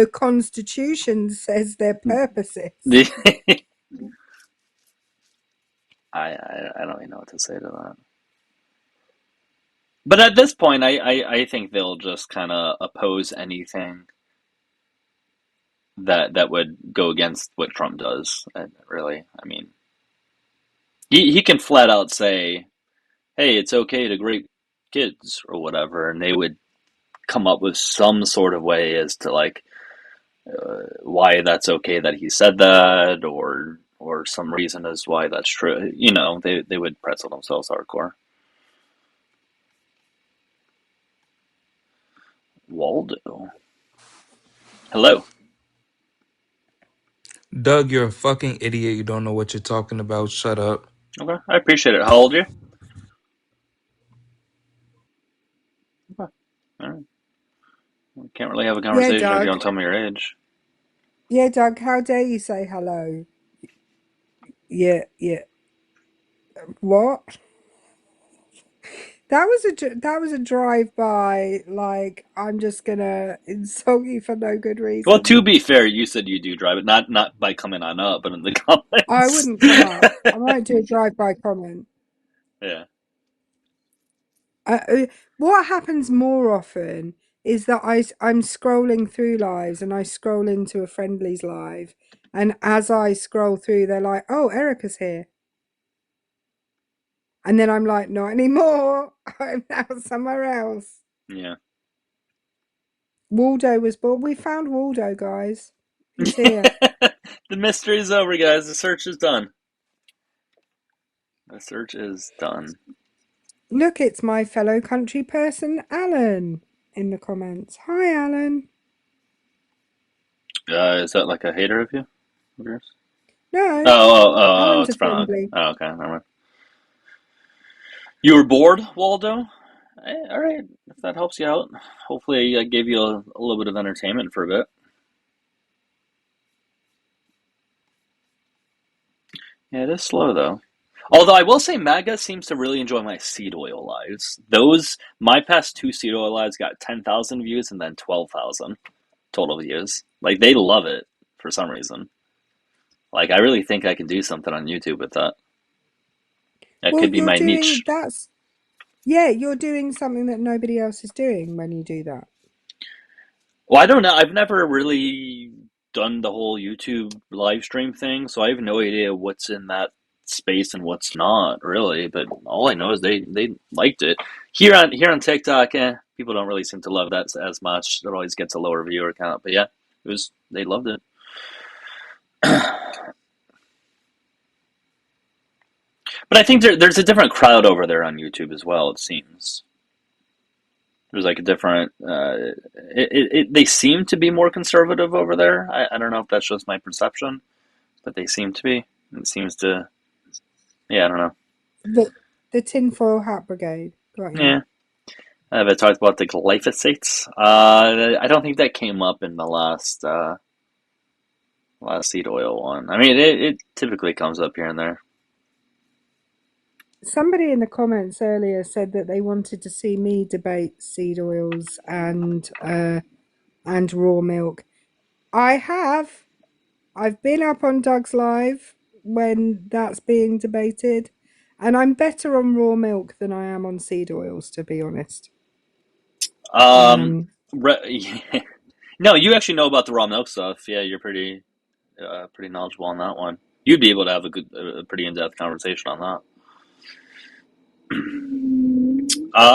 the Constitution says their purposes. I don't even know what to say to that. But at this point, I think they'll just kind of oppose anything that would go against what Trump does. Really, I mean, he can flat out say, "Hey, it's okay to rape kids" or whatever, and they would come up with some sort of way as to like why that's okay that he said that, or some reason as why that's true. You know, they would pretzel themselves hardcore. Waldo, hello. Doug, you're a fucking idiot. You don't know what you're talking about. Shut up. Okay, I appreciate it. How old are you? Okay. All right. We can't really have a Yeah, conversation if you Doug. don't tell me your age. Yeah, Doug, how dare you say hello? Yeah, yeah. What? That was a drive by. Like, I'm just gonna insult you for no good Well, to reason. be fair, you said you do drive it, not by coming on up, but in the I comments. wouldn't come up. I might do a drive by comment. Yeah. What happens more often is that I'm scrolling through lives and I scroll into a friendly's live, and as I scroll through, they're like, "Oh, Erica's here," and then I'm like, "Not anymore. I'm now somewhere else." Yeah. Waldo was born. We found Waldo, guys. He's here. The mystery's over, guys. The search is done. The search is done. Look, it's my fellow country person, Alan, in the comments. Hi, Alan. Is that like a hater of you? Of yours? No, Alan's a It's from. friendly. Oh, okay. Never mind. You were bored, Waldo? All right. If that helps you out, hopefully I gave you a little bit of entertainment for a bit. Yeah, it is slow though. Although I will say MAGA seems to really enjoy my seed oil lives. My past two seed oil lives got 10,000 views and then 12,000 total views. Like, they love it for some reason. Like, I really think I can do something on YouTube with that. That Well, could be you're my doing niche. that's yeah, you're doing something that nobody else is doing when you do that. Well, I don't know. I've never really done the whole YouTube live stream thing, so I have no idea what's in that space and what's not really. But all I know is they liked it here on TikTok. People don't really seem to love that as much. It always gets a lower viewer count. But yeah, they loved it. But I think there's a different crowd over there on YouTube as well. It seems there's like a different. They seem to be more conservative over there. I don't know if that's just my perception, but they seem to be. It seems to. Yeah, I don't know. The the tinfoil hat brigade. Got you. Yeah, have I talked about the glyphosates? I don't think that came up in the last seed oil one. I mean, it typically comes up here and there. Somebody in the comments earlier said that they wanted to see me debate seed oils and raw milk. I have. I've been up on Doug's live when that's being debated, and I'm better on raw milk than I am on seed oils, to be honest. Um, Um, no, you actually know about the raw milk stuff. Yeah, you're pretty knowledgeable on that one. You'd be able to have a pretty in-depth conversation on that.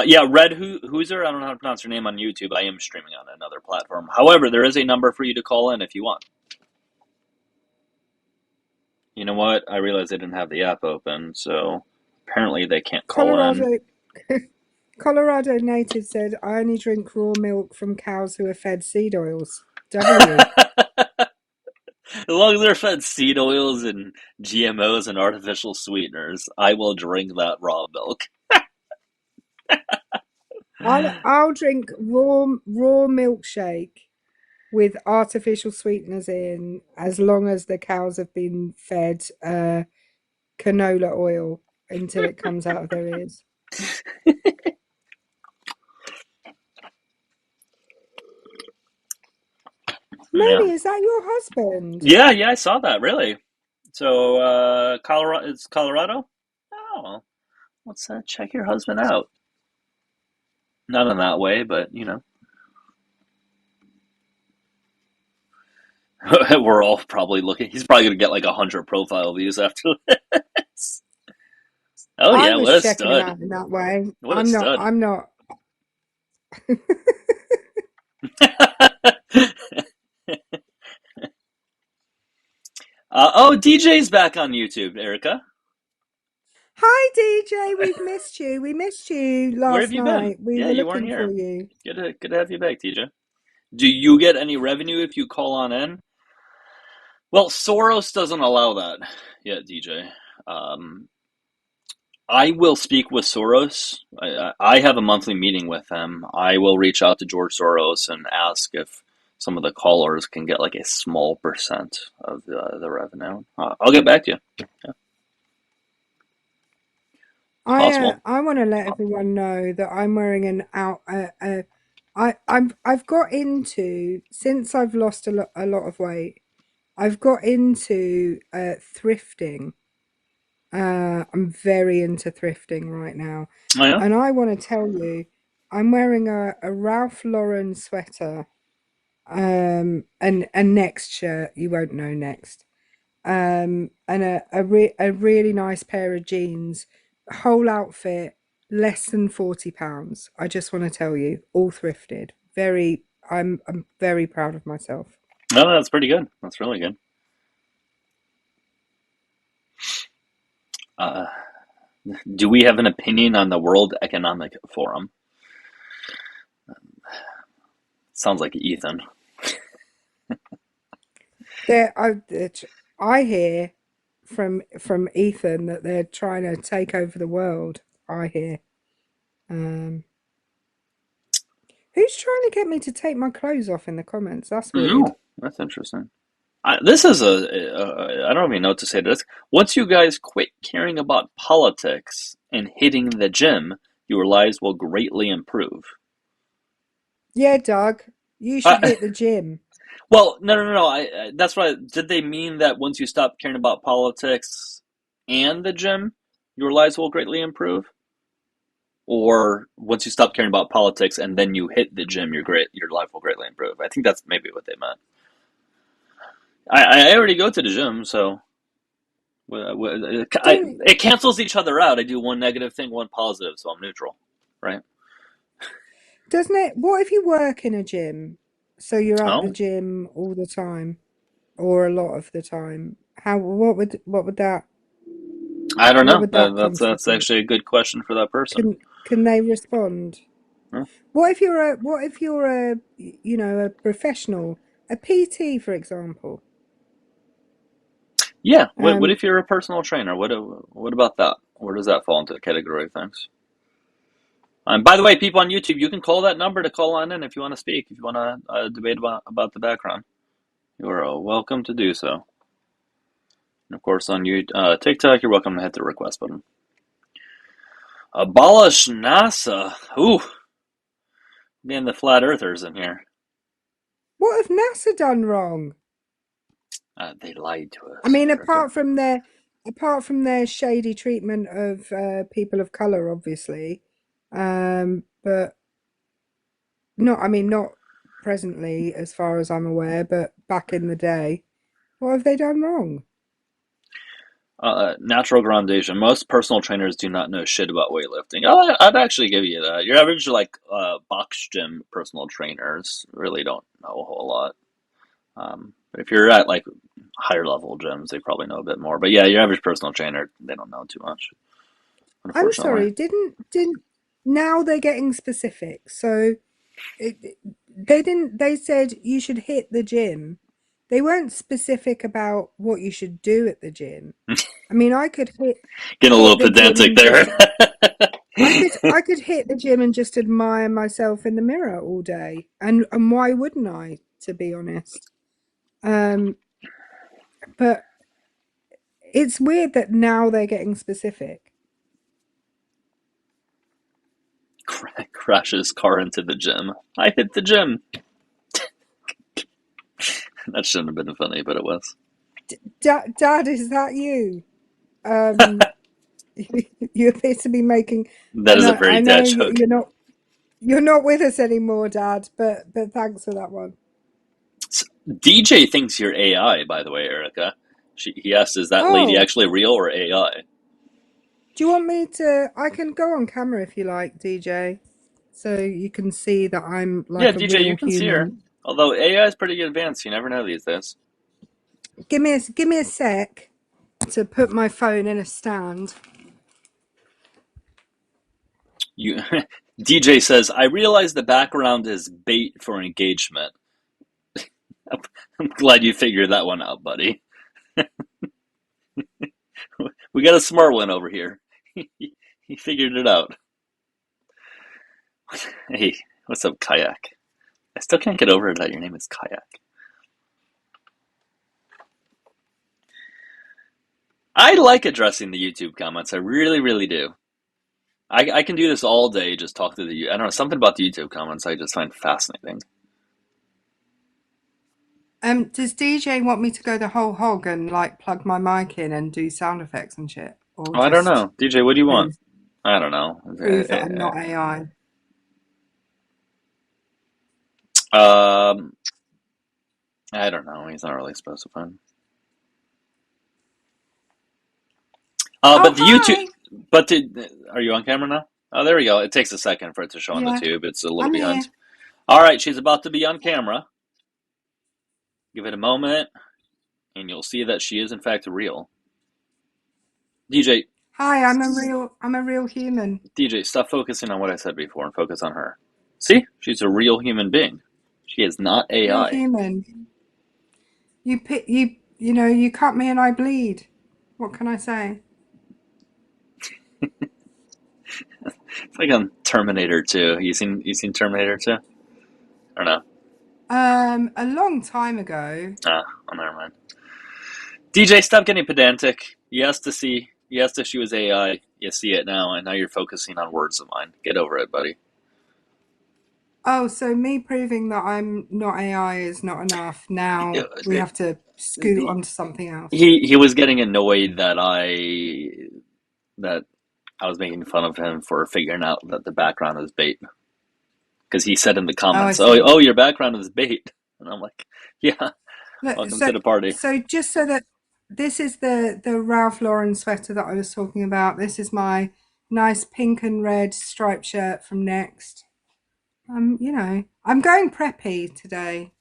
Yeah, Red Hooser. I don't know how to pronounce her name on YouTube. I am streaming on another platform. However, there is a number for you to call in if you want. You know what? I realized they didn't have the app open, so apparently they can't call in. Colorado Colorado native said, "I only drink raw milk from cows who are fed seed oils." W. As long as they're fed seed oils and GMOs and artificial sweeteners, I will drink that raw milk. I'll drink raw milkshake with artificial sweeteners in, as long as the cows have been fed canola oil until it comes out of their ears. Yeah. Mooney, is that your husband? Yeah, yeah, I saw that. Really. So, Colorado, it's Colorado? Oh, let's check your husband out. Not in that way, but we're all probably looking. He's probably gonna get like 100 profile views after this. Oh I yeah, was what a checking him stud! out in that way. What a stud! I'm not. Oh, DJ's back on YouTube, Erica. Hi DJ, we've missed you. We missed you Where have last you been? night. We Yeah, were you weren't looking for here. you. Good to have you back, TJ. Do you get any revenue if you call on in? Well, Soros doesn't allow that yet, DJ. Um, I will speak with Soros. I have a monthly meeting with him. I will reach out to George Soros and ask if some of the callers can get like a small percent of the revenue. I'll get back to you. Yeah, it's possible. I want to let everyone know that I'm wearing an out. I've got into since I've lost a lot of weight. I've got into thrifting. I'm very into thrifting right now, Oh yeah. and I want to tell you, I'm wearing a Ralph Lauren sweater. And next shirt you won't know next. And a really nice pair of jeans, whole outfit less than £40. I just want to tell you, all thrifted. I'm very proud of myself. No, that's pretty good. That's really good. Uh, do we have an opinion on the World Economic Forum? Sounds like Ethan. There, I hear from Ethan that they're trying to take over the world. I hear. Um, who's trying to get me to take my clothes off in the comments? That's weird. No, that's interesting. This is I don't even know what to say to this. Once you guys quit caring about politics and hitting the gym, your lives will greatly improve. Yeah, Doug, you should Uh, hit the gym. well, no. That's what. Did they mean that once you stop caring about politics and the gym, your lives will greatly improve? Or once you stop caring about politics and then you hit the gym, your life will greatly improve. I think that's maybe what they meant. I already go to the gym, so Don't it cancels each other out. I do one negative thing, one positive, so I'm neutral, right? doesn't it? What if you work in a gym, so you're at the Oh, gym all the time or a lot of the time? How I don't what know. would that That's constitute? actually a good question for that person. Can they respond? Huh? What if you're a you know a professional, a PT for example? Yeah. What Um, if you're a personal trainer? What about that? Where does that fall into the category of things? By the way, people on YouTube, you can call that number to call on in if you want to speak. If you want to debate about the background, you are welcome to do so. And of course, on TikTok, you're welcome to hit the request button. Abolish NASA. Ooh, getting the flat earthers in here. what have NASA done wrong? They lied to I us, mean, Erica. apart from their shady treatment of people of color, obviously, but not presently, as far as I'm aware, but back in the day, what have they done wrong? Natural groundation. Most personal trainers do not know shit about weightlifting. I'd actually give you that. Your average like box gym personal trainers really don't know a whole lot. But if you're at like higher level gyms, they probably know a bit more. But yeah, your average personal trainer, they don't know too much, I'm unfortunately. sorry, didn't now they're getting specific. So they didn't. They said you should hit the gym. They weren't specific about what you should do at the gym. I mean, I could Getting a little hit the gym pedantic and there. just I could hit the gym and just admire myself in the mirror all day. And why wouldn't I, to be honest? Um, but it's weird that now they're getting specific. Crashes car into the gym. I hit the gym. That shouldn't have been funny, but it was. Dad, is that you? Um, you appear to be making. That is a very I know dad joke. you're not with us anymore, Dad. But thanks for that one. DJ thinks you're AI, by the way, Erica. He asked, "Is that lady Oh, actually real or AI?" do you want me to? I can go on camera if you like, DJ, so you can see that I'm Yeah, like a DJ, you real can see her. human. Although AI is pretty advanced, you never know these days. Give me a sec to put my phone in a stand. You, DJ says, "I realize the background is bait for engagement." I'm glad you figured that one out, buddy. We got a smart one over here. He figured it out. Hey, what's up, Kayak? I still can't get over that your name is Kayak. I like addressing the YouTube comments. I really, really do. I can do this all day, just talk to the. I don't know, something about the YouTube comments I just find fascinating. Does DJ want me to go the whole hog and like plug my mic in and do sound effects and shit, or Oh, I don't just know. DJ, what do you want? prove I don't know. prove that I'm not AI? Um, I don't know. He's not really specifying. Oh, But the YouTube, hi. are you on camera now? Oh, there we go. It takes a second for it to show on the Yeah, tube. It's a little I'm here. behind. All right, she's about to be on camera. Give it a moment, and you'll see that she is in fact real. DJ, Hi, I'm a real human. DJ, stop focusing on what I said before and focus on her. See, she's a real human being. She is not Real AI. human. You know, you cut me and I bleed. What can I say? It's like on Terminator 2. You seen Terminator 2? Or no? A long time ago. Ah, oh, never mind. DJ, stop getting pedantic. You asked if she was AI. You see it now, and now you're focusing on words of mine. Get over it, buddy. Oh, so me proving that I'm not AI is not enough. Now we have to scoot onto something else. He was getting annoyed that I was making fun of him for figuring out that the background is bait. Because he said in the Oh, I comments, see. "Oh, your background is bait," and I'm like, "Yeah, Look, welcome to the party." so just so that this is the Ralph Lauren sweater that I was talking about. This is my nice pink and red striped shirt from Next. You know, I'm going preppy today.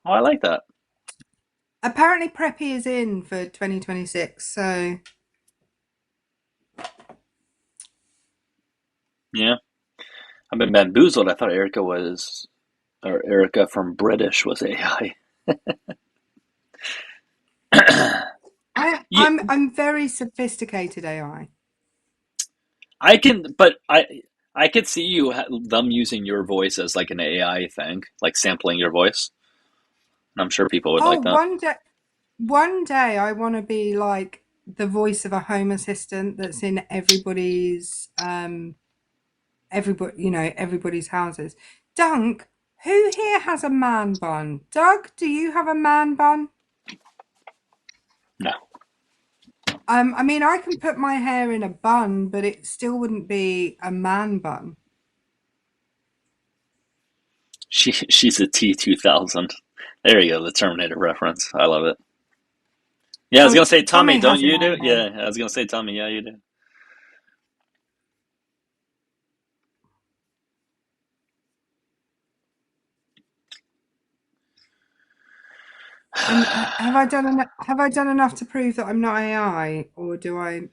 Oh, I like that. Apparently, preppy is in for 2026. So, Yeah, I've been bamboozled. I thought Erica from British was AI. Yeah, I'm very sophisticated AI. I can, but I could see them using your voice as like an AI thing, like sampling your voice. And I'm sure people would Oh, like that. one day I want to be like the voice of a home assistant that's in everybody's houses. Dunk, who here has a man bun? Doug, do you have a man bun? No, I mean, I can put my hair in a bun, but it still wouldn't be a man bun. she's a T2000. There you go, the Terminator reference. I love it. Yeah, I was Oh, gonna say Tommy, Tommy don't has a you do? man bun. Yeah, I was gonna say Tommy. Yeah, you do. And have I done enough to prove that I'm not AI, or do I?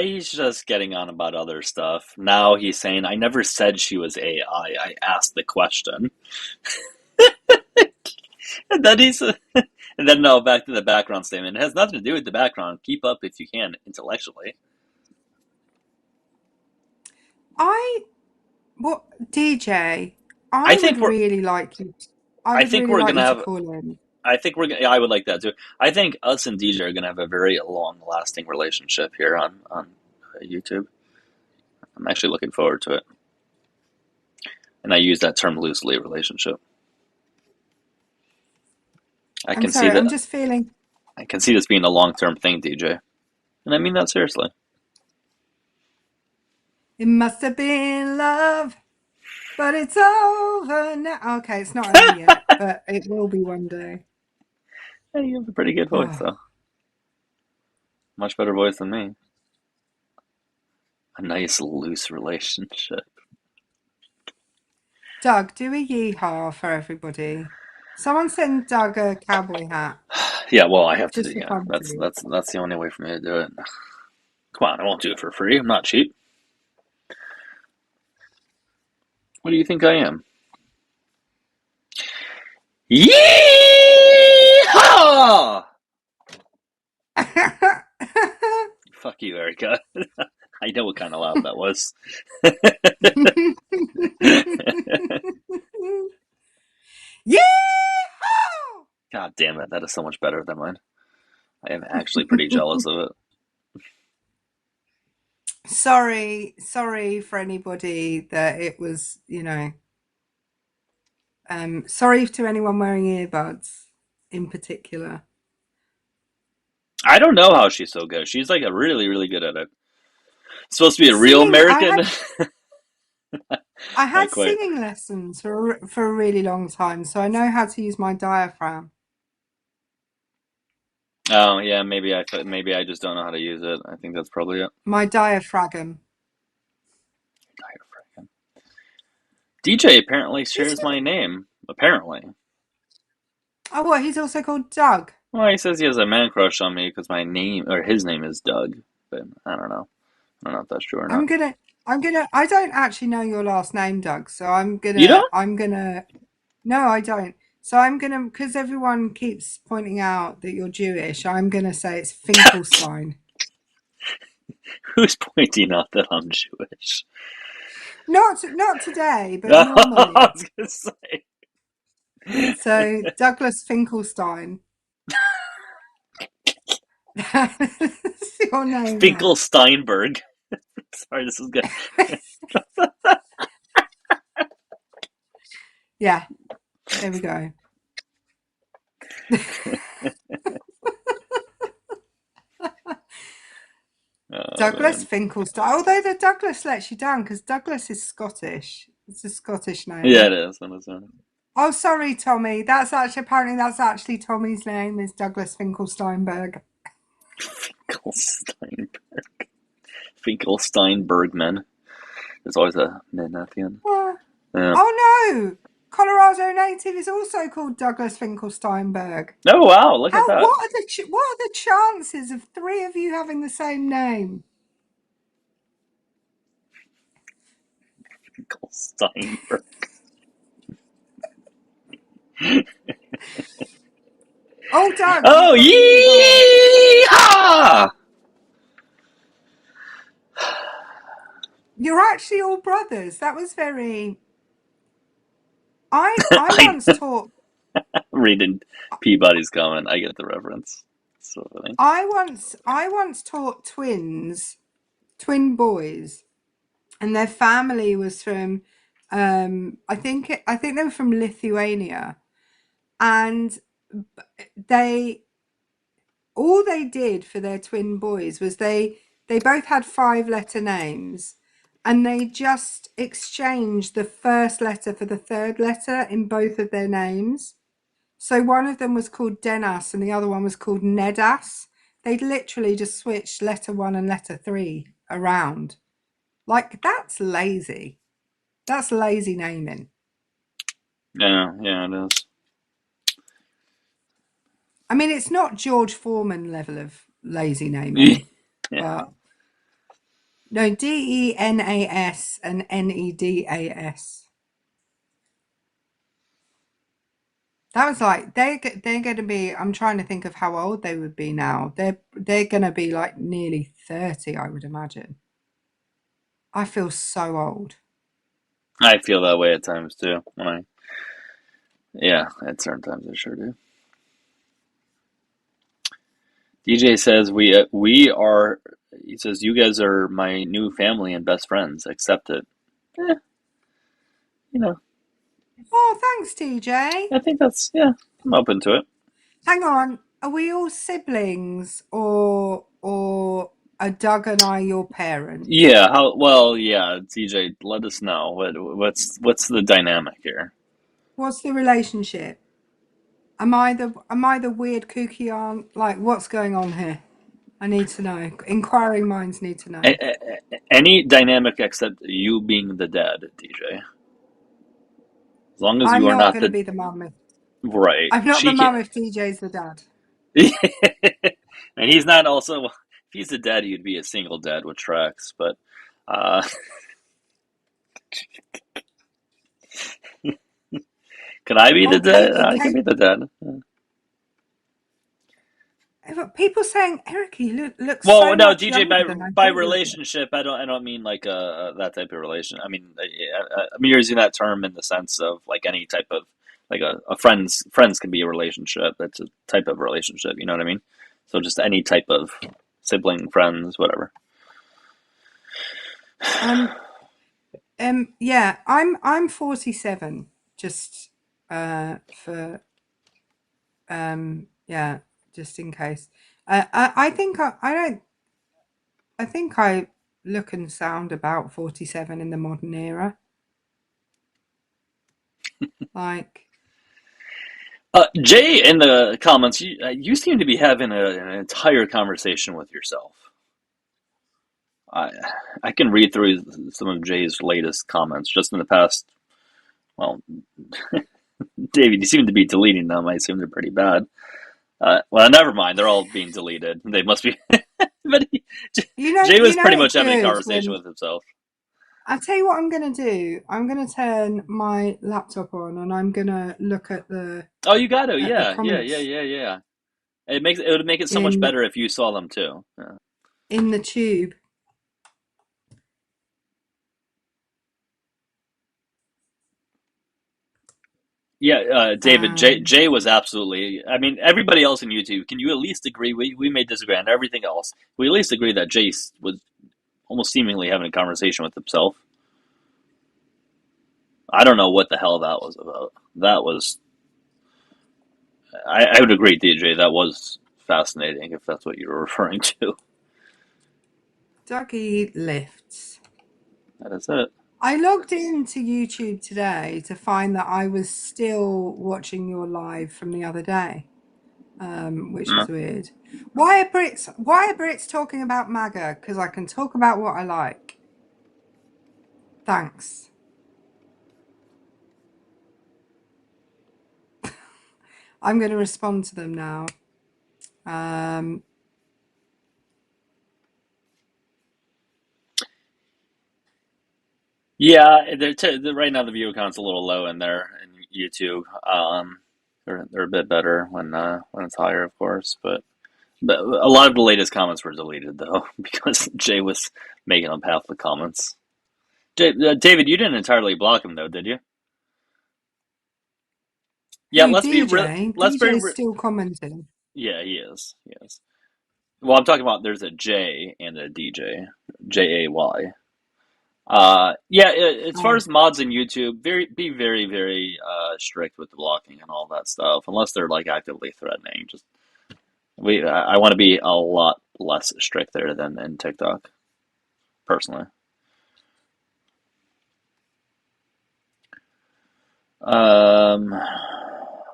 He's just getting on about other stuff. Now he's saying, "I never said she was AI. I asked the question." And then and then no, back to the background statement. It has nothing to do with the background. Keep up if you can intellectually. I what DJ? I I would think we're. really like you. I I would think really we're like gonna you to have. call in. I think we're. Yeah, I would like that too. I think us and DJ are gonna have a very long-lasting relationship here on YouTube. I'm actually looking forward to it, and I use that term loosely. Relationship. I I'm can see sorry, that. I'm just feeling I can see this being a long-term thing, DJ, and I mean that seriously. it must have been love, but it's over now. Okay, it's not over yet, but it will be one day. Hey, you have a pretty good voice, Oh. though. Much better voice than me. A nice loose relationship. Doug, do a yeehaw for everybody. Someone send Doug a cowboy hat, Yeah, well, I have to do. just for Yeah, fun, that's please. that's that's the only way for me to do it. Come on, I won't do it for free. I'm not cheap. What do you think I am? Yeehaw! Fuck you, Erica. I know what kind of laugh that was. Yeehaw! God damn it, that is so much better than mine. I am actually pretty jealous of it. Sorry for anybody that it was, sorry to anyone wearing earbuds in particular. I don't know how she's so good. She's like a really, really good at it. Supposed to be a real Singing, American. I Not had quite. singing lessons for a really long time, so I know how to use my diaphragm. Oh yeah, maybe I just don't know how to use it. I think that's probably it. My diaphragm. DJ apparently Is shares it? my name. Apparently. Oh, what? He's also called Doug. Well, he says he has a man crush on me because my name or his name is Doug, but I don't know. I don't know if that's true or not. I'm gonna, I don't actually know your last name, Doug. So You don't? no, I don't. So because everyone keeps pointing out that you're Jewish, I'm gonna say it's Finkelstein. Who's pointing out that I'm Jewish? Not today, but I was normally. gonna say So Douglas Finkelstein. That's your name Finkel now. Steinberg. Sorry, this is good. Yeah, there we go. Oh Douglas man. Finkelstein. Although the Douglas lets you down because Douglas is Scottish. It's a Scottish Yeah, name. it is. I'm sorry. Oh, sorry, Tommy. That's actually Tommy's name is Douglas Finkelsteinberg. Finkelstein. Finkelsteinbergman. There's always a min at the end. Oh, Yeah. oh no! Colorado native is also called Douglas Finkelsteinberg. Oh wow, look at How? that. What are the chances of three of you having the same name? Finkelsteinberg. Oh, Doug, you've Oh got a yeehaw. yeehaw! You're actually all brothers. That was very. I I once taught reading Peabody's comment. I get the reference. So funny. I once taught twin boys, and their family was from I think they were from Lithuania, and they all they did for their twin boys was they both had 5 letter names, and they just exchanged the first letter for the third letter in both of their names. So one of them was called Denas and the other one was called Nedas. They'd literally just switched letter 1 and letter 3 around. Like, that's lazy. That's lazy naming. Yeah, it is. I mean, it's not George Foreman level of lazy naming, Yeah. but no, Denas and Nedas. That was like they're going to be. I'm trying to think of how old they would be now. They're going to be like nearly 30, I would imagine. I feel so old. I feel that way at times too. Yeah, at certain times I sure do. DJ says we are. He says you guys are my new family and best friends. Accept it. Eh, you know, Oh, thanks, TJ. I think that's yeah. I'm open to it. Hang on, are we all siblings, or are Doug and I your parents? Yeah, how well, yeah, TJ, let us know. What's the dynamic here? What's the relationship? Am I the weird kooky aunt? Like, what's going on here? I need to know. Inquiring minds need to know. Any dynamic except you being the dad, TJ. As long as I'm you are not not going to the be the mum if right, I'm not the she can mum if DJ's the dad. and he's not also if he's the dad, he'd be a single dad with tracks, but uh can I be the Oh, dad? Katie, I can be the dad. people saying, Erica, you look Well, so no, much DJ, younger than I by thought you would look. relationship, I don't mean like that type of relation. I mean, I'm using that term in the sense of like any type of like a friends can be a relationship. That's a type of relationship. You know what I mean? So just any type of sibling, friends, whatever. Um, yeah, I'm 47. Just for yeah, just in case. I think I don't. I think I look and sound about 47 in the modern era. Like, Jay, in the comments, you seem to be having an entire conversation with yourself. I I can read through some of Jay's latest comments just in the past. Well, David, you seem to be deleting them. I assume they're pretty bad. Well, never mind. They're all being deleted. They must be. But Jay you was know pretty much it's having a good conversation when with himself. I tell you what I'm gonna do. I'm gonna turn my laptop on and I'm gonna look Oh, you got to. at the Yeah, yeah, yeah, comments yeah, yeah. It would make it so much in better if you saw them too. Yeah, in the tube. yeah David. Um, Jay was absolutely. I mean, everybody else in YouTube. Can you at least agree? We may disagree on everything else. We at least agree that Jay was almost seemingly having a conversation with himself. I don't know what the hell that was about. That was. I would agree, DJ. That was fascinating if that's what you're referring to. Dougielifts. That is it. I logged into YouTube today to find that I was still watching your live from the other day, which Mm. is weird. Why are Brits talking about MAGA? Because I can talk about what I like. Thanks. I'm going to respond to them now. Um, Yeah, right now the view count's a little low in there in YouTube. They're a bit better when it's higher, of course. But a lot of the latest comments were deleted though because Jay was making up half the comments. David, you didn't entirely block him though, did you? Yeah, who, let's be real. DJ? Let's be DJ's real. still commenting. Yeah, he is. He is. Well, I'm talking about there's a J and a DJ, Jay. Yeah. As far Oh, as mods in YouTube, be very, very strict with the blocking and all that stuff, unless they're like actively threatening. Just I want to be a lot less strict there than in TikTok, personally. Um,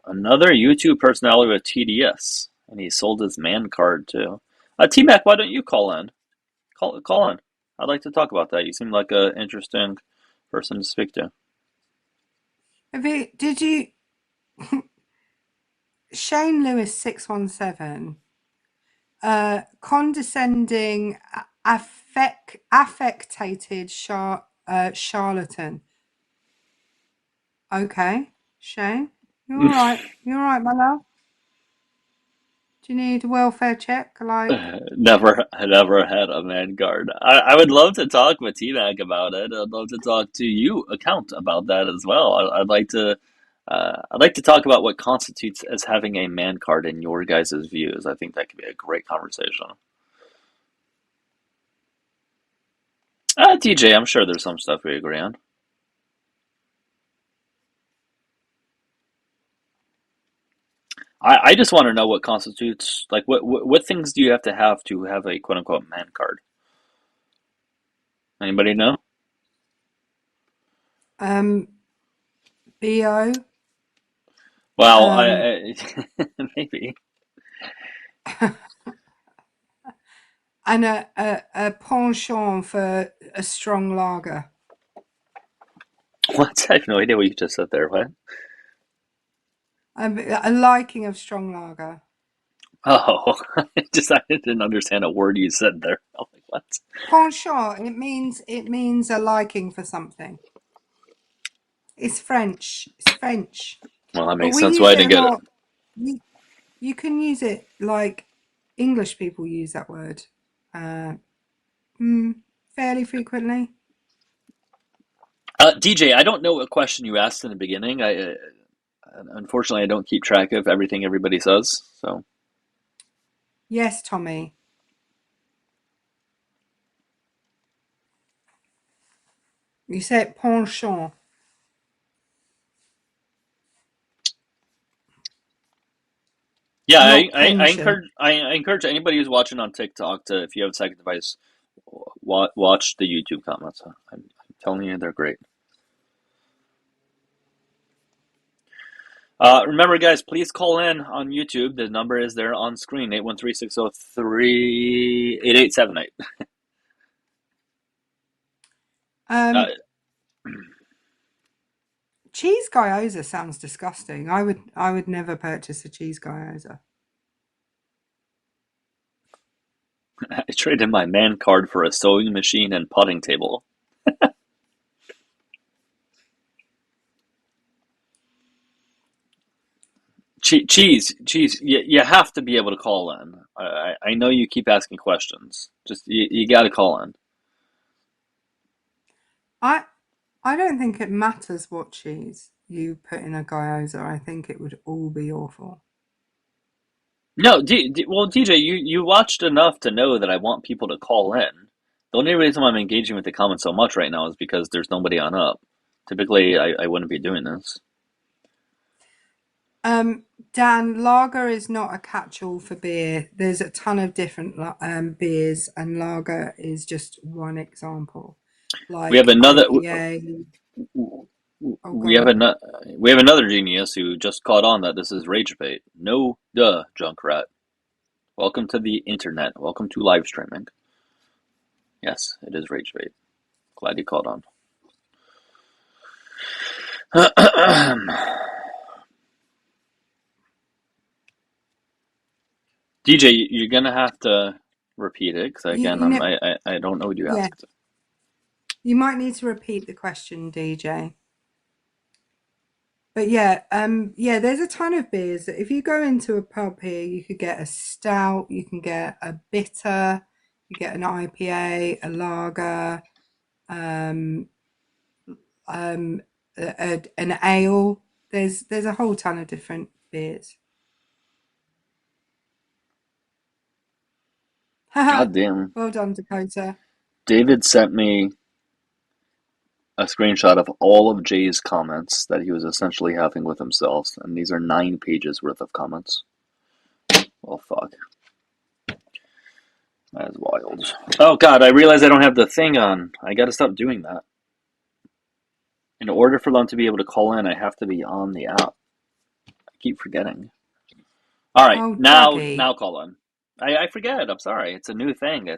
Another YouTube personality with TDS, and he sold his man card too. T Mac, why don't you call in? Call in. I'd like to talk about that. You seem like a interesting person to speak to. did you? Shane Lewis 617. Condescending, affectated charlatan. Okay, Shane, you all right? You all right, my love? Do you need a welfare check? Like, Never had a man guard. I would love to talk with T-Mac about it. I'd love to talk to you, account, about that as well. I'd like to talk about what constitutes as having a man card in your guys' views. I think that could be a great conversation. TJ, I'm sure there's some stuff we agree on. I just want to know what constitutes like what things do you have to have a quote unquote man card? Anybody know? Um, BO, Well, um, maybe. and a penchant for a strong lager. What? I have no idea what you just said there. What? A liking of strong lager. Oh, I didn't understand a word you said there. I'm like, what? Penchant. It means a liking for something. It's French. It's French. Well, that But makes we sense. Why use I it didn't a get it. lot. You can use it like English people use that word uh, fairly frequently. DJ, I don't know what question you asked in the beginning. I unfortunately I don't keep track of everything everybody says. So Yes, Tommy. You said penchant, yeah, not I pension. encourage I encourage anybody who's watching on TikTok to, if you have a second device, watch the YouTube comments. I'm telling you, they're great. Remember, guys, please call in on YouTube. The number is there on screen, 813-603-8878. Uh, Um, cheese gyoza sounds disgusting. I would never purchase a cheese gyoza. I traded my man card for a sewing machine and potting table. Cheese. You have to be able to call in. I know you keep asking questions. Just you got to call in. I I don't think it matters what cheese you put in a gyoza. I think it would all be awful. No, well, DJ, you watched enough to know that I want people to call in. The only reason why I'm engaging with the comments so much right now is because there's nobody on up. Typically, I wouldn't be doing this. Um, Dan, lager is not a catch-all for beer. There's a ton of different beers, and lager is just one example. We have Like another. IPA. Oh, We go have on. another genius who just caught on that this is rage bait. No, duh, Junkrat. Welcome to the internet. Welcome to live streaming. Yes, it is rage bait. Glad you caught on. DJ, you're gonna have to repeat it because You, again, you know, I don't know what you yeah, asked. you might need to repeat the question, DJ. But yeah, there's a ton of beers. If you go into a pub here, you could get a stout, you can get a bitter, you get an IPA, a lager, um, um, an ale. There's a whole ton of different beers. God damn. Well done, Dakota. David sent me a screenshot of all of Jay's comments that he was essentially having with himself, and these are 9 pages worth of comments. Well, fuck. That is wild. Oh god, I realize I don't have the thing on. I gotta stop doing that. In order for them to be able to call in, I have to be on the app. I keep forgetting. Alright, Oh, now Dougie. call in. I forget, I'm sorry. It's a new thing.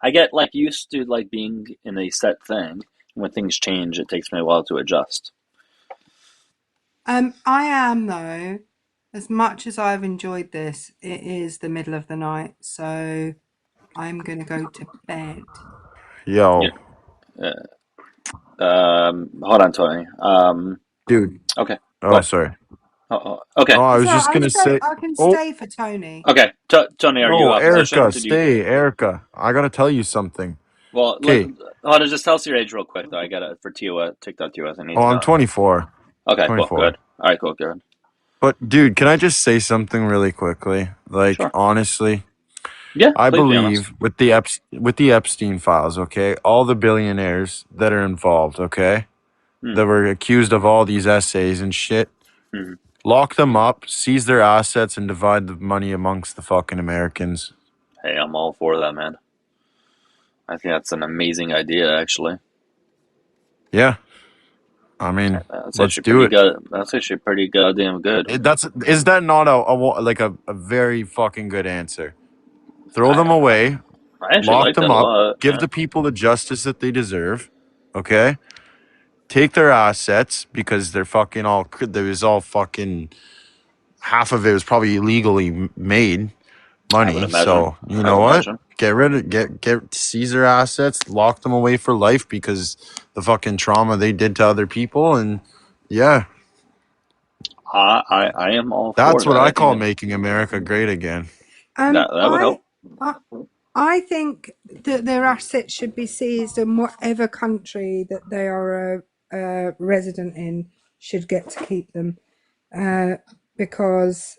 I get like used to like being in a set thing. When things change, it takes me a while to adjust. I am though. As much as I've enjoyed this, it is the middle of the night, so I'm gonna go to bed. Yeah. Yo, Hold on, Tony. dude. Okay, Oh, what? sorry. Okay, Oh, I It's was all right. just gonna say. I can Oh, stay for Tony. okay. Tony, are you no, opposition? Erica, Did you? stay, Erica. I gotta tell you something. Well, Okay. hold on. Just tell us your age real quick, though. I got it for TOS, TikTok TOS. I need Oh, to I'm know. 24. Okay, cool, 24. good. All right, cool, good. But dude, can I just say something really quickly? Like Sure. honestly, Yeah, I please be honest. believe with the Epstein files, okay, all the billionaires that are involved, okay, Hmm. that were accused of all these essays and shit. Hmm. lock them up, seize their assets, and divide the money amongst the fucking Americans. Hey, I'm all for that, man. I think that's an amazing idea, actually. Yeah, I mean, That's let's actually do pretty it. good. That's actually pretty goddamn good. Is that not a very fucking good answer? Throw them I away, I actually lock like that them a up, lot. give Yeah, the people the justice that they deserve. Okay, take their assets because they're fucking all. There was all fucking half of it was probably illegally made I would money. imagine. So you I know would what? imagine. Get rid of get seize their assets, lock them away for life because the fucking trauma they did to other people, and yeah, I am all for that's what that. I I think call making America great again. that would help. I I think that their assets should be seized, and whatever country that they are a resident in should get to keep them. Because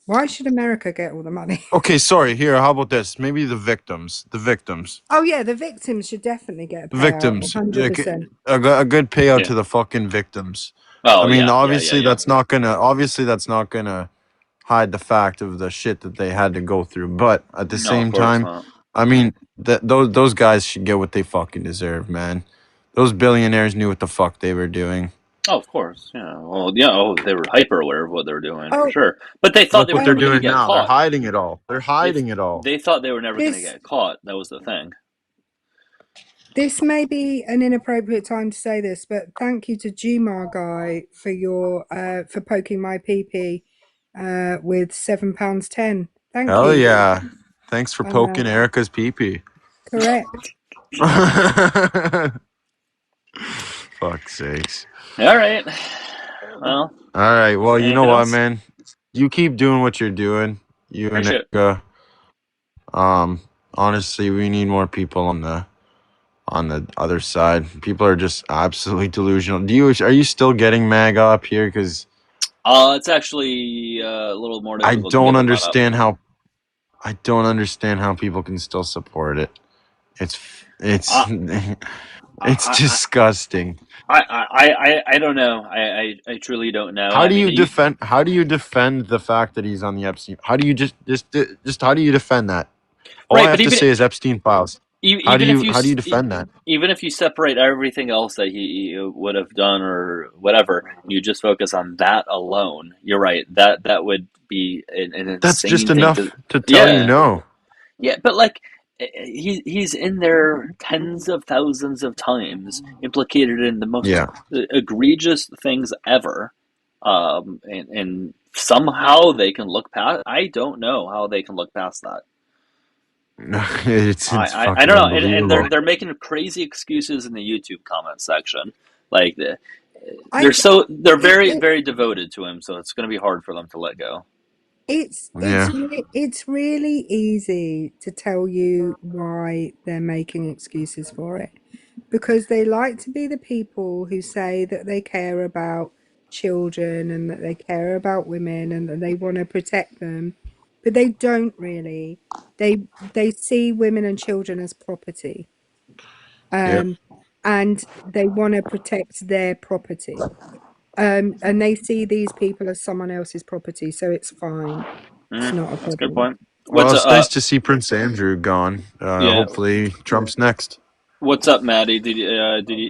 why should America get all the money? Okay, sorry. Here, how about this? Maybe the victims. The victims. Oh yeah, the victims should definitely get a The payout, victims. 100%. A good payout Yeah. to the fucking victims. I Oh mean, yeah. obviously that's not gonna hide the fact of the shit that they had to go through. But at the No, of same course time, not. I mean, those guys should get what they fucking deserve, man. Those billionaires knew what the fuck they were doing. Oh, of course. Yeah. Well, yeah. Oh, they were hyper aware of what they were doing for Oh, sure. But they thought Look they were what they're never going to um, doing get now. They're caught. hiding it all. They're They hiding it all. they thought they were never going to this get caught. That was the thing. this may be an inappropriate time to say this, but thank you to Jumar guy for your for poking my PP with £7.10. Thank Hell you. yeah! Thanks for Uh, poking Erica's pee-pee. correct. Fuck's sakes. All right. Well, All right. Well, you know anything what, else? man? You keep doing what you're doing. You and Appreciate it. Erica. Honestly, we need more people on the other side. People are just absolutely delusional. Are you still getting MAGA up here? Because It's actually a little more I difficult to don't get them on up. understand how I don't understand how people can still support it. It's I it's I disgusting. I don't know. I truly don't know. I mean, How do you defend the fact that he's on the Epstein? How do you just how do you defend that? All I right, but have to say is Epstein files. even if How do you defend that? even if you separate everything else that he would have done or whatever, you just focus on that alone. You're right. That would be an That's just insane thing to. enough to tell you Yeah, no. yeah, but like he's in there tens of thousands of times, implicated in the most Yeah. egregious things ever, and somehow they can look past. I don't know how they can look past that. It's I fucking don't know, and unbelievable. they're making crazy excuses in the YouTube comment section. Like I they're very it, very devoted to him, so it's going to be hard for them to let go. Yeah. it's really easy to tell you why they're making excuses for it, because they like to be the people who say that they care about children and that they care about women and that they want to protect them, but they don't really. They see women and children as property, Yep. and they want to protect their property. And they see these people as someone else's property, so it's fine. It's not a That's a good problem. point. Well, What's it's nice to see Prince Andrew gone. yeah? Hopefully Trump's next. What's up, Maddie? Did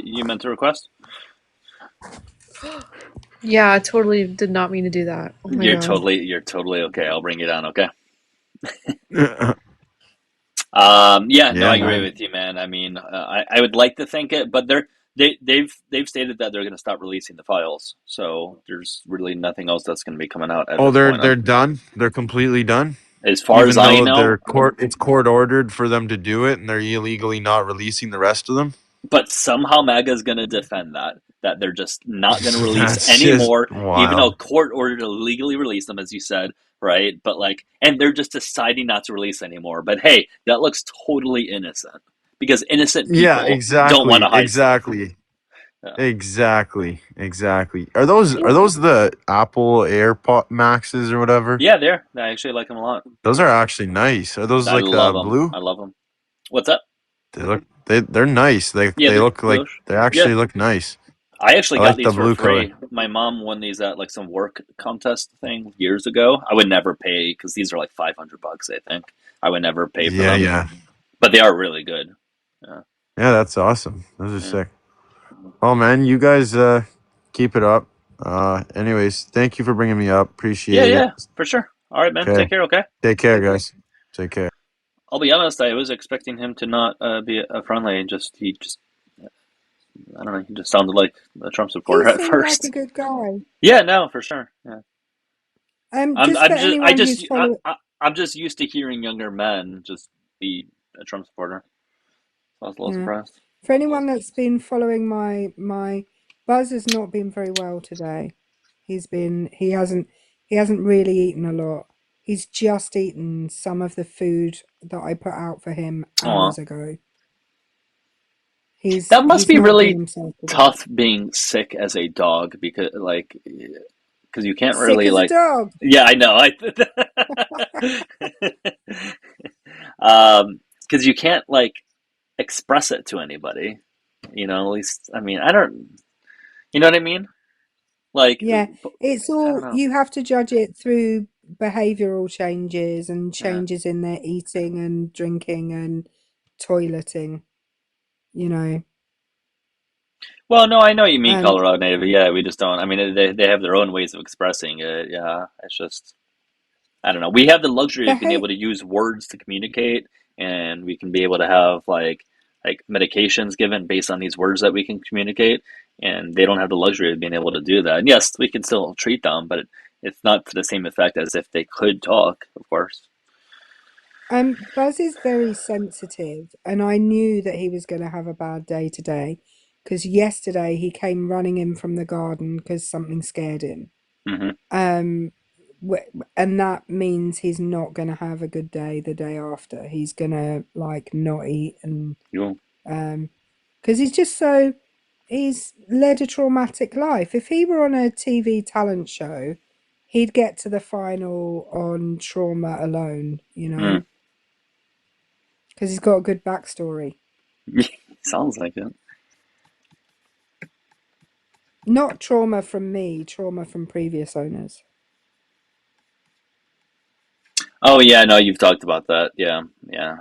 you meant to request? Yeah, I totally did not mean to do that. Oh my God. You're totally okay. I'll bring you down. Okay. Yeah, Yeah, no, I agree man. with you, man. I mean, I would like to think it, but they've stated that they're going to stop releasing the files. So there's really nothing else that's going to be coming out at Oh, this point. they're done. They're completely done. As far as Even I though know, it's court ordered for them to do it, and they're illegally not releasing the rest of them. but somehow MAGA is going to defend that they're just not going to release That's just anymore, even though wild. court ordered to legally release them, as you said, right? But like, and they're just deciding not to release anymore. But hey, that looks totally innocent because innocent Yeah, people don't want to exactly, hide stuff. exactly, Yeah. exactly. Are those the Apple AirPod Maxes or whatever? Yeah, I actually like them a lot. Those are actually nice. Are those I like love them. blue? I love them. What's up? They're nice. Yeah, They they're look like bluish. they Yeah, actually look nice. I actually I got like the these for blue color. free. My mom won these at like some work contest thing years ago. I would never pay because these are like $500, I think. I would never pay for Yeah, them, yeah. but they are really good. Yeah, Yeah, that's awesome. Those are yeah, sick. Oh man, you guys keep it up. Anyways, thank you for bringing me up. yeah, Appreciate it. yeah, for sure. All right, man. Okay. Take care. Okay. Take care, guys. Take care. I'll be honest. I was expecting him to not be a friendly. He just I don't know. He just sounded like a Trump He supporter at seemed like a first. good guy. Yeah, no, for sure. Yeah, Just for anyone who's following, I'm just used to hearing younger men just be a Trump supporter. So I was a little yeah, surprised. for anyone that's been following my Buzz has not been very well today. He hasn't really eaten a lot. He's just eaten some of the food that I put out for him Aw. hours ago. He's That must he's be not been really himself today. tough being sick as a dog because you can't Sick really as a like. dog. Yeah, I know. Because you can't like express it to anybody. At least I mean I don't. You know what I mean? Like Yeah, it's I don't all know. you have to judge it through behavioral changes and Yeah. changes in their eating and drinking and toileting, you know. Well, no, I know you mean And Colorado Native. Yeah, we just don't. I mean, they have their own ways of expressing it. Yeah, it's just I don't know. We have the luxury of being behave able to use words to communicate, and we can be able to have like medications given based on these words that we can communicate, and they don't have the luxury of being able to do that. And yes, we can still treat them, but it's not to the same effect as if they could talk, of course. Buzz is very sensitive, and I knew that he was going to have a bad day today because yesterday he came running in from the garden because something scared him. Hmm. Um, and that means he's not going to have a good day the day after. He's going to like not eat and You, um, because he's led a traumatic life. If he were on a TV talent show, he'd get to the final on trauma alone, mm. because he's got a good backstory. Sounds like it. Not trauma from me, trauma from previous owners. Oh yeah, no, you've talked about that. Yeah, yeah,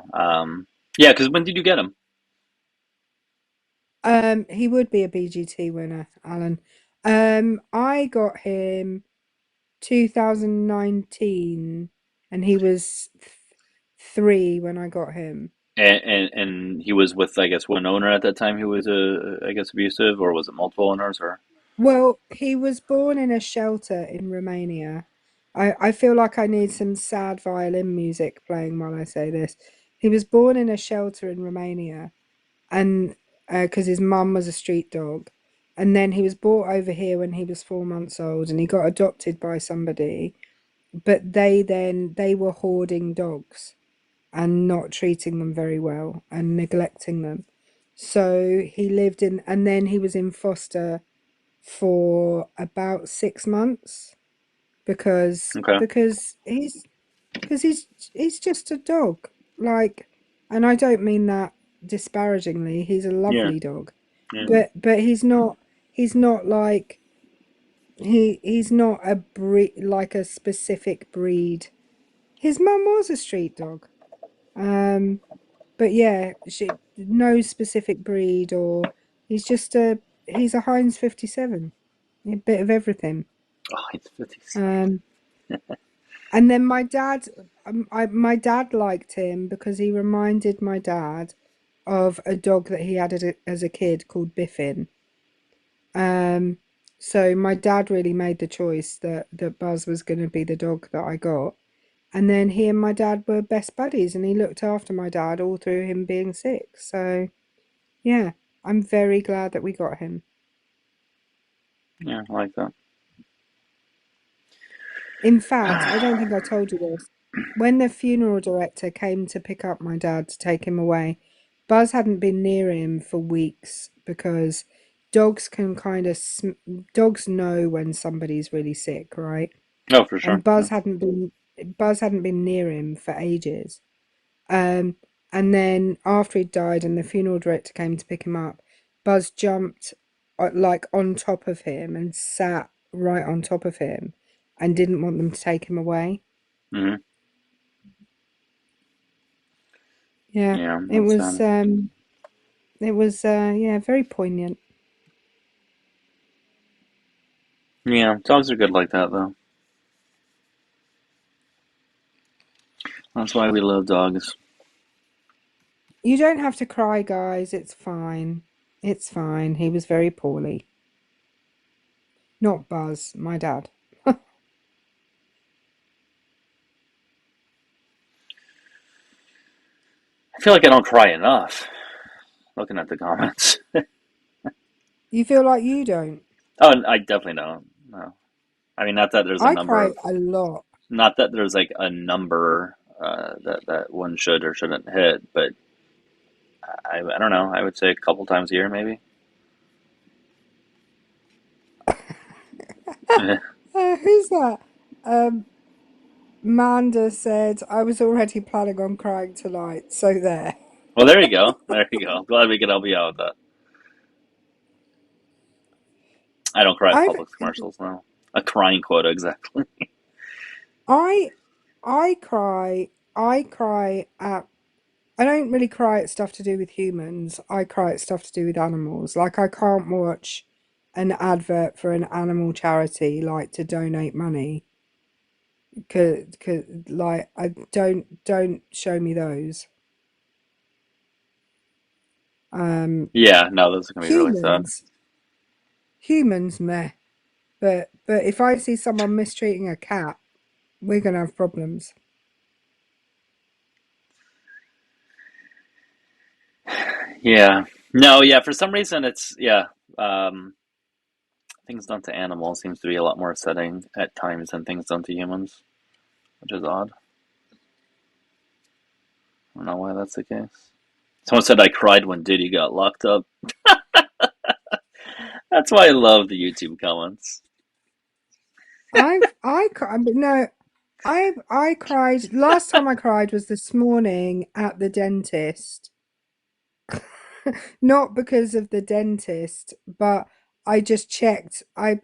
yeah. Because when did you get him? He would be a BGT winner, Alan. I got him 2019, and he was 3 when I got him. And he was with, I guess, one owner at that time who was, I guess, abusive, or was it multiple owners, or? Well, he was born in a shelter in Romania. I feel like I need some sad violin music playing while I say this. He was born in a shelter in Romania, and because his mum was a street dog, and then he was brought over here when he was 4 months old, and he got adopted by somebody. But they were hoarding dogs and not treating them very well and neglecting them. So he lived in, and then he was in foster for about 6 months because Okay. because he's because he's just a dog, like, and I don't mean that disparagingly. He's a Yeah. lovely dog, Yeah. but he's not like he's not a breed, like a specific breed. His mum was a street dog, um but yeah, no specific breed, or he's a Heinz 57, a bit of everything. Oh, he's 50s. um And then my dad liked him because he reminded my dad of a dog that he had as a kid called Biffin. Um, so my dad really made the choice that Buzz was going to be the dog that I got. And then he and my dad were best buddies, and he looked after my dad all through him being sick. So yeah, I'm very glad that we got him. Yeah, I like that. In fact, I don't think I told you this. When the funeral director came to pick up my dad to take him away, Buzz hadn't been near him for weeks because dogs can kind of dogs know when somebody's really sick, right? Oh, for sure. And Buzz hadn't been near him for ages. Um, and then after he died and the funeral director came to pick him up, Buzz jumped like on top of him and sat right on top of him and didn't want them to take him away. Hmm. Yeah, Yeah, that's sad. it was yeah, very poignant. Yeah, dogs are good like that, though. That's why we love dogs. You don't have to cry, guys. It's fine. It's fine. He was very poorly. Not Buzz, my dad. I feel like I don't cry enough. Looking at the comments. You feel like you don't? Oh, I definitely don't. No, I mean, not that there's a I number cry of, a lot. not that there's like a number that one should or shouldn't hit, but I don't know. I would say a couple times a year, maybe. Who's that? Um, Manda said, I was already planning on crying tonight, so there. Well, there you go. There you go. Glad we could help you out with that. I don't cry at I've Publix commercials now. A crying quota, exactly. I I cry at I don't really cry at stuff to do with humans. I cry at stuff to do with animals. Like I can't watch an advert for an animal charity like to donate money. Cause like I don't show me those. Um Yeah, no, those are gonna be really sad. humans humans meh. But if I see someone mistreating a cat, we're gonna have problems. Yeah. No, yeah, for some reason it's yeah. Um, Things done to animals seems to be a lot more upsetting at times than things done to humans, which is odd. I don't know why that's the case. Someone said I cried when Diddy got locked up. That's why I love the YouTube comments. No, I cried. Last time I cried was this morning at the dentist. Not because of the dentist, but I just checked. I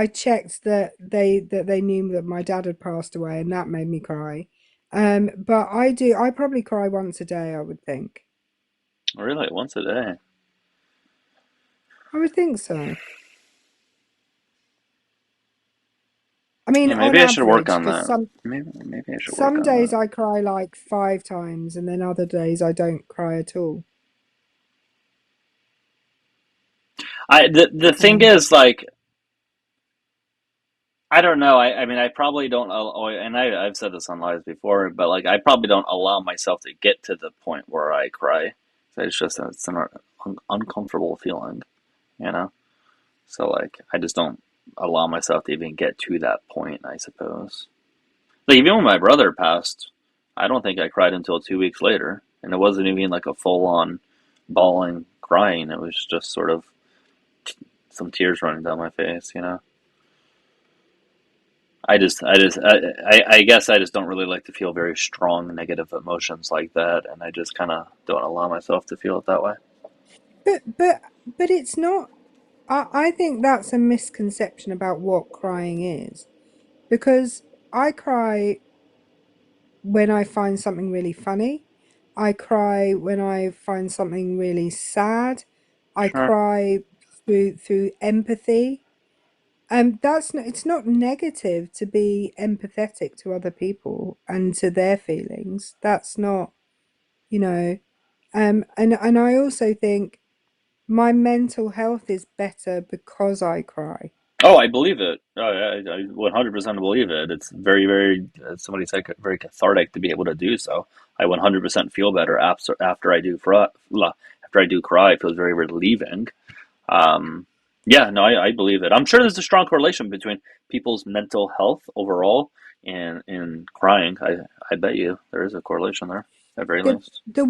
checked that they knew that my dad had passed away, and that made me cry. But I probably cry once a day, I would think. Really, once a day. I would think so. I mean, Yeah, on maybe I should work average, on because that. Maybe I should work some on days that. I cry like 5 times, and then other days I don't cry at all. The thing Yeah. is, like, I don't know. I mean, I probably don't, and I've said this on lives before, but like, I probably don't allow myself to get to the point where I cry. So it's an uncomfortable feeling, you know? So, like, I just don't allow myself to even get to that point, I suppose. Like, even when my brother passed, I don't think I cried until 2 weeks later. And it wasn't even like a full on bawling crying. It was just sort of some tears running down my face, you know? I guess I just don't really like to feel very strong negative emotions like that, and I just kind of don't allow myself to feel it that way. But but but it's not. I think that's a misconception about what crying is, because I cry when I find something really funny. I cry when I find something really sad. I Sure. cry through empathy. That's not, it's not negative to be empathetic to other people and to their feelings. That's not, you know, and I also think my mental health is better because I cry. Oh, I believe it. Oh, yeah, I 100% believe it. It's very, very, somebody said, very cathartic to be able to do so. I 100% feel better after I do after I do cry. It feels very relieving. Um, yeah, no, I believe it. I'm sure there's a strong correlation between people's mental health overall and in crying. I bet you there is a correlation there, at very The least. the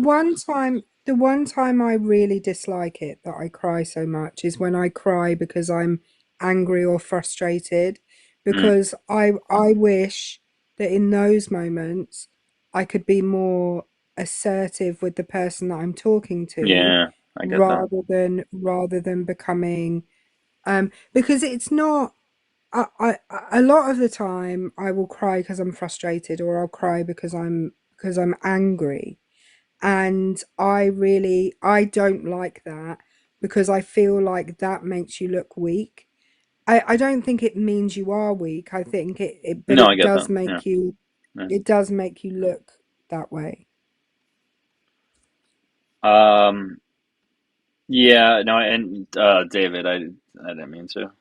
one time I really dislike it that I cry so much is when I cry because I'm angry or frustrated, Mm, because I wish that in those moments I could be more assertive with the person that I'm talking to yeah, I get that. rather than becoming Because it's not. A lot of the time I will cry because I'm frustrated, or I'll cry because I'm angry, and I don't like that, because I feel like that makes you look weak. I don't think it means you are weak. I think but No, I get that. Yeah. Yeah. it does make you look that way. Yeah, no, and David, I didn't mean to.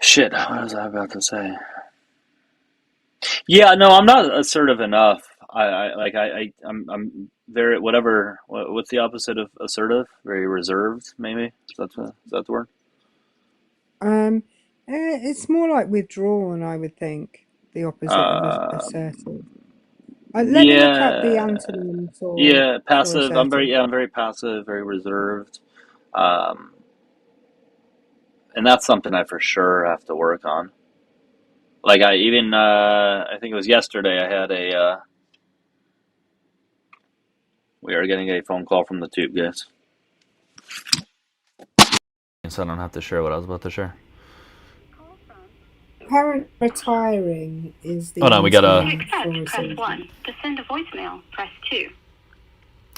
Shit, what was I about to say? Yeah, no, I'm not assertive enough. I'm very what's the opposite of assertive? Very reserved, maybe. Is that the word? Um, it's more like withdrawn, I would think, the opposite of Um, assertive. Let me look up the yeah, antonym yeah, for passive. assertive. I'm very passive, very reserved. Um, and that's something I for sure have to work on. Like I think it was yesterday, we are getting a phone call from the tube guys. So I don't have to share what I was about to share. Apparent retiring is the Oh no, we got antonym a. for Press assertive. 1. To send a voicemail, press 2.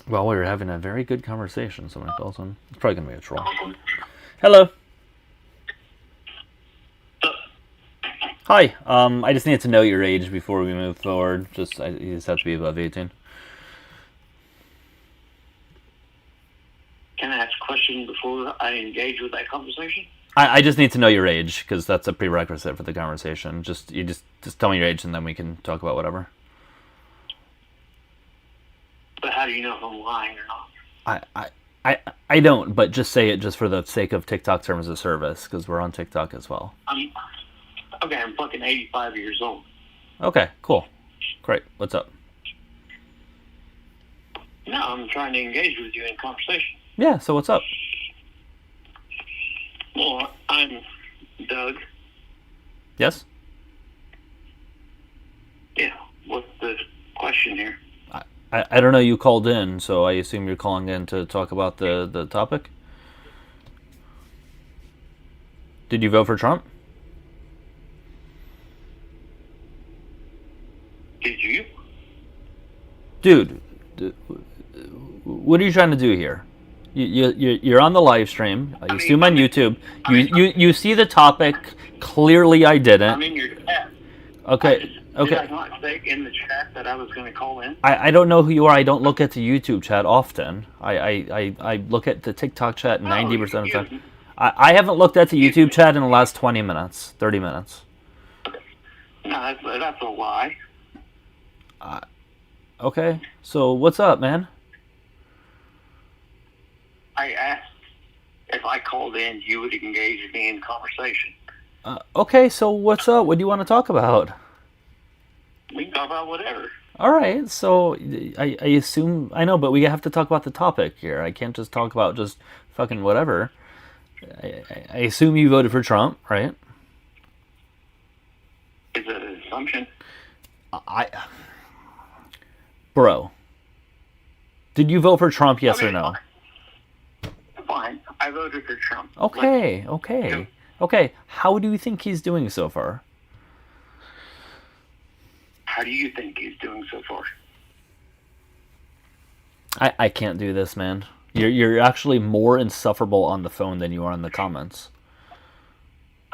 Well, we were having a very good conversation. Someone calls in. It's probably gonna be a troll. Hello. Hi. I just need to know your age before we move forward. You just have to be above 18. Can I ask a question before I engage with that conversation? I just need to know your age because that's a prerequisite for the conversation. Just tell me your age and then we can talk about whatever. But how do you know if I'm lying or not? I don't, but just say it just for the sake of TikTok terms of service because we're on TikTok as well. I'm fucking 85 years old. Okay, cool. Great. What's up? No, I'm trying to engage with you in conversation. Yeah, so what's up? Well, I'm Doug. Yes? Yeah, what's the question here? I don't know, you called in, so I assume you're calling in to talk about the topic? Did you vote for Trump? Did you? Dude, what are you trying to do here? You're on the live stream. You assume on YouTube. You see the topic. Clearly, I didn't. I'm in your chat. Okay. Did I not say in the chat that I was going to call in? I don't know who you are. I don't look at the YouTube chat often. I look at the TikTok chat 90% of the time. I haven't looked at the YouTube chat in the last 20 minutes, 30 minutes. No, that's a lie. Okay, so what's up, man? I asked if I called in, you would engage me in conversation. Okay, so what's up? What do you want to talk about? We can talk about whatever. All right, so I assume I know, but we have to talk about the topic here. I can't just talk about just fucking whatever. I assume you voted for Trump, right? Is it an assumption? Bro, did you vote for Trump? Yes or no? Fine. I voted for Trump. Okay. How do you think he's doing so far? How do you think he's doing so far? I can't do this, man. You're actually more insufferable on the phone than you are in the comments.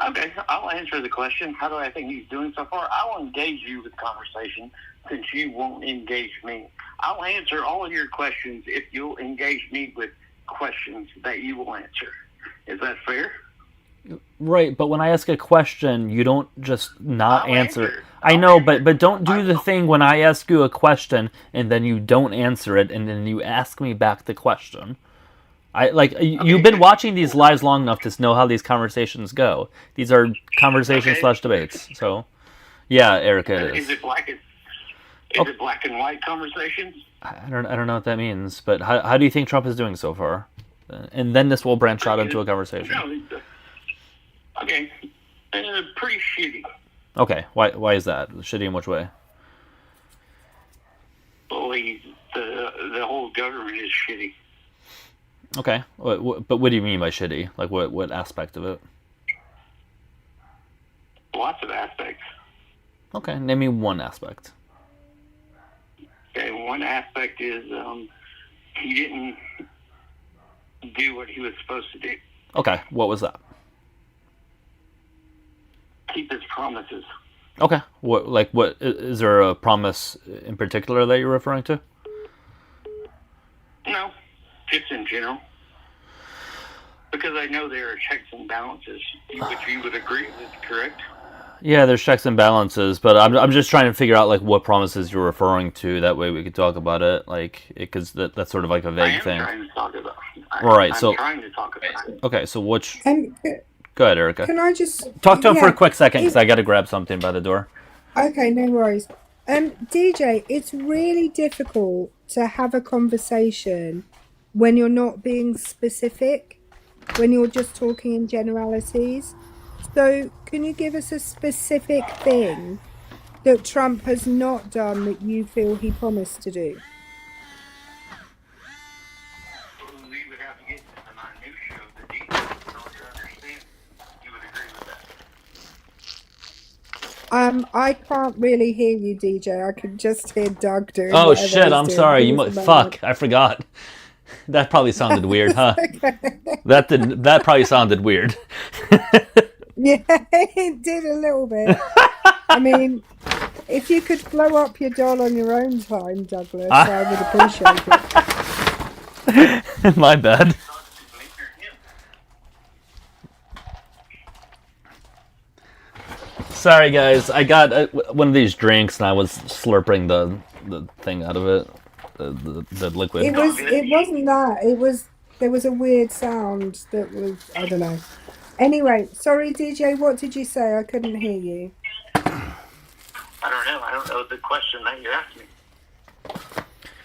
Okay, I'll answer the question. How do I think he's doing so far? I will engage you with conversation since you won't engage me. I'll answer all of your questions if you'll engage me with questions that you will answer. Is that fair? Right, but when I ask a question, you don't just not answer. I know, but don't do the thing when I ask you a question and then you don't answer it and then you ask me back the question. You've been watching these lives long enough to know how these conversations go. These are conversations / debates. So, yeah, Erica, it is. Is it black and white conversations? I don't know what that means, but how do you think Trump is doing so far? And then this will branch out into a conversation. Okay, pretty shitty. Okay, why is that? Shitty in which way? Well, the whole government is shitty. Okay, but what do you mean by shitty? Like, what aspect of it? Lots of aspects. Okay, name me one aspect. Okay, one aspect is he didn't do what he was supposed to do. Okay, what was that? Keep his promises. Okay, what is there a promise in particular that you're referring to? No, just in general. Because I know there are checks and balances, which you would agree with, correct? Yeah, there's checks and balances, but I'm just trying to figure out like what promises you're referring to. That way we could talk about it, like because that's sort of like a vague thing. Trying to talk about. Right. I'm trying to talk about it. Okay, so which? And Go ahead, Erica. can I just Talk to him for a quick second because it- I got to grab something by the door. Okay, no worries. DJ, it's really difficult to have a conversation when you're not being specific, when you're just talking in generalities. So, can you give us a specific thing that Trump has not done that you feel he promised to do? We would have to get a minutiae of the details in order to understand. You would agree with that? I can't really hear you, DJ. I can just hear Doug doing. Oh whatever shit! he's I'm doing. sorry. Give us a moment. Fuck! I forgot. That probably sounded weird, huh? That didn't. That probably sounded weird. Yeah, it did a little bit. I mean, if you could blow up your doll on your own time, Douglas, I would appreciate it. My bad. Sorry, guys. I got one of these drinks and I was slurping the thing out of it, the liquid. It wasn't that. There was a weird sound that was, I don't know. Anyway, sorry, DJ. What did you say? I couldn't hear you. I don't know. I don't know the question that you asked me.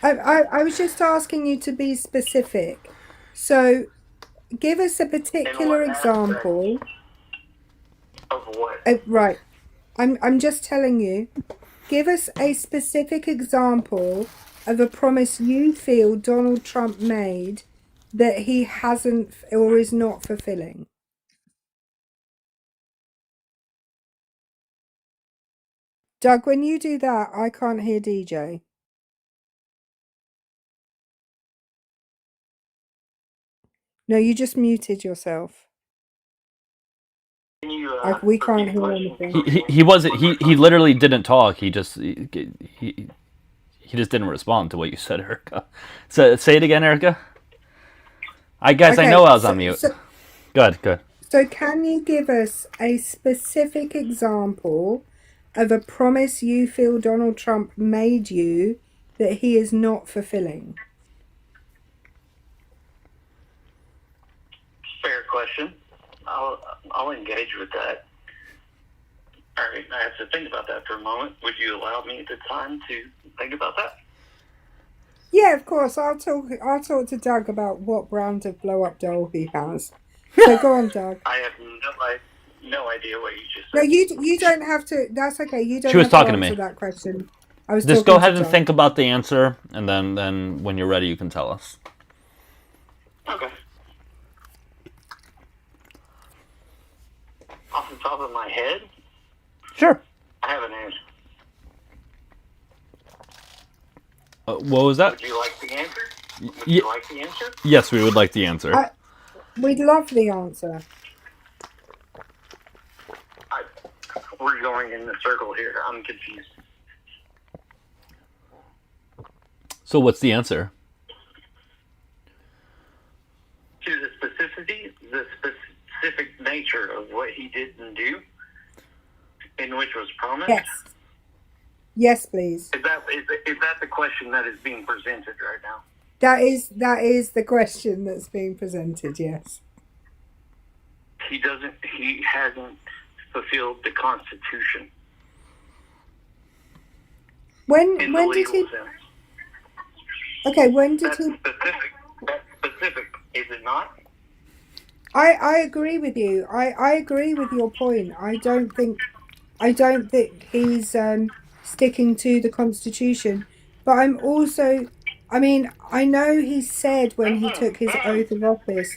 I was just asking you to be specific. So, give us a particular example. Of what? Right. I'm just telling you. Give us a specific example of a promise you feel Donald Trump made that he hasn't or is not fulfilling. Doug, when you do that, I can't hear DJ. No, you just muted yourself. Can you, We can't hear anything. He wasn't. He literally didn't talk. He just didn't respond to what you said, Erica. So say it again, Erica. I guess I know I was on mute. Good. So can you give us a specific example of a promise you feel Donald Trump made you that he is not fulfilling? Fair question. I'll engage with that. All right, I have to think about that for a moment. Would you allow me the time to think about that? Yeah, of course. I'll talk to Doug about what brand of blow-up doll he has. So go on, Doug. I have no idea what you just said. No, you don't have to. That's okay. You don't. She was have talking to to answer me. that question. I was Just talking go ahead to and Doug. think about the answer, and then when you're ready, you can tell us. Okay. Off the top of my head, Sure. I have an answer. What was that? Would you like the answer? Would Ye- you like the answer? Yes, we would like the answer. We'd love the answer. We're going in the circle here. I'm confused. So what's the answer? To the specificity, the specific nature of what he didn't do, in which was promised. Yes. Yes, please. Is that the question that is being presented right now? That is the question that's being presented. Yes. He hasn't fulfilled the Constitution. When In when the did legal he? sense. Okay. When did That's he? specific. That's specific, is it not? I agree with you. I agree with your point. I don't think he's sticking to the Constitution, but I'm also I mean, I know he said when he took his oath of office.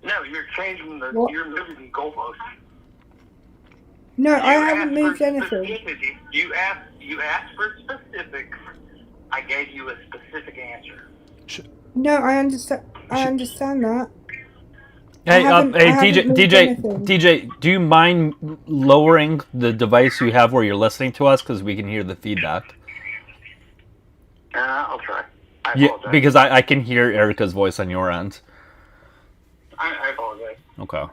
No, you're changing the. What? You're moving the goalposts. No, I You haven't asked moved for anything. specificity. You asked for specifics. I gave you a specific answer. No, I understand. I understand that. Hey, I DJ, haven't moved anything. DJ, do you mind lowering the device you have where you're listening to us, because we can hear the feedback? I'll try. I Yeah, apologize. because I can hear Erica's voice on your end. I apologize. Okay.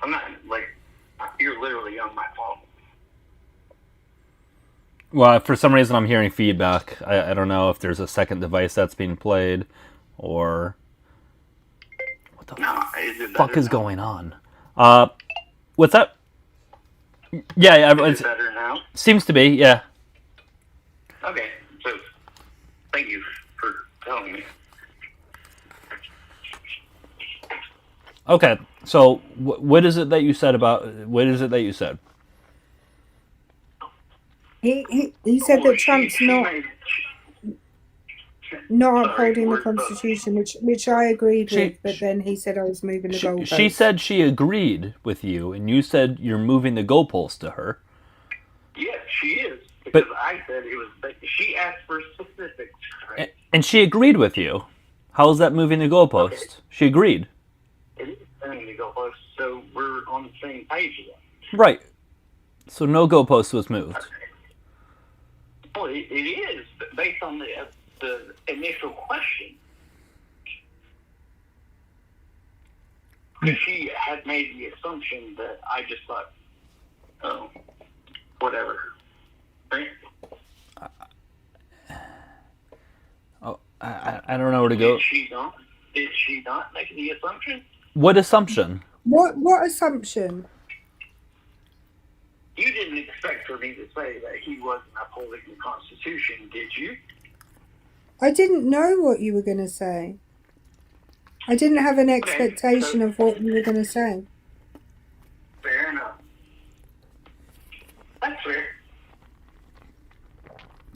I'm not like you're literally on my phone. Well, for some reason I'm hearing feedback. I don't know if there's a second device that's being played, or what the fuck is going on? What's that? Yeah, Is it better now? Seems to be, yeah. Okay, so thank you for telling me. Okay, so what is it that you said about? What is it that you said? He said that Trump's not upholding the Constitution, which I agreed with, but then he said I was moving the goalposts. She said she agreed with you, and you said you're moving the goalposts to her. Yes, she is. Because I said it was. She asked for specifics. Right? And she agreed with you. How is that moving the goalpost? Okay. She agreed. It is moving the goalpost, so we're on the same page again. Right. So no goalpost was moved. Okay. Well, it is based on the initial question. She had made the assumption that I just thought, oh, whatever. Right? I don't know where to go. Did she not make the assumption? What assumption? What assumption? You didn't expect for me to say that he wasn't upholding the Constitution, did you? I didn't know what you were going to say. I didn't have an expectation of what you were going to say. Fair enough. That's fair.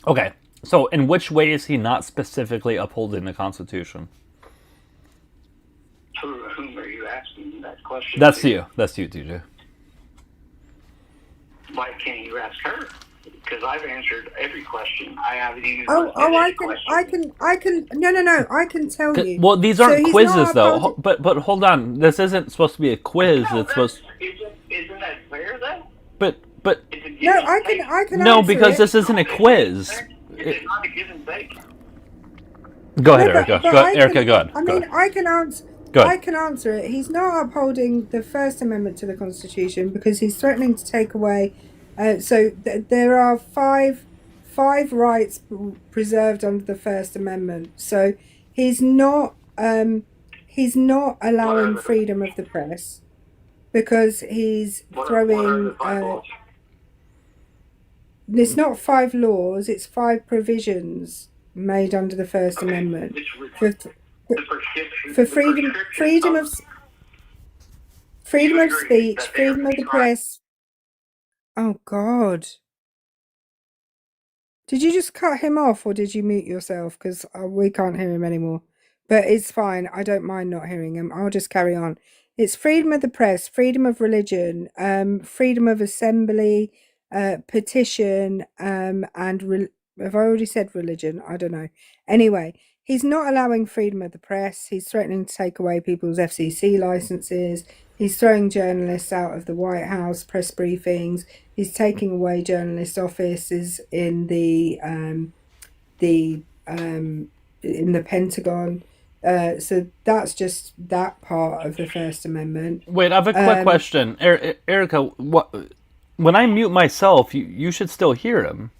Okay, so in which way is he not specifically upholding the Constitution? To whom are you asking that question? That's you. That's you, TJ. Why can't you ask her? Because I've answered every question. I haven't even. No, I can tell you. Well, these aren't quizzes, though. But hold on, this isn't supposed to be a quiz. No, it's supposed. Isn't that fair, then? But. No, I can. No, because this isn't a quiz. It's not a give and take. Go ahead, Erica. Erica, go ahead. I mean, I can answer. I can answer it. He's not upholding the First Amendment to the Constitution because he's threatening to take away. There are five rights preserved under the First Amendment. So he's not allowing freedom of the press because he's throwing. It's not 5 laws; it's 5 provisions made under the First Amendment for freedom of speech, freedom of the press. Oh God! Did you just cut him off, or did you mute yourself? Because we can't hear him anymore. But it's fine. I don't mind not hearing him. I'll just carry on. It's freedom of the press, freedom of religion, freedom of assembly, petition, and have I already said religion? I don't know. Anyway, he's not allowing freedom of the press. He's threatening to take away people's FCC licenses. He's throwing journalists out of the White House press briefings. He's taking away journalist offices in the Pentagon. So that's just that part of the First Amendment. Wait, I have a quick question, Erica. When I mute myself, you should still hear him.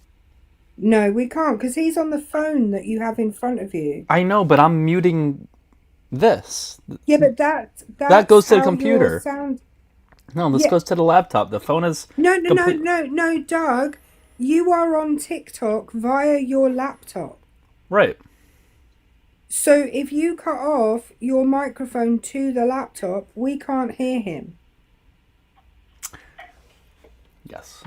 No, we can't because he's on the phone that you have in front of you. I know, but I'm muting this. Yeah, but that goes to the computer. Sound... No, this goes to the laptop. The phone is no, Doug. You are on TikTok via your laptop. Right. So if you cut off your microphone to the laptop, we can't hear him. Yes.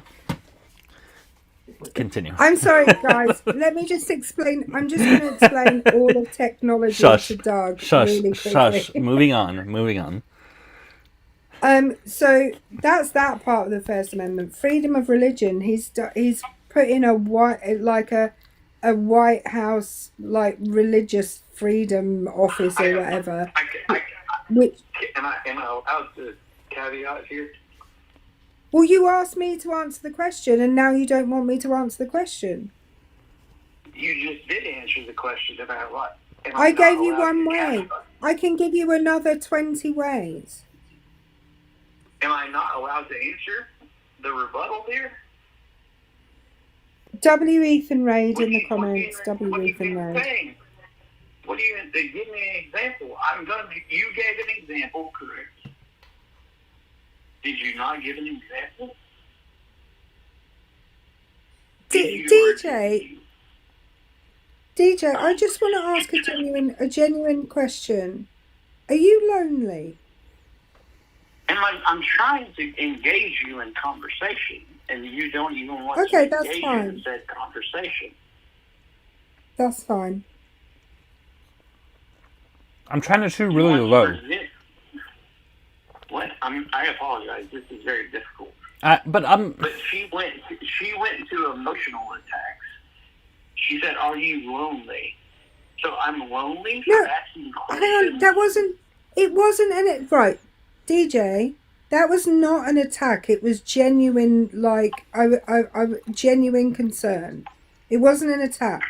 Continue. I'm sorry, guys. Let me just explain. I'm just going to explain all of technology Shush. to Doug Shush. really Shush. quickly. Moving on. So that's that part of the First Amendment, freedom of religion. He's put in a White House like religious freedom office or whatever. Which am I allowed to caveat here? Well, you asked me to answer the question, and now you don't want me to answer the question. You just did answer the question about what. I gave you one way. I can give you another 20 ways. Am I not allowed to answer the rebuttal here? W. Ethan Raid in the comments. W. Ethan Raid. What do you give me an example? You gave an example, correct? Did you not give an example? DJ, I just want to ask a genuine question. Are you lonely? I'm trying to engage you in conversation, and you don't even want to engage in said conversation. That's fine. I'm trying to shoot really low. What? I apologize. This is very difficult. But she went to emotional attacks. She said, "Are you lonely?" So I'm lonely for asking questions. Hang on, it wasn't right, DJ. That was not an attack. It was genuine, like I genuine concern. It wasn't an attack.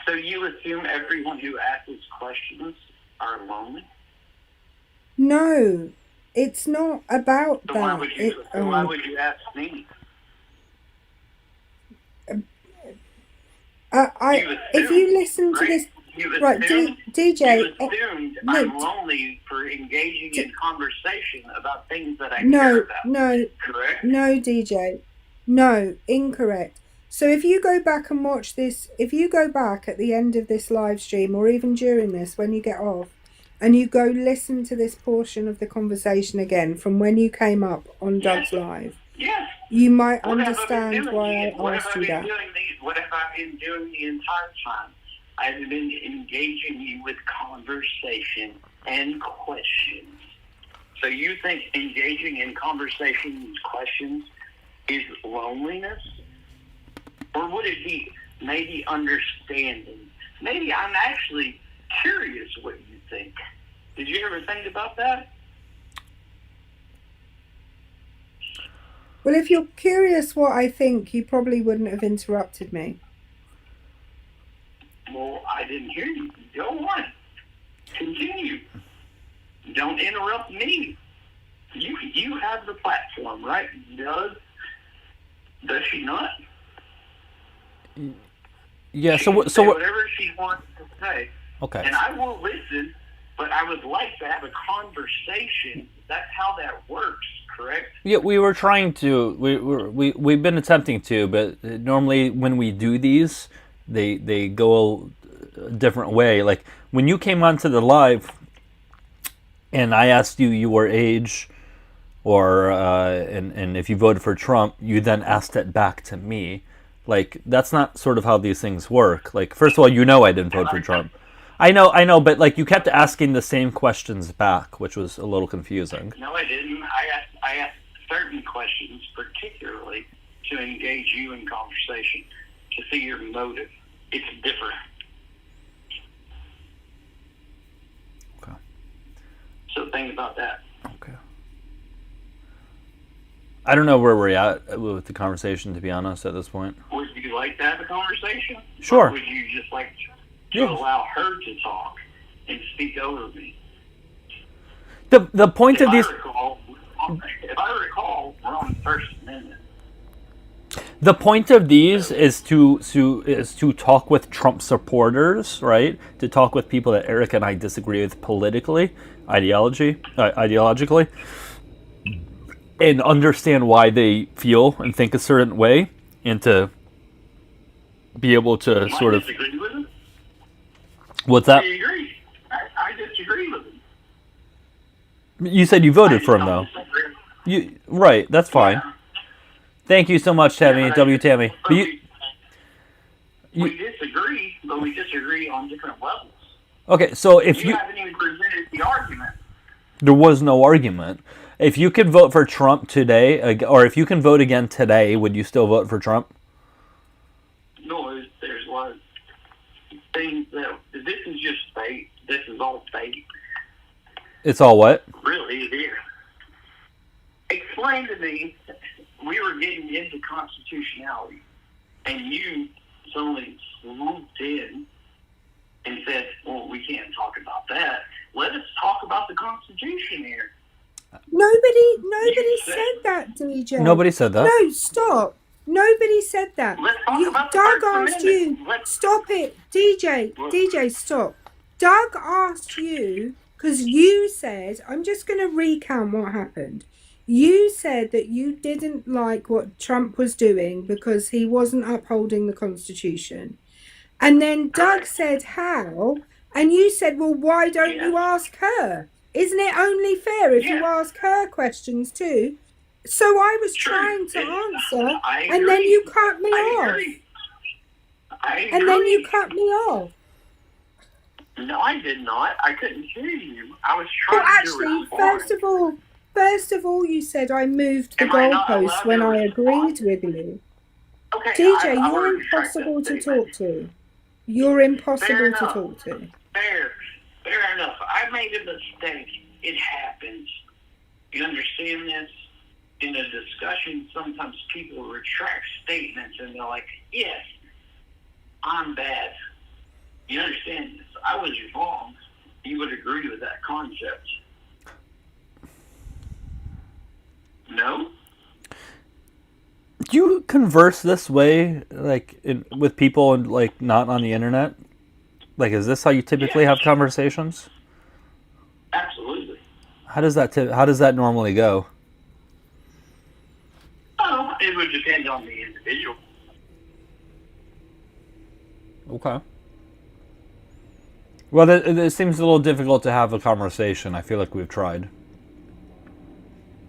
So you assume everyone who asks questions are lonely? No, it's not about that. Why would you ask me? If you listen to this, right, DJ, you assumed I'm lonely for engaging in conversation about things that I care about. No, correct? No, DJ, no, incorrect. So if you go back and watch this, if you go back at the end of this live stream or even during this when you get off, and you go listen to this portion of the conversation again from when you came up on Doug's Live, you might understand why I asked you that. What have I been doing the entire time? I've been engaging you with conversation and questions. So you think engaging in conversation and questions is loneliness? Or would it be maybe understanding? Maybe I'm actually curious what you think. Did you ever think about that? Well, if you're curious what I think, you probably wouldn't have interrupted me. Well, I didn't hear you. Go on. Continue. Don't interrupt me. You have the platform, right? Does she not? Yeah, so whatever she wants to say. Okay. And I will listen, but I would like to have a conversation. That's how that works, correct? Yeah, we were trying to. We've been attempting to, but normally when we do these, they go a different way. Like when you came onto the live, and I asked you your age, or and if you voted for Trump, you then asked it back to me. Like that's not sort of how these things work. Like first of all, I didn't vote for Trump. I know, but like you kept asking the same questions back, which was a little confusing. No, I didn't. I asked certain questions, particularly to engage you in conversation, to see your motive. It's different. Okay. So think about that. Okay. I don't know where we're at with the conversation, to be honest, at this point. Would you like to have a conversation? Sure. Or would you just like to allow her to talk and speak over me? The point of these... If I recall, we're on the First Amendment. The point of these is to talk with Trump supporters, right? To talk with people that Eric and I disagree with politically, ideologically, and understand why they feel and think a certain way, and to be able to sort of... disagree with him? What's that? I agree. I disagree with him. You said you voted for him, though. Right, that's fine. Thank you so much, Tammy. Yeah, W. Tammy. But we disagree, but we disagree on different levels. Okay, so if you haven't even presented the argument. There was no argument. If you could vote for Trump today, or if you can vote again today, would you still vote for Trump? No, there's a lot of things that this is just fake. This is all fake. It's all what? Really, it is. Explain to me. We were getting into constitutionality, and you suddenly swooped in and said, "Well, we can't talk about that. Let us talk about the Constitution here." Nobody said that, DJ. Nobody said that. No, stop. Nobody said that. Let's talk about the Doug First asked Amendment. you. Stop it, DJ, stop. Doug asked you, because you said, I'm just going to recount what happened. You said that you didn't like what Trump was doing because he wasn't upholding the Constitution. And then Doug said, how? And you said, well, why don't you ask her? Isn't it only fair if you ask her questions too? So I was trying to answer, and then you cut me off. And then you cut me off. No, I did not. I couldn't hear you. I was trying to respond. First of all, you said I moved the goalposts when I agreed with you. Okay, DJ, you're impossible to talk to. You're impossible to talk to. Fair enough. I made a mistake. It happens. You understand this? In a discussion, sometimes people retract statements and they're like, yes, I'm bad. You understand this? I was wrong. You would agree with that concept. No? Do you converse this way, like with people and like not on the internet? Like, is this how you typically have conversations? Absolutely. How does that normally go? Oh, it would depend on the individual. Okay. Well, it seems a little difficult to have a conversation. I feel like we've tried.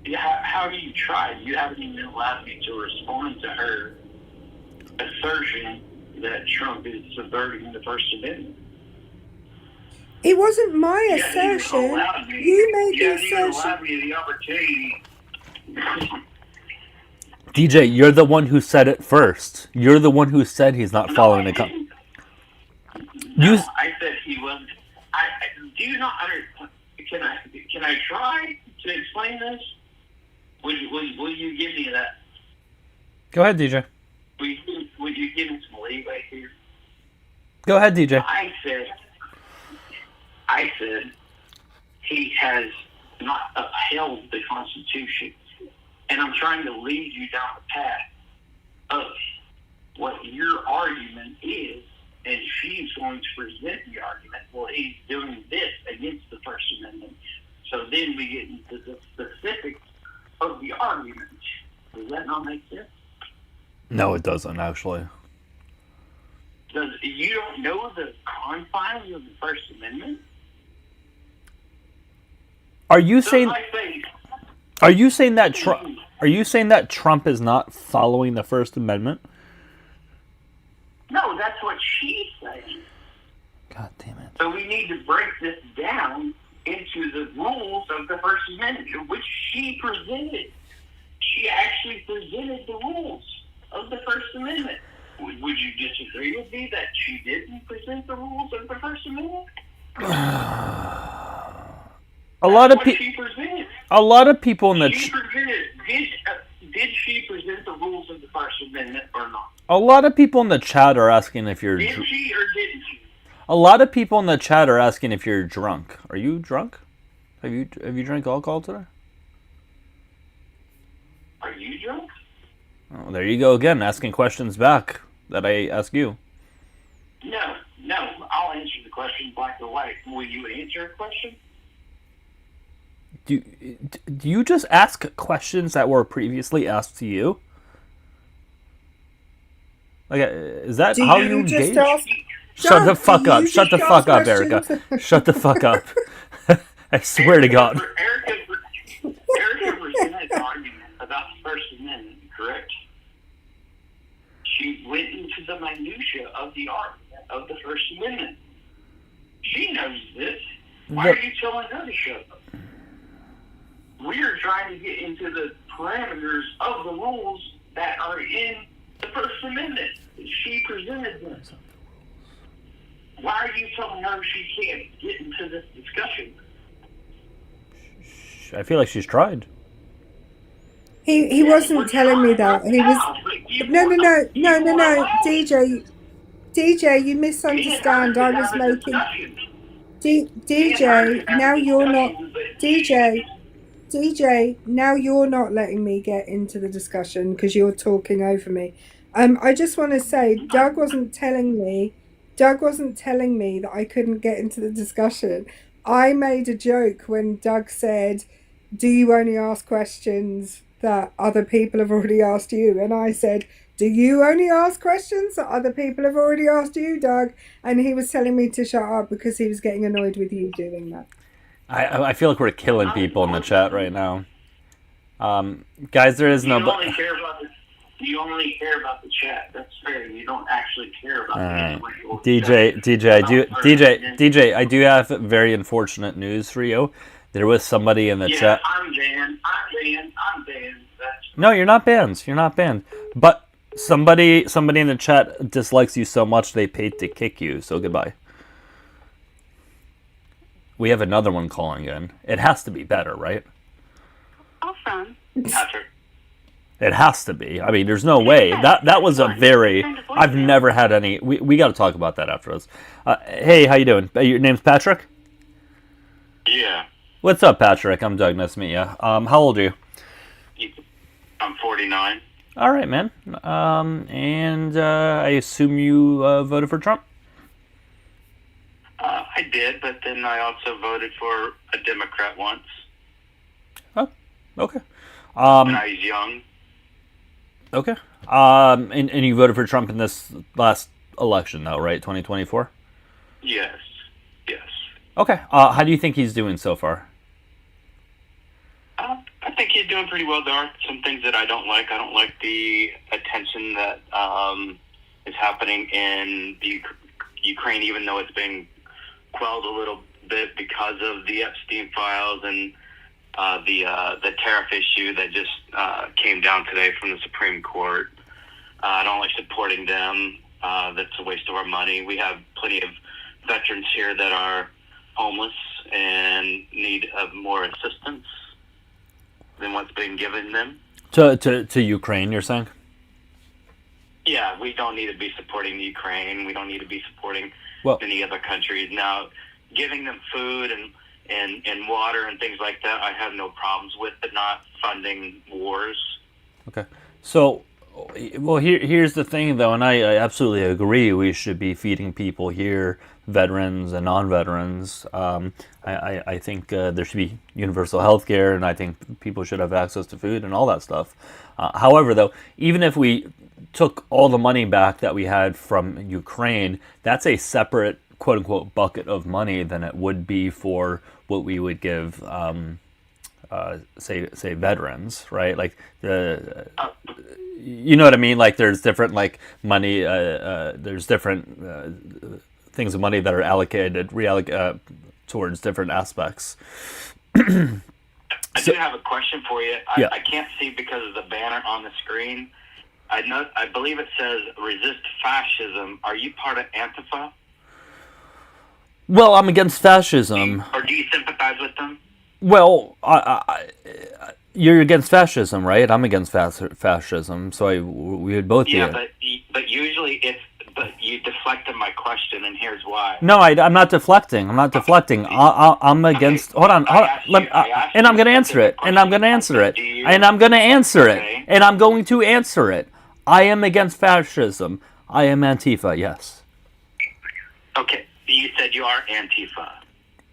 Yeah, how have you tried? You haven't even allowed me to respond to her assertion that Trump is subverting the First Amendment. It wasn't my assertion. You made the assertion. You allowed me the opportunity. DJ, you're the one who said it first. You're the one who said he's not following the I said he wasn't. Do you not understand? Can I try to explain this? Will you give me that? Go ahead, DJ. Would you give me some leeway here? Go ahead, DJ. I said he has not upheld the Constitution, and I'm trying to lead you down the path of what your argument is, and she's going to present the argument. Well, he's doing this against the First Amendment. So then we get into the specifics of the argument. Does that not make sense? No, it doesn't, actually. You don't know the confines of the First Amendment? Are you saying that Trump is not following the First Amendment? No, that's what she's saying. God damn it. So we need to break this down into the rules of the First Amendment, which she presented. She actually presented the rules of the First Amendment. Would you disagree with me that she didn't present the rules of the First Amendment? A lot of people in the did she present the rules of the First Amendment or not? A lot of people in the chat are asking if you're Did she or didn't she? A lot of people in the chat are asking if you're drunk. Are you drunk? Have you drank alcohol today? Are you drunk? Oh, there you go again, asking questions back that I ask you. No. I'll answer the question black or white. Will you answer a question? Do you just ask questions that were previously asked to you? Like, is that how you engage? Shut the fuck up. Shut the fuck up, Erica. Shut the fuck up. I swear to God. Erica presented an argument about the First Amendment, correct? the minutia of the argument of the First Amendment. She knows this. Why are you telling her to shut up? We're trying to get into the parameters of the rules that are in the First Amendment. She presented them. Why are you telling her she can't get into this discussion? I feel like she's tried. He wasn't telling me that. He was no. DJ, you misunderstand. I was making DJ. Now you're not DJ. Now you're not letting me get into the discussion because you're talking over me. I just want to say, Doug wasn't telling me that I couldn't get into the discussion. I made a joke when Doug said, "Do you only ask questions that other people have already asked you?" And I said, "Do you only ask questions that other people have already asked you, Doug?" And he was telling me to shut up because he was getting annoyed with you doing that. I feel like we're killing people in the chat right now. Guys, there is no... You only care about the chat. That's fair. You don't actually care about the individual. DJ, I do have very unfortunate news for you. There was somebody in the chat. I'm banned. No, you're not banned. You're not banned. But somebody in the chat dislikes you so much they paid to kick you. So goodbye. We have another one calling in. It has to be better, right? Awesome. It has to be. I mean, there's no way. That was a very... I've never had any... We got to talk about that after this. Hey, how you doing? Your name's Patrick? Yeah. What's up, Patrick? I'm Doug. Nice to meet you. How old are you? I'm 49. All right, man. And I assume you voted for Trump? I did, but then I also voted for a Democrat once. Oh, okay. When I was young. Okay. And you voted for Trump in this last election, though, right? 2024? Yes. Okay. How do you think he's doing so far? I think he's doing pretty well. There are some things that I don't like. I don't like the attention that is happening in the Ukraine, even though it's been quelled a little bit because of the Epstein files and the tariff issue that just came down today from the Supreme Court. I don't like supporting them. That's a waste of our money. We have plenty of veterans here that are homeless and need more assistance than what's been given them. To Ukraine, you're saying? Yeah, we don't need to be supporting the Ukraine. We don't need to be supporting any other countries. Now, giving them food and water and things like that, I have no problems with, but not funding wars. Okay. So, well, here's the thing, though, and I absolutely agree. We should be feeding people here, veterans and non-veterans. I think there should be universal health care, and I think people should have access to food and all that stuff. However, though, even if we took all the money back that we had from Ukraine, that's a separate quote-unquote bucket of money than it would be for what we would give, say veterans, right? Like you know what I mean? Like there's different money, there's different things of money that are reallocated towards different aspects. I do have a question for you. I can't see because of the banner on the screen. I believe it says resist fascism. Are you part of Antifa? Well, I'm against fascism. Or do you sympathize with them? Well, you're against fascism, right? I'm against fascism, so we would both be. Yeah, but usually but you deflected my question, and here's why. No, I'm not deflecting. I'm against. Hold on. And I'm going to answer it. And I'm going to answer it. And I'm going to answer it. And I'm going to answer it. I am against fascism. I am Antifa. Yes. Okay. You said you are Antifa.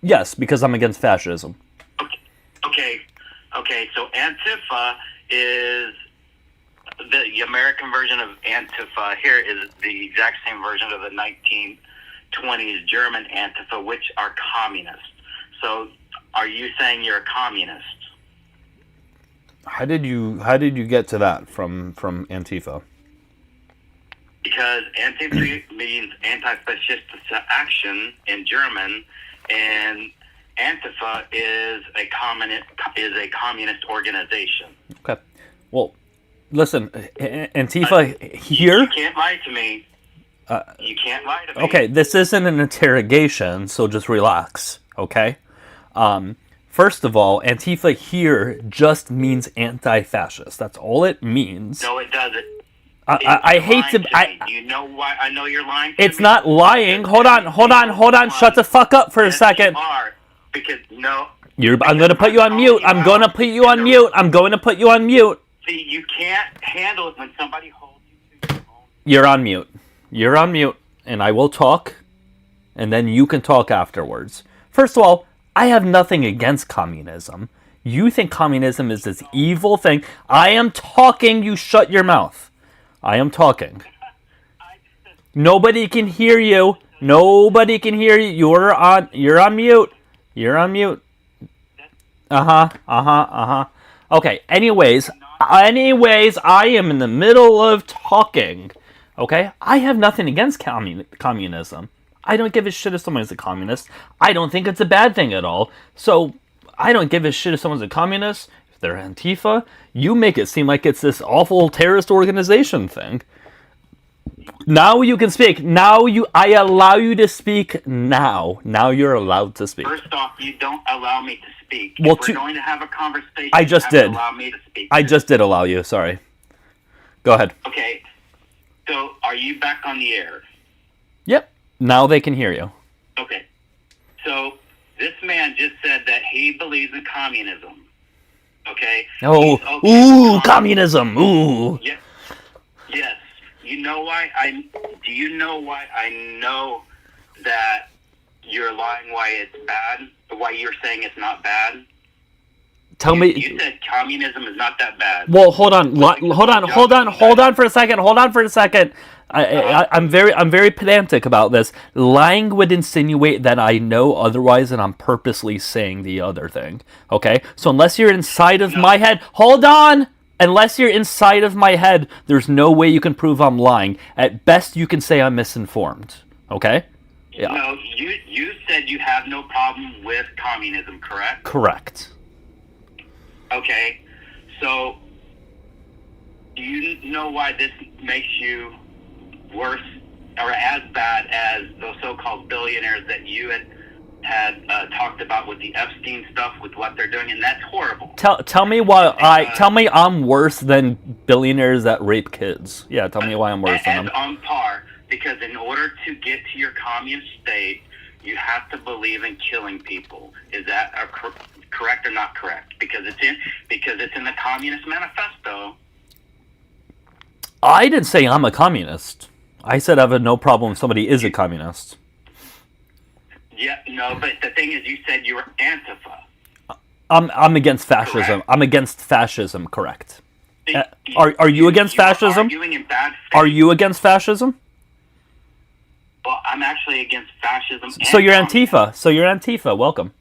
Yes, because I'm against fascism. Okay. So Antifa is the American version of Antifa. Here is the exact same version of the 1920s German Antifa, which are communist. So, are you saying you're a communist? How did you get to that from Antifa? Because Antifa means anti-fascist action in German, and Antifa is a communist organization. Okay. Well, listen, Antifa here. You can't lie to me. You can't lie to me. Okay, this isn't an interrogation, so just relax. Okay. First of all, Antifa here just means anti-fascist. That's all it means. No, it doesn't. I hate to. You know why? I know you're lying. It's not lying. Hold on. Shut the fuck up for a second. You are, because no. I'm gonna put you on mute. I'm gonna put you on mute. I'm going to put you on mute. See, you can't handle it when somebody holds you to your own. You're on mute. You're on mute, and I will talk, and then you can talk afterwards. First of all, I have nothing against communism. You think communism is this evil thing. I am talking. You shut your mouth. I am talking. Nobody can hear you. Nobody can hear you. You're on mute. You're on mute. Okay, anyways, I am in the middle of talking. Okay? I have nothing against communism. I don't give a shit if someone's a communist. I don't think it's a bad thing at all. So, I don't give a shit if someone's a communist. If they're Antifa, you make it seem like it's this awful terrorist organization thing. Now you can speak. I allow you to speak now. Now you're allowed to speak. First off, you don't allow me to speak. Well, if we're going to have a conversation, I just you have did. to allow me to speak. I just did allow you. Sorry. Go ahead. Okay. So, are you back on the air? Yep. Now they can hear you. Okay. So, this man just said that he believes in communism. Okay? Oh, ooh, communism. Ooh. Yes. Yes. You know why do you know why I know that you're lying, why it's bad? Why you're saying it's not bad? Tell me. You said communism is not that bad. Well, hold on for a second. I'm very pedantic about this. Lying would insinuate that I know otherwise, and I'm purposely saying the other thing. Okay, so unless you're inside of my head, hold on. Unless you're inside of my head, there's no way you can prove I'm lying. At best, you can say I'm misinformed. Okay? Yeah. No, you said you have no problem with communism, correct? Correct. Okay, so do you know why this makes you worse or as bad as those so-called billionaires that you had talked about with the Epstein stuff, with what they're doing, and that's horrible. Tell me why tell me I'm worse than billionaires that rape kids. Yeah, tell me why I'm worse than them. On par, because in order to get to your communist state, you have to believe in killing people. Is that correct or not correct? Because it's in the Communist Manifesto. I didn't say I'm a communist. I said I have no problem if somebody is a communist. Yeah, no, but the thing is, you said you were Antifa. I'm against fascism. Correct. I'm against fascism. Correct. Are you against fascism? Are you against fascism? Well, I'm actually against fascism. So you're Antifa. Welcome.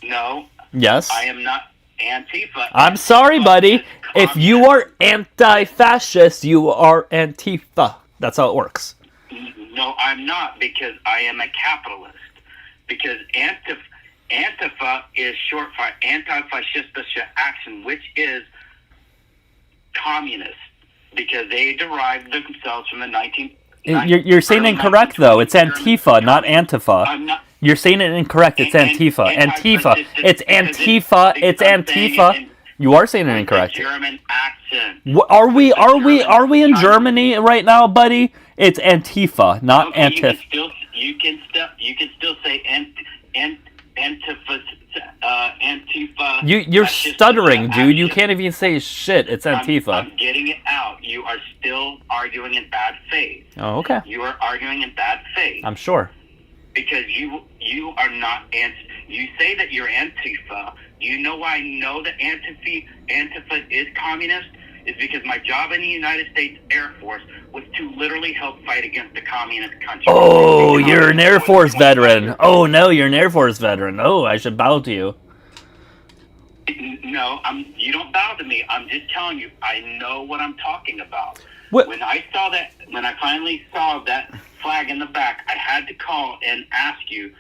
No. Yes. I am not Antifa. I'm sorry, buddy. If you are anti-fascist, you are Antifa. That's how it works. No, I'm not, because I am a capitalist. Because Antifa is short for anti-fascistische action, which is communist, because they derived themselves from the 19th. You're saying incorrect, though. It's Antifa, not Antifa. You're saying it incorrect. It's Antifa. Antifa. It's Antifa. It's Antifa. You are saying it incorrect. German accent. Are we in Germany right now, buddy? It's Antifa, not Antifa. You can still say Antifa. Antifa. You're stuttering, dude. You can't even say shit. It's Antifa. I'm getting it out. You are still arguing in bad faith. Oh, okay. You are arguing in bad faith. I'm sure. Because you are not you say that you're Antifa. You know why I know that Antifa is communist? Is because my job in the United States Air Force was to literally help fight against the communist country. Oh, you're an Air Force veteran. Oh, no, you're an Air Force veteran. Oh, I should bow to you. No, you don't bow to me. I'm just telling you, I know what I'm talking about. What? When I finally saw that flag in the back, I had to call and ask you,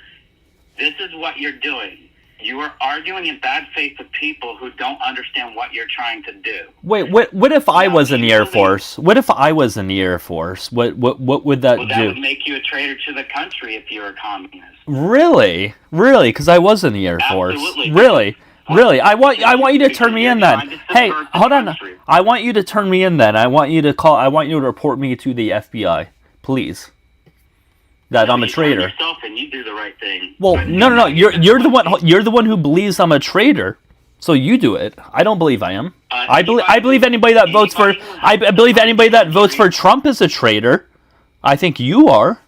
this is what you're doing. You are arguing in bad faith with people who don't understand what you're trying to do. Wait, what if I was in the Air Force? What if I was in the Air Force? What would that do? Well, that would make you a traitor to the country if you're a communist. Really? Because I was in the Air Force. Absolutely. Really. I want you to turn me in then. Hey, hold on. I want you to turn me in then. I want you to report me to the FBI, please. That I'm a traitor. Yourself and you do the right thing. Well, no. You're the one who believes I'm a traitor. So you do it. I don't believe I am. I believe anybody that votes for Trump is a traitor. I think you are.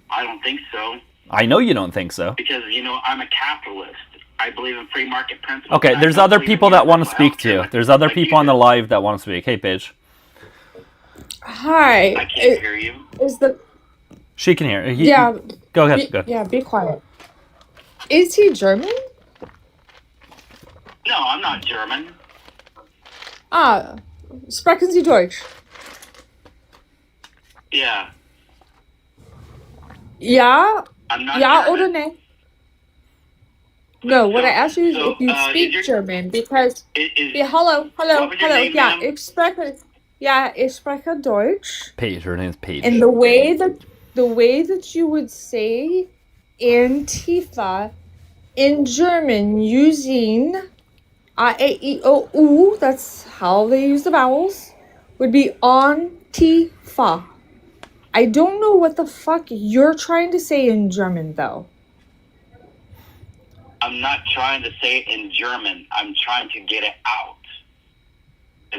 I don't think so. I know you don't think so. Because, I'm a capitalist. I believe in free market principles. Okay, there's other people that want to speak to you. There's other people on the live that want to speak. Hey, Paige. Hi. I can't hear you. She can hear. Go ahead. Go. Yeah, be quiet. Is he German? No, I'm not German. Sprechen Sie Deutsch? Yeah. Ja? I'm not Ja German. oder ne? No, what I asked you is if you speak German, because... Hello. Name, Yeah, ich spreche Deutsch. Paige, her name's Paige. And the way that you would say Antifa in German using A-E-I-O-U, that's how they use the vowels, would be Antifa. I don't know what the fuck you're trying to say in German, though. I'm not trying to say it in German. I'm trying to get it out.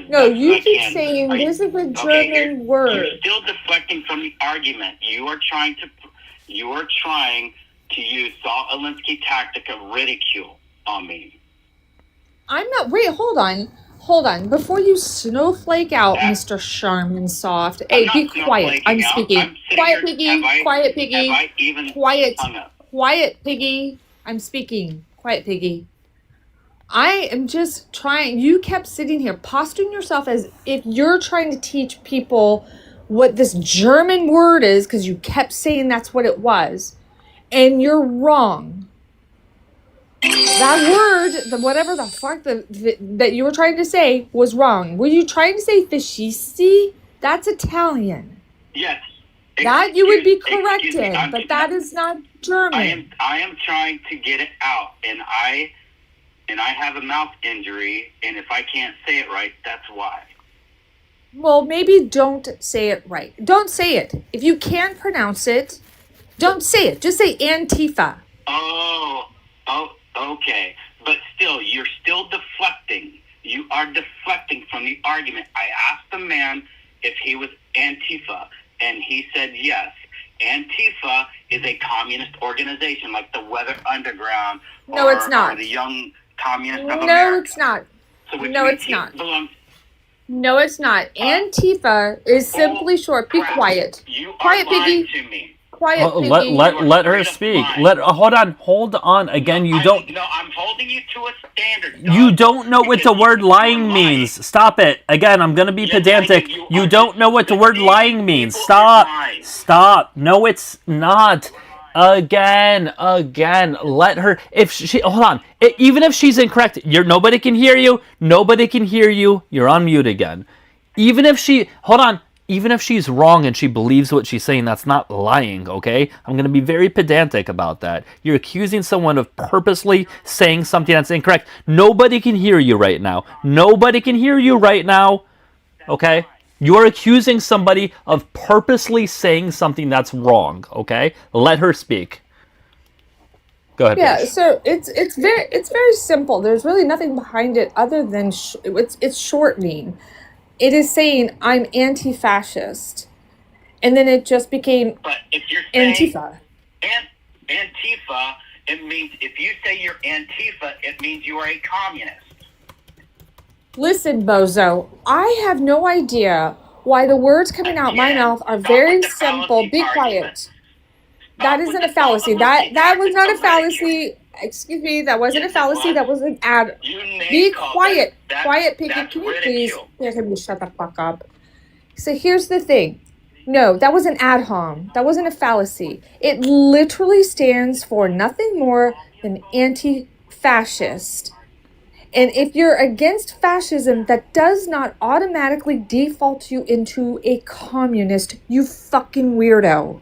No, you keep saying this is a German word. You're still deflecting from the argument. You are trying to use Saul Alinsky tactic of ridicule on me. I'm not. Wait, hold on. Before you snowflake out, Mr. Sharman Soft. Hey, be quiet. I'm speaking. Quiet, Piggy. Quiet, Piggy. Quiet, Piggy. I'm speaking. Quiet, Piggy. I am just trying. You kept sitting here posturing yourself as if you're trying to teach people what this German word is, because you kept saying that's what it was. And you're wrong. That word, whatever the fuck that you were trying to say, was wrong. Were you trying to say fascisti? That's Italian. Yes. That you would be corrected, but that is not German. I am trying to get it out, and I have a mouth injury, and if I can't say it right, that's why. Well, maybe don't say it right. Don't say it. If you can't pronounce it, don't say it. Just say Antifa. Oh, okay. But still, you're still deflecting. You are deflecting from the argument. I asked the man if he was Antifa, and he said yes. Antifa is a communist organization like the Weather Underground it's not. Or the Young Communists of America. No, it's not. So No, it's not. No, it's not. Antifa is simply short. Be quiet. You Quiet, are lying Piggy. to me. Quiet, Piggy. Let her speak. Hold on. Again, you don't. No, I'm holding you to a standard. You don't know what the word lying means. Stop it. Again, I'm gonna be pedantic. You don't know what the word lying means. Stop. No, it's not. Again. Let her. If she hold on. Even if she's incorrect, nobody can hear you. You're on mute again. Even if she's wrong and she believes what she's saying, that's not lying, okay? I'm going to be very pedantic about that. You're accusing someone of purposely saying something that's incorrect. Nobody can hear you right now. Okay? You're accusing somebody of purposely saying something that's wrong, okay? Let her speak. Go ahead. Yeah, Paige. so it's very simple. There's really nothing behind it other than it's shortening. It is saying I'm anti-fascist, and then it just became But if you're saying Antifa. Antifa, it means if you say you're Antifa, it means you are a communist. Listen, bozo, I have no idea why the words coming out my mouth are very simple. Be quiet. That isn't a fallacy. That was not a fallacy. Excuse me, that wasn't Yes, a fallacy. it was. That was an ad. You name Be called quiet. that. Quiet, Piggy. That's Can you please? ridicule. Yeah, can you shut the fuck up? So here's the thing. No, that was an ad hom. That wasn't a fallacy. It literally stands for nothing more than anti-fascist. And if you're against fascism, that does not automatically default you into a communist, you fucking weirdo.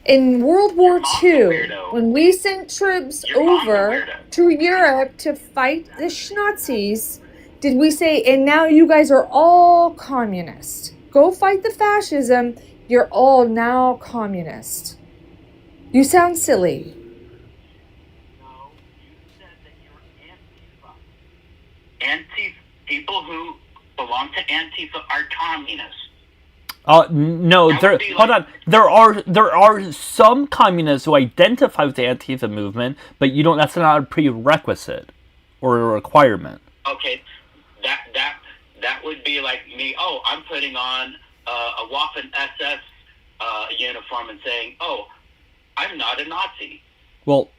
In World War II, when we sent troops over to Europe to fight the Nazis, did we say, and now you guys are all communist? Go fight the fascism, you're all now communist. You sound silly. No, you said that you're Antifa. People who belong to Antifa are communists. No, hold on. There are some communists who identify with the Antifa movement, but that's not a prerequisite or a requirement. Okay, that would be like me. Oh, I'm putting on a Waffen SS uniform and saying, "Oh, I'm not a Nazi." Well,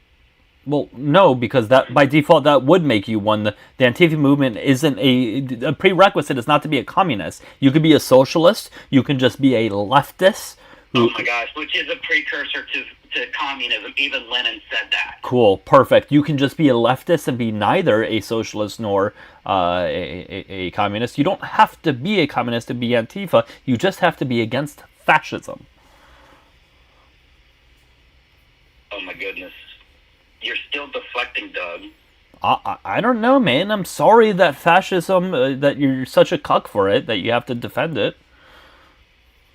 no, because that by default that would make you one. The Antifa movement isn't a prerequisite. Is not to be a communist. You could be a socialist. You can just be a leftist. Oh my gosh, which is a precursor to communism. Even Lenin said that. Cool, perfect. You can just be a leftist and be neither a socialist nor a communist. You don't have to be a communist to be Antifa. You just have to be against fascism. Oh my goodness. You're still deflecting, Doug. I don't know, man. I'm sorry that fascism, that you're such a cuck for it, that you have to defend it.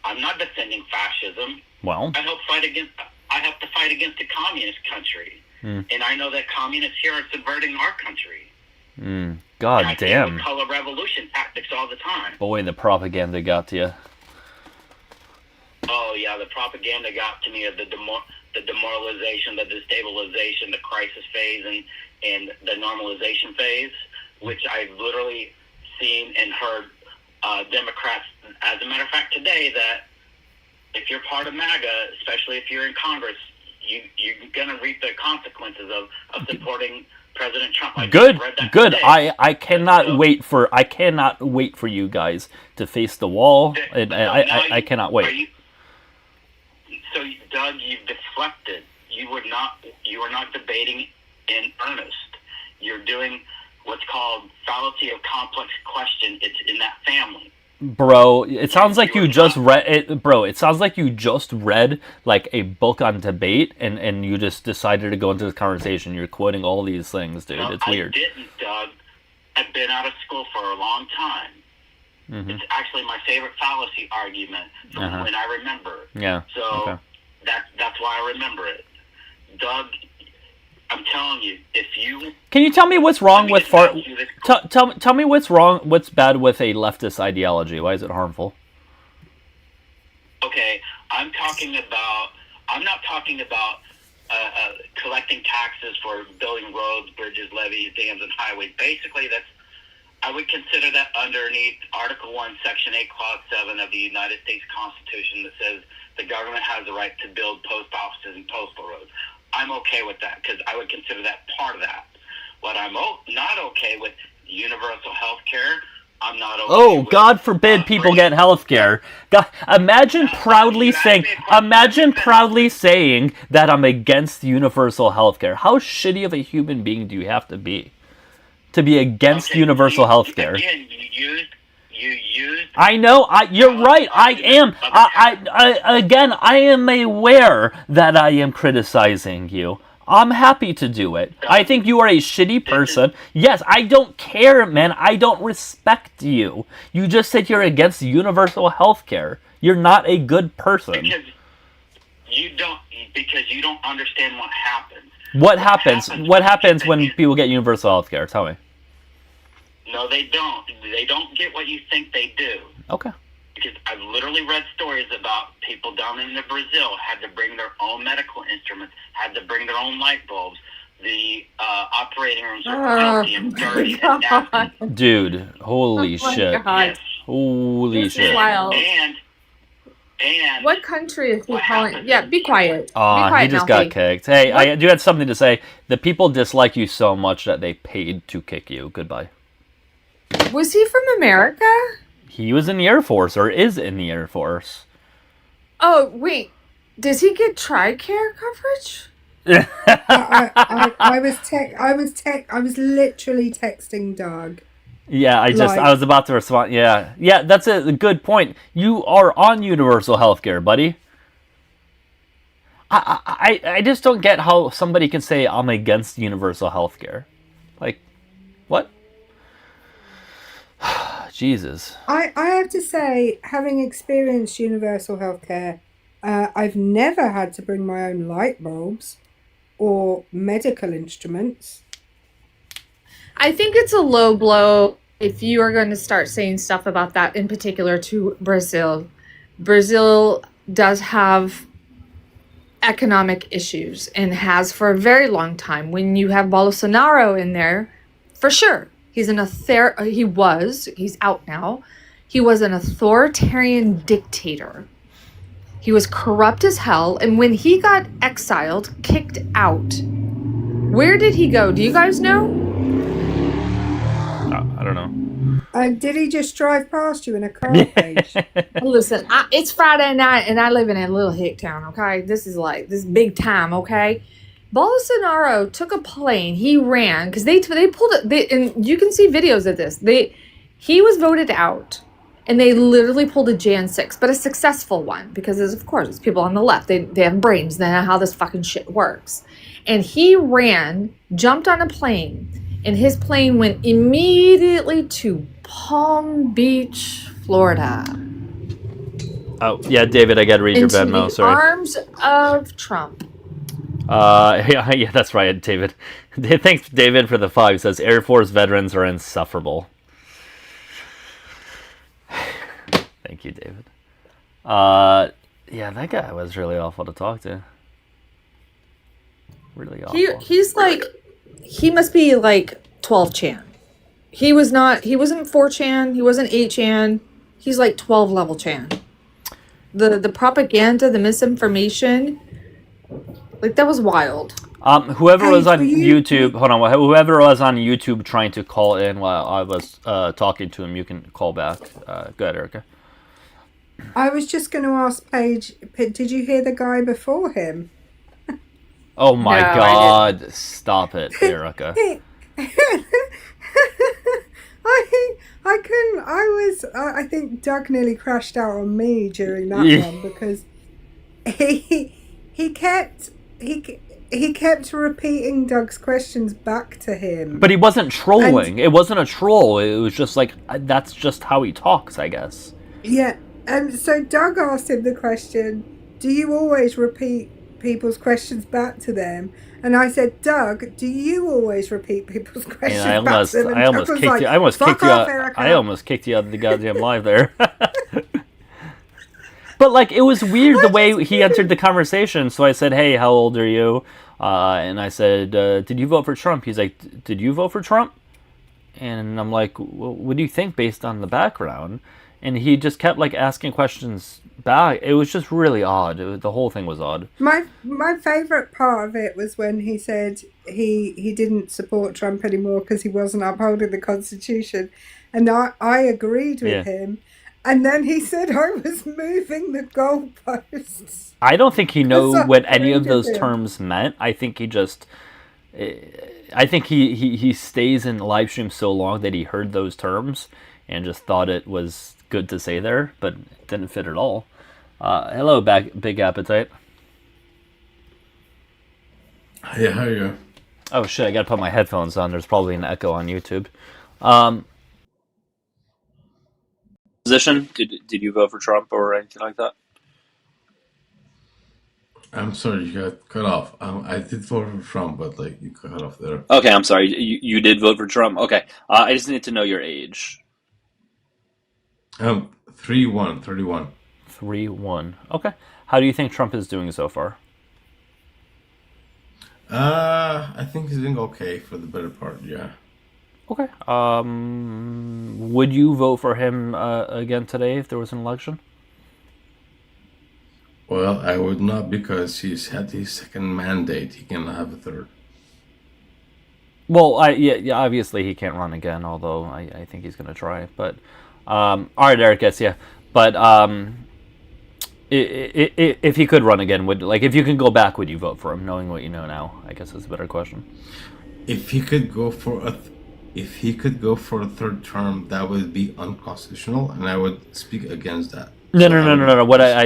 I'm not defending fascism. Well, I have to fight against a communist country. And I know that communists here are subverting our country. God damn. I color revolution tactics all the time. Boy, the propaganda got to you. Oh, yeah, the propaganda got to me of the demoralization, the destabilization, the crisis phase, and the normalization phase, which I've literally seen and heard Democrats, as a matter of fact, today, that if you're part of MAGA, especially if you're in Congress, you're going to reap the consequences of supporting President Trump. Good. I cannot wait for you guys to face the wall. I cannot wait. So, Doug, you've deflected. You were not debating in earnest. You're doing what's called fallacy of complex question. It's in that family. Bro, it sounds like you just read it. Bro, it sounds like you just read like a book on debate, and you just decided to go into this conversation. You're quoting all these things, dude. No, it's weird. I didn't, Doug. I've been out of school for a long time. It's actually my favorite fallacy argument from when I remember. Yeah. So okay. that's why I remember it. Doug, I'm telling you, if you... Can you tell me what's wrong with... Tell me what's bad with a leftist ideology? Why is it harmful? Okay, I'm not talking about collecting taxes for building roads, bridges, levees, dams, and highways. Basically, I would consider that underneath Article 1, Section 8, Clause 7 of the United States Constitution that says the government has the right to build post offices and postal roads. I'm okay with that because I would consider that part of that. What I'm not okay with, universal health care. I'm not okay with, God forbid people get health care. God, imagine proudly saying that I'm against universal health care. How shitty of a human being do you have to be against universal health care? Again, you used. I know. You're right. I am. I am aware that I am criticizing you. I'm happy to do it. I think you are a shitty person. Yes, I don't care, man. I don't respect you. You just said you're against universal health care. You're not a good person. Because you don't understand what happens. What happens when people get universal health care? Tell me. No, they don't. They don't get what you think they do. Okay. Because I've literally read stories about people down in Brazil had to bring their own medical instruments, had to bring their own light bulbs. The operating rooms are filthy and dirty and nasty. Dude, holy shit. God. Holy this shit. Is wild. And What country is he what calling? happened Yeah, is- be quiet. Be He quiet, just got Melfi. kicked. Hey, What? I do have something to say. The people dislike you so much that they paid to kick you. Goodbye. Was he from America? He was in the Air Force, or is in the Air Force. Oh, wait. Does he get TRICARE coverage? I was literally texting Doug. Yeah, I Like- was about to respond. Yeah, that's a good point. You are on universal healthcare, buddy. I just don't get how somebody can say I'm against universal healthcare. Like, what? Jesus. I have to say, having experienced universal healthcare, I've never had to bring my own light bulbs or medical instruments. I think it's a low blow if you are going to start saying stuff about that, in particular to Brazil. Brazil does have economic issues and has for a very long time. When you have Bolsonaro in there, for sure, he's out now. He was an authoritarian dictator. He was corrupt as hell, and when he got exiled, kicked out, where did he go? Do you guys know? I don't know. Did he just drive past you in a car, Paige? Listen, it's Friday night and I live in a little hick town, okay? This is big time, okay? Bolsonaro took a plane, he ran, because they pulled it, and you can see videos of this. He was voted out, and they literally pulled a Jan 6, but a successful one, because of course, it's people on the left. They have brains, they know how this fucking shit works. And he ran, jumped on a plane, and his plane went immediately to Palm Beach, Florida. Oh, yeah, David, I gotta read your Into Venmo, the sorry. arms of Trump. Yeah, that's right, David. Thanks, David, for the 5. He says, Air Force veterans are insufferable. Thank you, David. Yeah, that guy was really awful to talk to. Really awful. He's like, he must be like 12chan. He wasn't 4chan, he wasn't 8chan. He's like 12 level chan. The propaganda, the misinformation, like that was wild. Whoever was on for you- YouTube, hold on, whoever was on YouTube trying to call in while I was talking to him, you can call back. Go ahead, Erica. I was just going to ask Paige, did you hear the guy before him? Oh my No, I God! Stop it, Erica. I think Doug nearly crashed out on me during that Yeah. one because he kept repeating Doug's questions back to him. But he wasn't trolling. It wasn't a troll. It was just like that's just how he talks, I guess. Yeah, so Doug asked him the question, do you always repeat people's questions back to them? And I said, Doug, do you always repeat people's questions And back to them? And I Doug almost was kicked like, you. I almost "Fuck kicked you off, out. Erica." I almost kicked you out of the goddamn live there. But like, it was weird the way he entered the conversation. So I said, "Hey, how old are you?" And I said, "Did you vote for Trump?" He's like, "Did you vote for Trump?" And I'm like, well, "What do you think based on the background?" And he just kept like asking questions back. It was just really odd. The whole thing was odd. My favourite part of it was when he said he didn't support Trump anymore because he wasn't upholding the Constitution. And I agreed with him. And then he said I was moving the goalposts. I don't think he knew That's what any of outrageous. those terms meant. I think he just... I think he stays in live stream so long that he heard those terms and just thought it was good to say there, but it didn't fit at all. Hello, Big Appetite. Yeah, how are you? Oh shit, I gotta put my headphones on. There's probably an echo on YouTube. Position? Did you vote for Trump or anything like that? I'm sorry, you got cut off. I did vote for Trump, but like you cut off there. Okay, I'm sorry. You did vote for Trump? Okay. I just need to know your age. 31. 3-1. Okay. How do you think Trump is doing so far? I think he's doing okay for the better part, yeah. Okay. Would you vote for him again today if there was an election? Well, I would not, because he's had his second mandate. He cannot have a third. Well, yeah, obviously he can't run again, although I think he's going to try. But all right, Eric, yes, yeah. But if he could run again, if you can go back, would you vote for him, knowing what you know now? I guess is a better question. If he could go for a third term, that would be unconstitutional, and I would speak against that. No. What I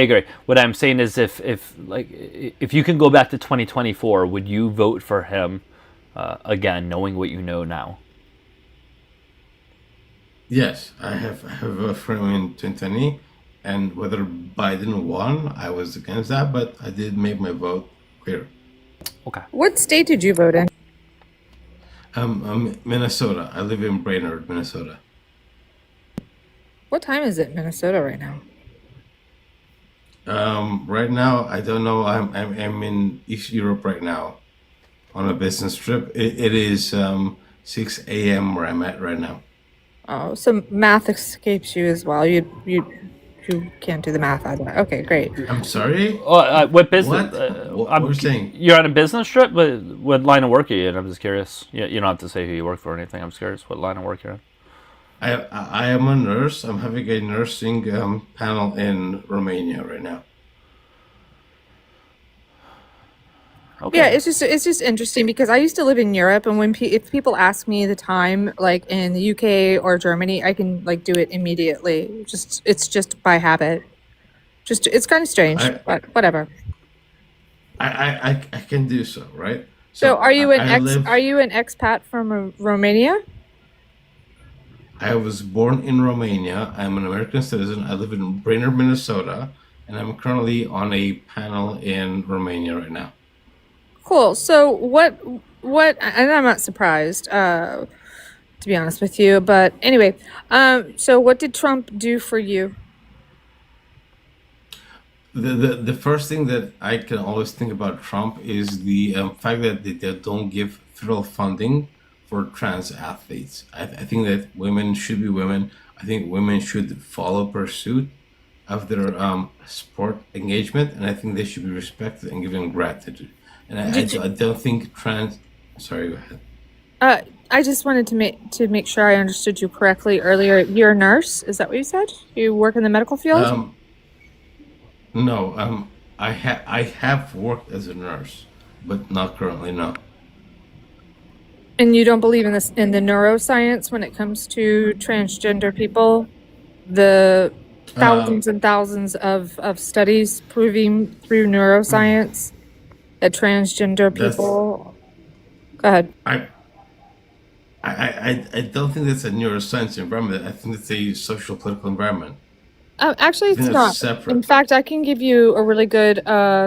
agree. What I'm saying is, if you can go back to 2024, would you vote for him again, knowing what you know now? Yes, I have a friend in 2020, and whether Biden won, I was against that, but I did make my vote clear. Okay. What state did you vote in? Minnesota. I live in Brainerd, Minnesota. What time is it in Minnesota right now? Right now, I don't know. I'm in East Europe right now on a business trip. It is 6 a.m. where I'm at right now. Oh, so math escapes you as well. You can't do the math either. Okay, great. I'm sorry? What business? What are you saying? You're on a business trip? What line of work are you in? I'm just curious. You don't have to say who you work for or anything. I'm just curious what line of work you're in. I am a nurse. I'm having a nursing panel in Romania right now. Okay. Yeah, it's just interesting because I used to live in Europe, and if people ask me the time, like in the UK or Germany, I can like do it immediately. It's just by habit. It's kind of strange, but whatever. I can do so, right? So are you an I expat from Romania? I was born in Romania. I'm an American citizen. I live in Brainerd, Minnesota, and I'm currently on a panel in Romania right now. Cool. So what, and I'm not surprised, to be honest with you, but anyway, so what did Trump do for you? The first thing that I can always think about Trump is the fact that they don't give federal funding for trans athletes. I think that women should be women. I think women should follow pursuit of their sport engagement, and I think they should be respected and given gratitude. And I don't think trans. Sorry, go ahead. I just wanted to make sure I understood you correctly earlier. You're a nurse, is that what you said? You work in the medical field? No, I have worked as a nurse, but not currently. No. And you don't believe in the neuroscience when it comes to transgender people? The thousands and thousands of studies proving through neuroscience that transgender people. Go ahead. I don't think that's a neuroscience environment. I think it's a social political environment. Actually, it's not. Separate. In fact, I can give you a really good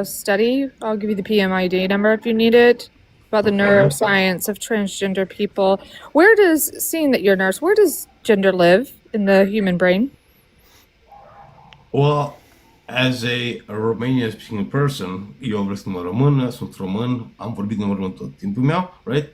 study. I'll give you the PMID number if you need it, about the neuroscience of transgender people. Seeing that you're a nurse, where does gender live in the human brain? Well, as a Romanian-speaking person, eu vreau să mă român, sunt român, am vorbit în român tot timpul meu, right?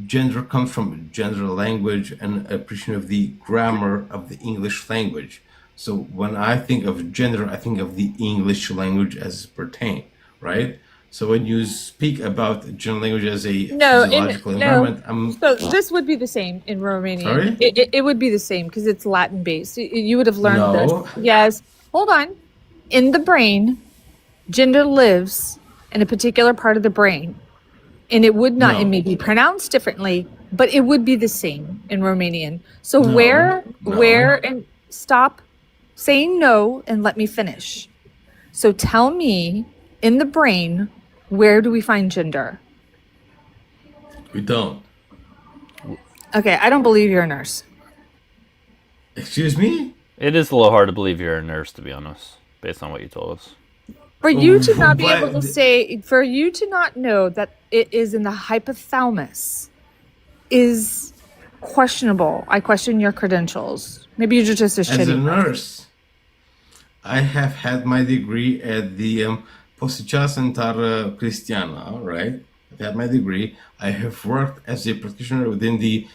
Gender comes from gender language and appreciation of the grammar of the English language. So when I think of gender, I think of the English language as pertain, right? So when you speak about gender language as a physiological environment, so this would be the same in Romanian. Sorry? It would be the same because it's Latin based. You would have learned this. Yes. Hold on. In the brain, gender lives in a particular part of the brain, and it would not. It may be pronounced differently, but it would be the same in Romanian. So where and stop saying no and let me finish. So tell me, in the brain, where do we find gender? We don't. Okay, I don't believe you're a nurse. Excuse me? It is a little hard to believe you're a nurse, to be honest, based on what you told us. For you to not be able to say, for you to not know that it is in the hypothalamus is questionable. I question your credentials. Maybe you're just a shitty As a nurse, I have had my degree at the Posicea Santară Cristiana, right? I've had my degree. I have worked as a practitioner within the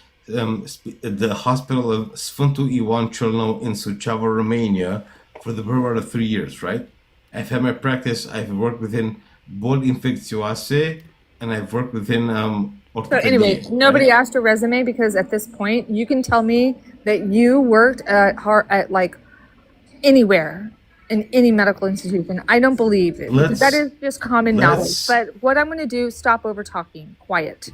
hospital of Sfântul Ioan cel Nou in Suceava, Romania, for the better part of 3 years, right? I've had my practice. I've worked within both infectious and I've worked within So anyway, orthopedic. nobody Right? asked your resume because at this point you can tell me that you worked at like anywhere in any medical institution. I don't believe it because that is just common knowledge. But what I'm going to do, stop over talking, quiet.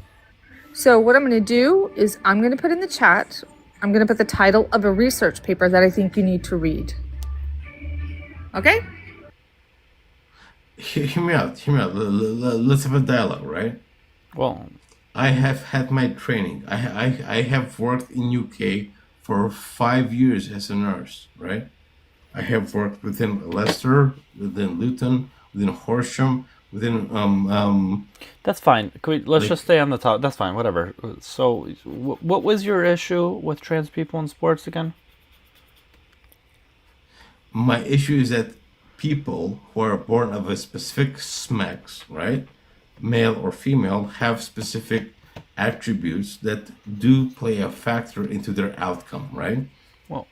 So what I'm going to do is I'm going to put in the chat, I'm going to put the title of a research paper that I think you need to read. Okay? Hear me out. Hear me out. Let's have a dialogue, right? Well, I have had my training. I have worked in UK for 5 years as a nurse, right? I have worked within Leicester, within Luton, within Horsham, within that's fine. Let's just stay on the top. That's fine. Whatever. So, what was your issue with trans people in sports again? My issue is that people who are born of a specific sex, right, male or female, have specific attributes that do play a factor into their outcome, right? Well,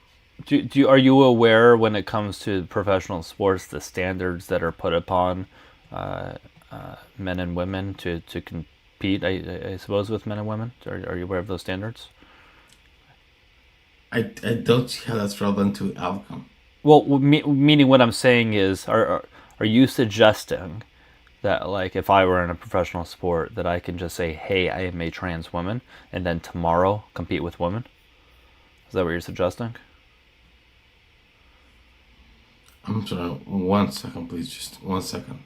are you aware when it comes to professional sports the standards that are put upon men and women to compete? I suppose with men and women. Are you aware of those standards? I don't see how that's relevant to outcome. Well, meaning what I'm saying is, are you suggesting that, like, if I were in a professional sport, that I can just say, hey, I am a trans woman, and then tomorrow compete with women? Is that what you're suggesting? I'm sorry, 1 second, please, just 1 second.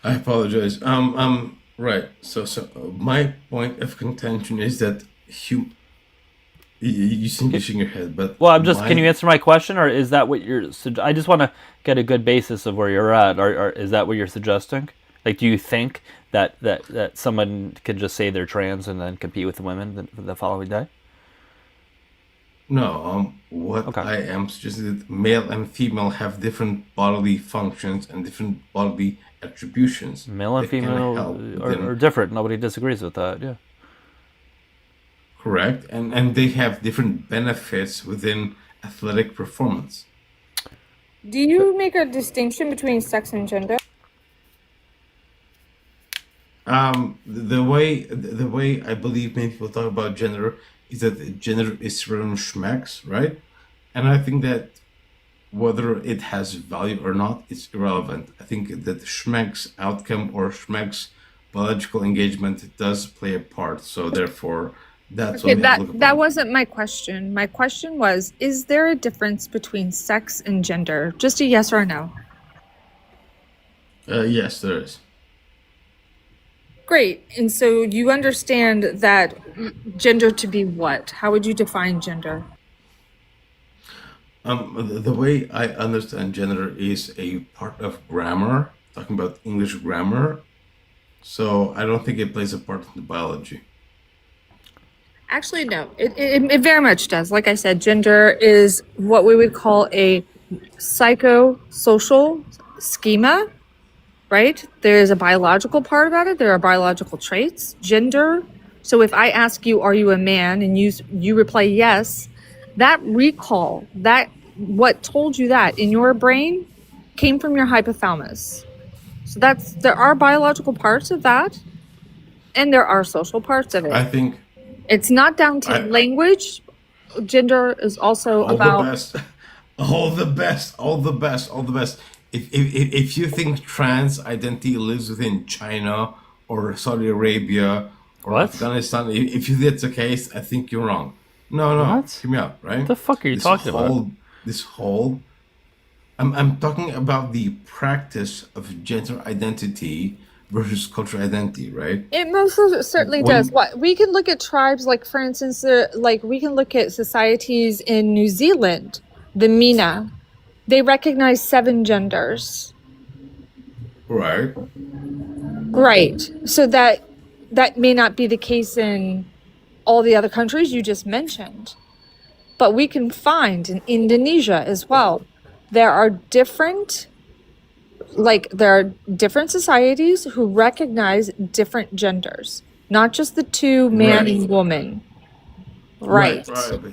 I apologize. Right. So my point of contention is that you seem to shake your head, but well, can you answer my question, or is that what you're? I just want to get a good basis of where you're at. Or is that what you're suggesting? Like, do you think that someone could just say they're trans and then compete with women the following day? No. What I am suggesting is that male and female have different bodily functions and different bodily attributions. Male and female are different. Nobody disagrees with that. Yeah. Correct, and they have different benefits within athletic performance. Do you make a distinction between sex and gender? The way I believe many people talk about gender is that gender is random schmecks, right? And I think that whether it has value or not, it's irrelevant. I think that schmeck's outcome or schmeck's biological engagement does play a part. So therefore, that's okay, that wasn't my question. My question was, is there a difference between sex and gender? Just a yes or a no. Yes, there is. Great. And so you understand that gender to be what? How would you define gender? The way I understand gender is a part of grammar, talking about English grammar. So I don't think it plays a part in the biology. Actually, no, it very much does. Like I said, gender is what we would call a psychosocial schema, right? There's a biological part about it. There are biological traits, gender. So if I ask you, are you a man? And you reply yes, that recall, that what told you that in your brain came from your hypothalamus. So there are biological parts of that, and there are social parts of it. I think it's not down to language. Gender is also about all the best. If you think trans identity lives within China or Saudi Arabia or Afghanistan, if you think that's the case, I think you're wrong. No, hear me out, right? What the fuck are you talking about? I'm talking about the practice of gender identity versus cultural identity, right? It most certainly does. What we can look at tribes, like for instance, like we can look at societies in New Zealand, the Mina. They recognize 7 genders. Right. Right. So that may not be the case in all the other countries you just mentioned. But we can find in Indonesia as well, there are different societies who recognize different genders, not just the two, man and woman. Right. But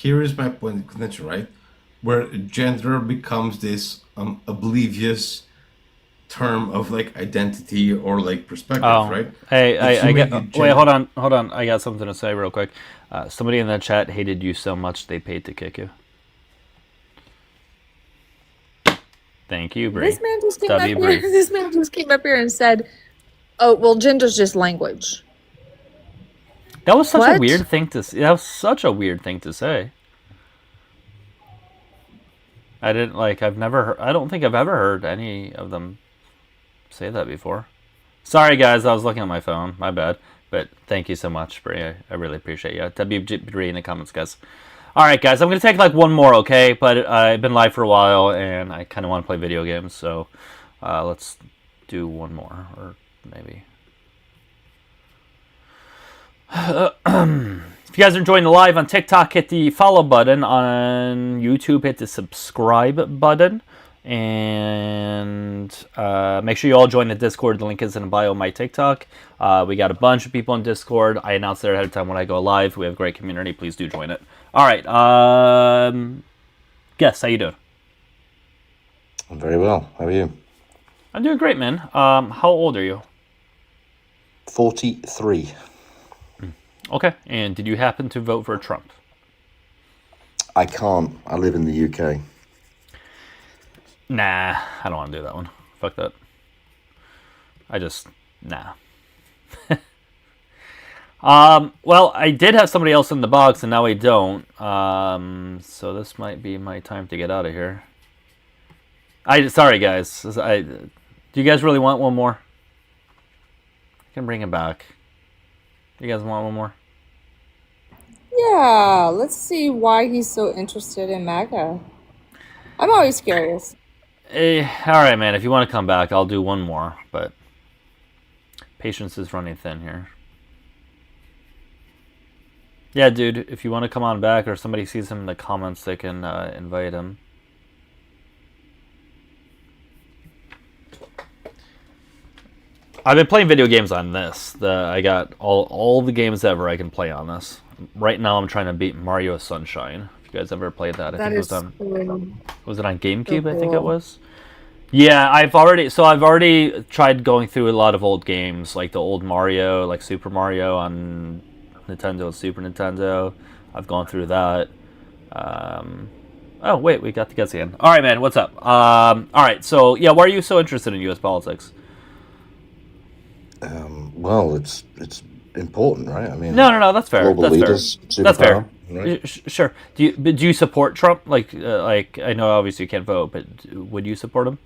here is my point of contention, right? Where gender becomes this oblivious term of like identity or like perspective, right? Hey, I get. Wait, gender... hold on. I got something to say real quick. Somebody in the chat hated you so much they paid to kick you. Thank you, Bree. This man just came up here. This man just came up here and said, "Oh, well, gender's just language." That was such What? a weird thing to. That was such a weird thing to say. I didn't like. I've never. Heard, I don't think I've ever heard any of them say that before. Sorry, guys. I was looking at my phone. My bad. But thank you so much, Bree. I really appreciate you. WG in the comments, guys. All right, guys. I'm gonna take like one more, okay? But I've been live for a while, and I kind of want to play video games, so let's do one more, or maybe. If you guys are enjoying the live on TikTok, hit the follow button. On YouTube, hit the subscribe button. And make sure you all join the Discord. The link is in the bio of my TikTok. We got a bunch of people in Discord. I announce there ahead of time when I go live. We have a great community. Please do join it. All right. Guess, how you doing? I'm very well. How are you? I'm doing great, man. How old are you? 43. Okay. And did you happen to vote for Trump? I can't. I live in the UK. Nah, I don't want to do that one. Fuck that. Nah. Well, I did have somebody else in the box, and now I don't. So this might be my time to get out of here. Sorry, guys. Do you guys really want one more? I can bring him back. You guys want one more? Yeah, let's see why he's so interested in MAGA. I'm always curious. All right, man. If you want to come back, I'll do one more. But patience is running thin here. Yeah, dude. If you want to come on back, or somebody sees him in the comments, they can invite him. I've been playing video games on this. I got all the games ever I can play on this. Right now, I'm trying to beat Mario Sunshine. If you guys ever played that, I think it was on. Was it on GameCube? I think it was. Yeah, I've already tried going through a lot of old games, like the old Mario, like Super Mario on Nintendo and Super Nintendo. I've gone through that. Oh wait, we got the guys again. All right, man. What's up? All right. So yeah, why are you so interested in U.S. politics? Well, it's important, right? I mean, no, that's fair. Global leaders, that's fair. Right? Sure. Do you support Trump? Like I know obviously you can't vote, but would you support him?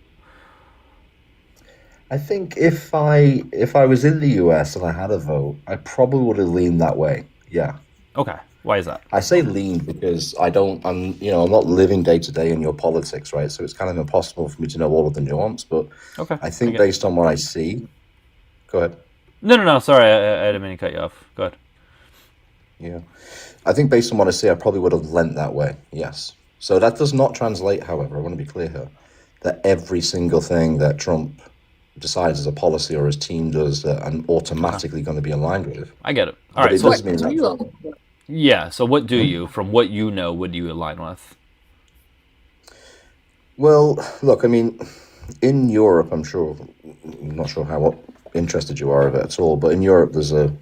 I think if I was in the US and I had a vote, I probably would have leaned that way. Yeah. Okay. Why is that? I say lean because I'm not living day to day in your politics, right? So it's kind of impossible for me to know all of the nuance. But okay, I think based on what I see, go ahead. No. Sorry, I didn't mean to cut you off. Go ahead. Yeah, I think based on what I see, I probably would have lent that way. Yes. So that does not translate, however, I want to be clear here, that every single thing that Trump decides as a policy or his team does that I'm automatically going to be aligned with. I get it. All right. It does mean that. Yeah. So what do you, from what you know, would you align with? Well, look, I mean, in Europe, I'm not sure how interested you are of it at all, but in Europe, there's a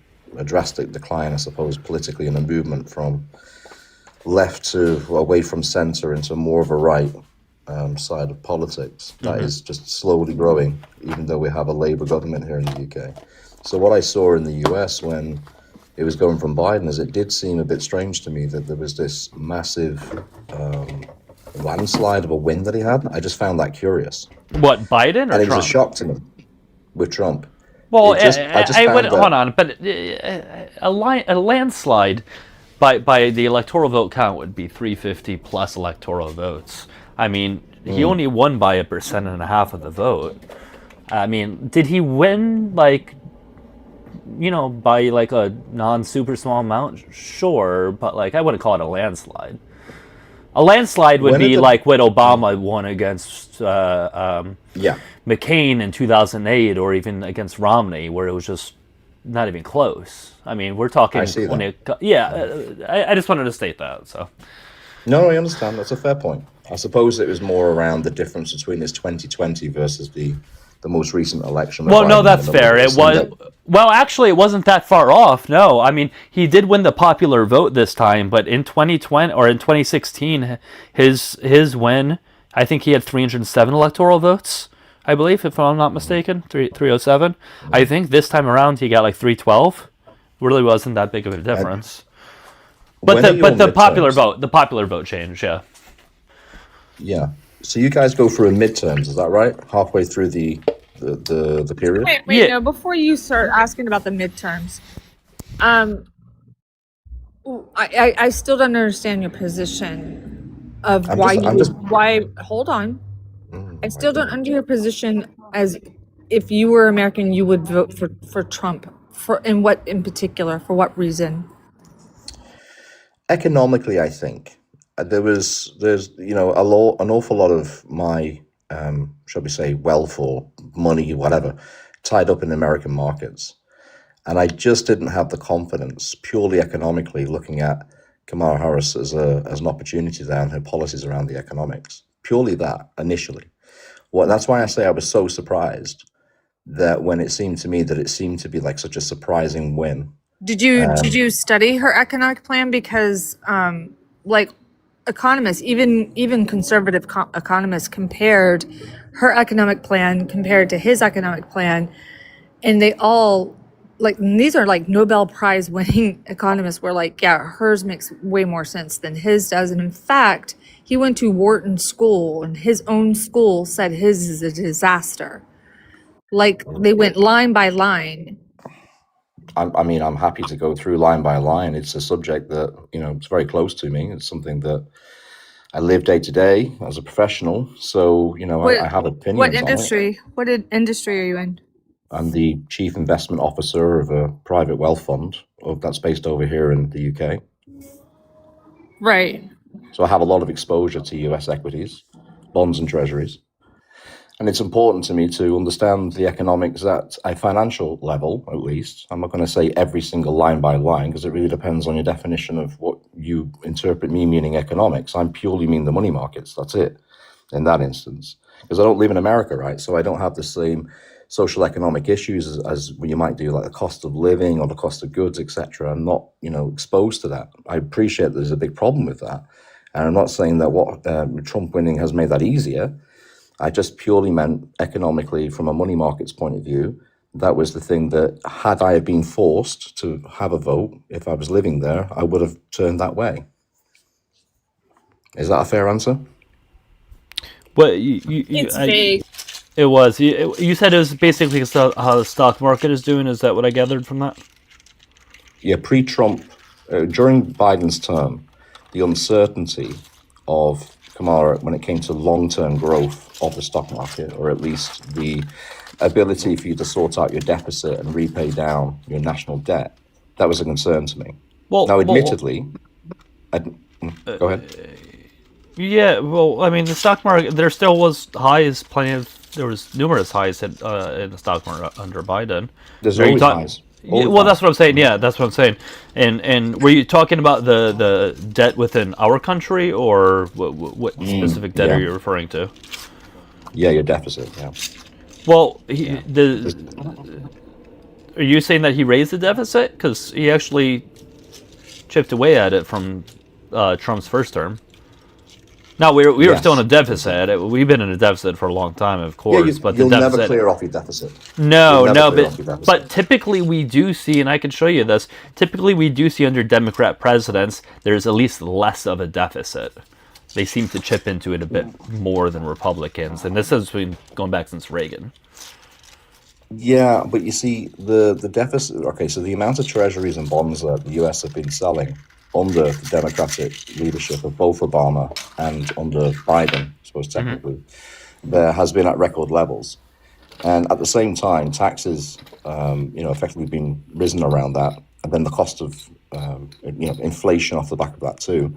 drastic decline, I suppose, politically in a movement from left to away from center into more of a right side of politics that is just slowly growing, even though we have a Labour government here in the UK. So what I saw in the US when it was going from Biden is it did seem a bit strange to me that there was this massive landslide of a win that he had. I just found that curious. What, Biden or and it Trump? was a shock to me with Trump. Well, I would hold on, but a landslide by the electoral vote count would be 350 plus electoral votes. I mean, he only won by 1.5% of the vote. I mean, did he win by like a non-super small amount? Sure, but like I wouldn't call it a landslide. A landslide would be like what Obama won against McCain in 2008, or even against Romney, where it was just not even close. I mean, we're talking I see that. I just wanted to state that. So No, I understand. That's a fair point. I suppose it was more around the difference between this 2020 versus the most recent election. well, no, Biden, that's fair. It seemed was that well, actually, it wasn't that far off. No, I mean, he did win the popular vote this time, but in 2020 or in 2016, his win, I think he had 307 electoral votes. I believe, if I'm not mistaken, 307. I think this time around he got like 312. Really wasn't that big of a difference. But the popular vote changed, yeah. Yeah. So you guys go through a midterms, is that right? Halfway through the period? Wait, no, before you start asking about the midterms, I still don't understand your position of hold on. I still don't understand your position as if you were American, you would vote for Trump. In what in particular? For what reason? Economically, I think there's an awful lot of my shall we say wealth or money, whatever, tied up in American markets, and I just didn't have the confidence purely economically looking at Kamala Harris as an opportunity there and her policies around the economics. Purely that initially. Well, that's why I say I was so surprised that when it seemed to me that it seemed to be like such a surprising win. Did you study her economic plan? Because like economists, even conservative economists compared her economic plan compared to his economic plan, and they all these are like Nobel Prize winning economists were like, yeah, hers makes way more sense than his does. And in fact, he went to Wharton School and his own school said his is a disaster. Like they went line by line. I mean, I'm happy to go through line by line. It's a subject that, it's very close to me. It's something that I live day to day as a professional. So, I have opinions What on it. industry? What industry are you in? I'm the chief investment officer of a private wealth fund that's based over here in the UK. Right. So I have a lot of exposure to US equities, bonds and treasuries. And it's important to me to understand the economics at a financial level, at least. I'm not going to say every single line by line, because it really depends on your definition of what you interpret me meaning economics. I purely mean the money markets. That's it in that instance. Because I don't live in America, right? So I don't have the same social economic issues as you might do, like the cost of living or the cost of goods, etc. I'm not, exposed to that. I appreciate there's a big problem with that. And I'm not saying that what Trump winning has made that easier. I just purely meant economically from a money markets point of view. That was the thing that had I been forced to have a vote, if I was living there, I would have turned that way. Is that a fair answer? Well, It's vague. It was. You said it was basically how the stock market is doing. Is that what I gathered from that? Yeah, pre-Trump, during Biden's term, the uncertainty of Kamala when it came to long-term growth of the stock market, or at least the ability for you to sort out your deficit and repay down your national debt, that was a concern to me. Now, admittedly, go ahead. Yeah, well, I mean, the stock market, there still was highs, there was numerous highs in the stock market under Biden. There's always highs. Well, that's what I'm saying. Yeah, that's what I'm saying. And were you talking about the debt within our country, or what specific debt are you referring to? Yeah, your deficit. Yeah. Well, are you saying that he raised the deficit? Because he actually chipped away at it from Trump's first term. Now we were still in a deficit. We've been in a deficit for a long time, of course. But you'll the deficit, never clear off your deficit. No, but typically we do see, and I can show you this. Typically we do see under Democrat presidents, there's at least less of a deficit. They seem to chip into it a bit more than Republicans, and this has been going back since Reagan. Yeah, but you see the deficit. Okay, so the amount of treasuries and bonds that the U.S. have been selling under the Democratic leadership of both Obama and under Biden, I suppose technically, there has been at record levels. And at the same time, taxes, effectively been risen around that. And then the cost of, inflation off the back of that too.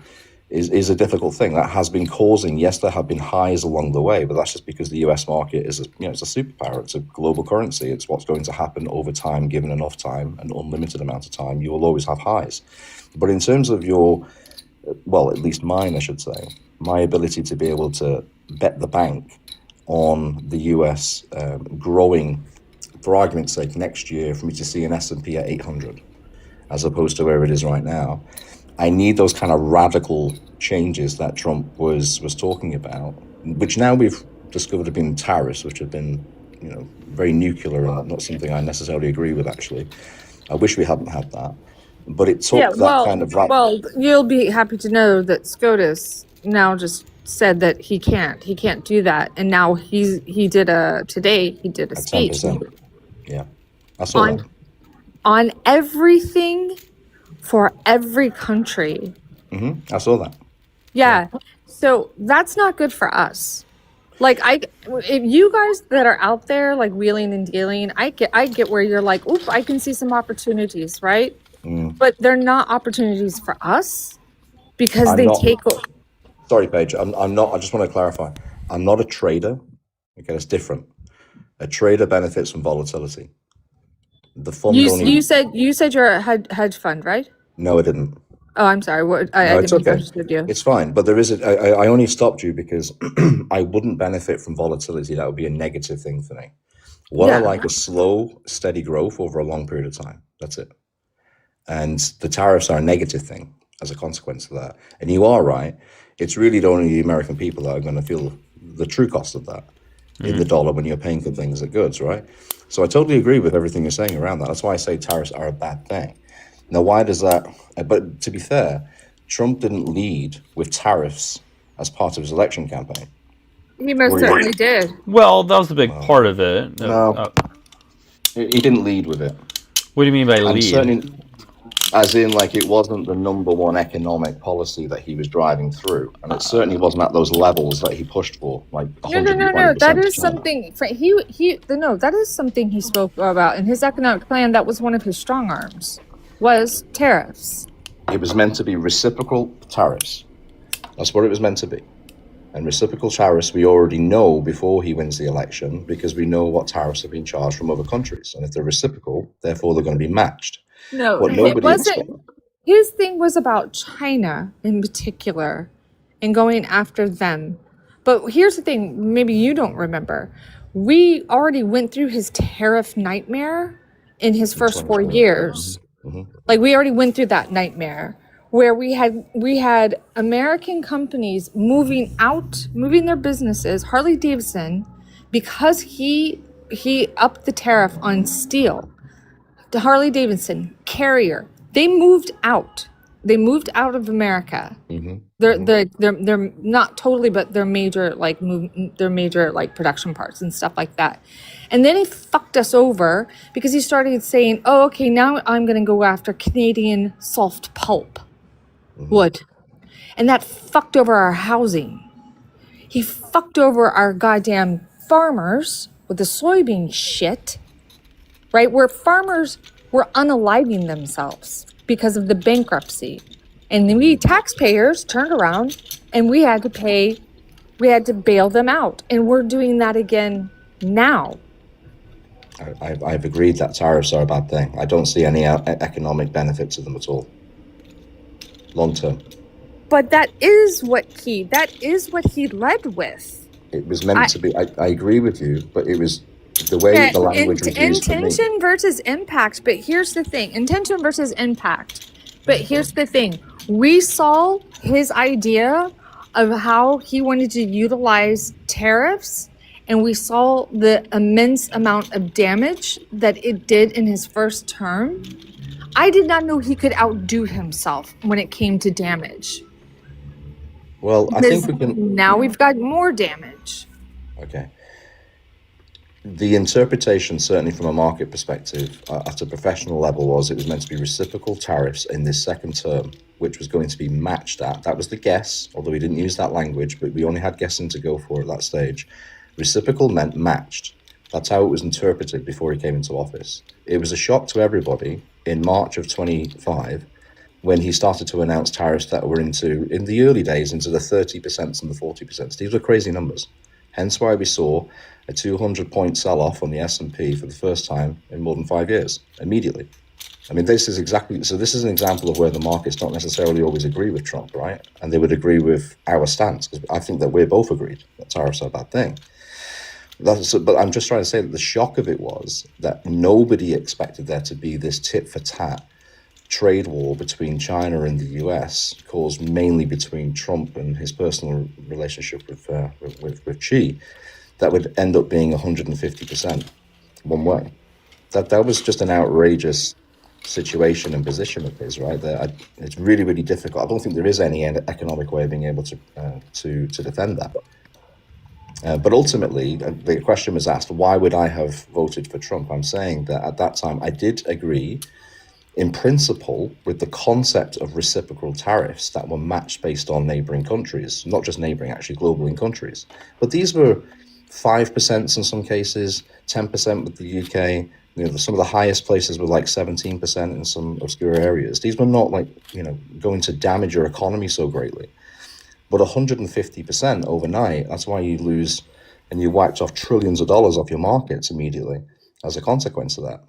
is a difficult thing. That has been causing, yes, there have been highs along the way, but that's just because the US market is, it's a superpower. It's a global currency. It's what's going to happen over time, given enough time, an unlimited amount of time. You will always have highs. But in terms of your, well, at least mine, I should say, my ability to be able to bet the bank on the US growing, for argument's sake, next year for me to see an S&P at 800, as opposed to where it is right now. I need those kind of radical changes that Trump was talking about, which now we've discovered have been tariffs, which have been, very nuclear and not something I necessarily agree with, actually. I wish we hadn't had that. But it took that kind of... Well, you'll be happy to know that SCOTUS now just said that he can't do that. And now he did a speech 10%. Yeah, I saw that. On everything for every country. I saw that. Yeah. So that's not good for us. Like, if you guys that are out there like wheeling and dealing, I get where you're like, oop, I can see some opportunities, right? But they're not opportunities for us because Sorry, Paige. I'm not. I just want to clarify. I'm not a trader. Okay, it's different. A trader benefits from volatility. The fund you said you're a hedge fund, right? No, I didn't. Oh, I'm sorry. I didn't understand you. It's fine, but there is I only stopped you because I wouldn't benefit from volatility. That would be a negative thing for me. I like is slow, steady growth over a long period of time. That's it. And the tariffs are a negative thing as a consequence of that. And you are right. It's really only the American people that are going to feel the true cost of that in the dollar when you're paying for things at goods, right? So I totally agree with everything you're saying around that. That's why I say tariffs are a bad thing. Now, why does that? But to be fair, Trump didn't lead with tariffs as part of his election campaign. He most certainly did. Well, that was a big part of it. No, he didn't lead with it. What do you mean by lead? As in, like, it wasn't the number one economic policy that he was driving through, and it certainly wasn't at those levels that he pushed for, like 120%. No. That is something. That is something he spoke about in his economic plan. That was one of his strong arms. Was tariffs. It was meant to be reciprocal tariffs. That's what it was meant to be. And reciprocal tariffs we already know before he wins the election because we know what tariffs have been charged from other countries. And if they're reciprocal, therefore they're going to be matched. No, it wasn't. His thing was about China in particular and going after them. But here's the thing, maybe you don't remember. We already went through his tariff nightmare in his first 4 years. Like, we already went through that nightmare where we had American companies moving their businesses, Harley Davidson, because he upped the tariff on steel. The Harley Davidson, Carrier, they moved out. They moved out of America. They're not totally, but they're major production parts and stuff like that. And then he fucked us over because he started saying, "Oh, okay, now I'm going to go after Canadian soft pulp wood," and that fucked over our housing. He fucked over our goddamn farmers with the soybean shit. Right, where farmers were unaliving themselves because of the bankruptcy. And we taxpayers turned around and we had to bail them out. And we're doing that again now. I've agreed that tariffs are a bad thing. I don't see any economic benefit to them at all. Long term. But that is what he led with. It was meant to be. I agree with you, but it was the way the language was used. Intention versus impact. But here's the thing. Intention versus impact. But here's the thing. We saw his idea of how he wanted to utilize tariffs, and we saw the immense amount of damage that it did in his first term. I did not know he could outdo himself when it came to damage. Well, I think we can... Now we've got more damage. Okay. The interpretation, certainly from a market perspective, at a professional level, was it was meant to be reciprocal tariffs in this second term, which was going to be matched at. That was the guess, although we didn't use that language, but we only had guessing to go for at that stage. Reciprocal meant matched. That's how it was interpreted before he came into office. It was a shock to everybody in March of 25 when he started to announce tariffs that were in the early days into the 30% and the 40%. These were crazy numbers. Hence why we saw a 200-point sell-off on the S&P for the first time in more than 5 years, immediately. I mean, this is an example of where the markets don't necessarily always agree with Trump, right? And they would agree with our stance, because I think that we're both agreed that tariffs are a bad thing. But I'm just trying to say that the shock of it was that nobody expected there to be this tit-for-tat trade war between China and the US, caused mainly between Trump and his personal relationship with Xi, that would end up being 150% one way. That was just an outrageous situation and position of his, right? It's really, really difficult. I don't think there is any economic way of being able to defend that. But ultimately, the question was asked, why would I have voted for Trump? I'm saying that at that time, I did agree in principle with the concept of reciprocal tariffs that were matched based on neighboring countries, not just neighboring, actually global countries. But these were 5% in some cases, 10% with the UK. Some of the highest places were like 17% in some obscure areas. These were not going to damage your economy so greatly. But 150% overnight, that's why you lose, and you wiped off trillions of dollars off your markets immediately as a consequence of that.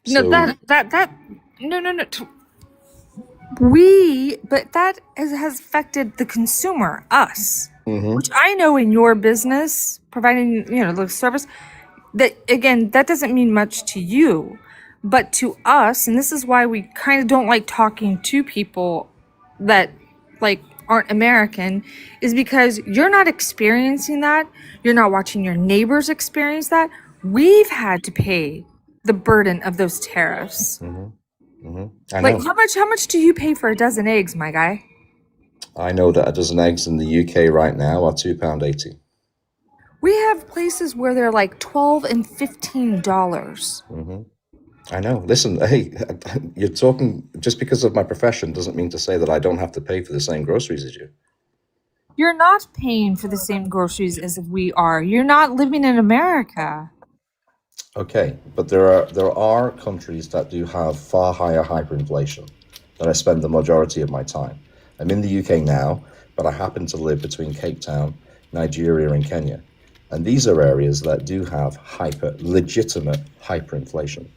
No, So, no. But that has affected the consumer, us, which I know in your business, providing, the service, that, again, that doesn't mean much to you, but to us, and this is why we kind of don't like talking to people that, aren't American, is because you're not experiencing that. You're not watching your neighbors experience that. We've had to pay the burden of those tariffs. I know. How much do you pay for a dozen eggs, my guy? I know that a dozen eggs in the UK right now are £2.80. We have places where they're like $12 and $15. I know. Listen, hey, you're talking, just because of my profession doesn't mean to say that I don't have to pay for the same groceries as you. You're not paying for the same groceries as we are. You're not living in America. Okay, but there are countries that do have far higher hyperinflation that I spend the majority of my time. I'm in the UK now, but I happen to live between Cape Town, Nigeria, and Kenya. And these are areas that do have legitimate hyperinflation.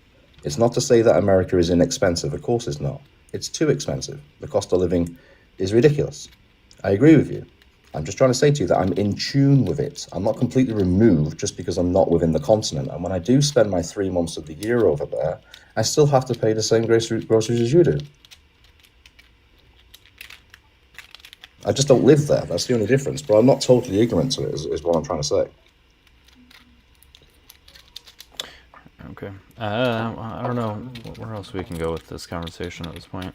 It's not to say that America is inexpensive. Of course it's not. It's too expensive. The cost of living is ridiculous. I agree with you. I'm just trying to say to you that I'm in tune with it. I'm not completely removed just because I'm not within the continent. And when I do spend my 3 months of the year over there, I still have to pay the same groceries as you do. I just don't live there. That's the only difference. But I'm not totally ignorant to it, is what I'm trying to say. Okay. I don't know where else we can go with this conversation at this point.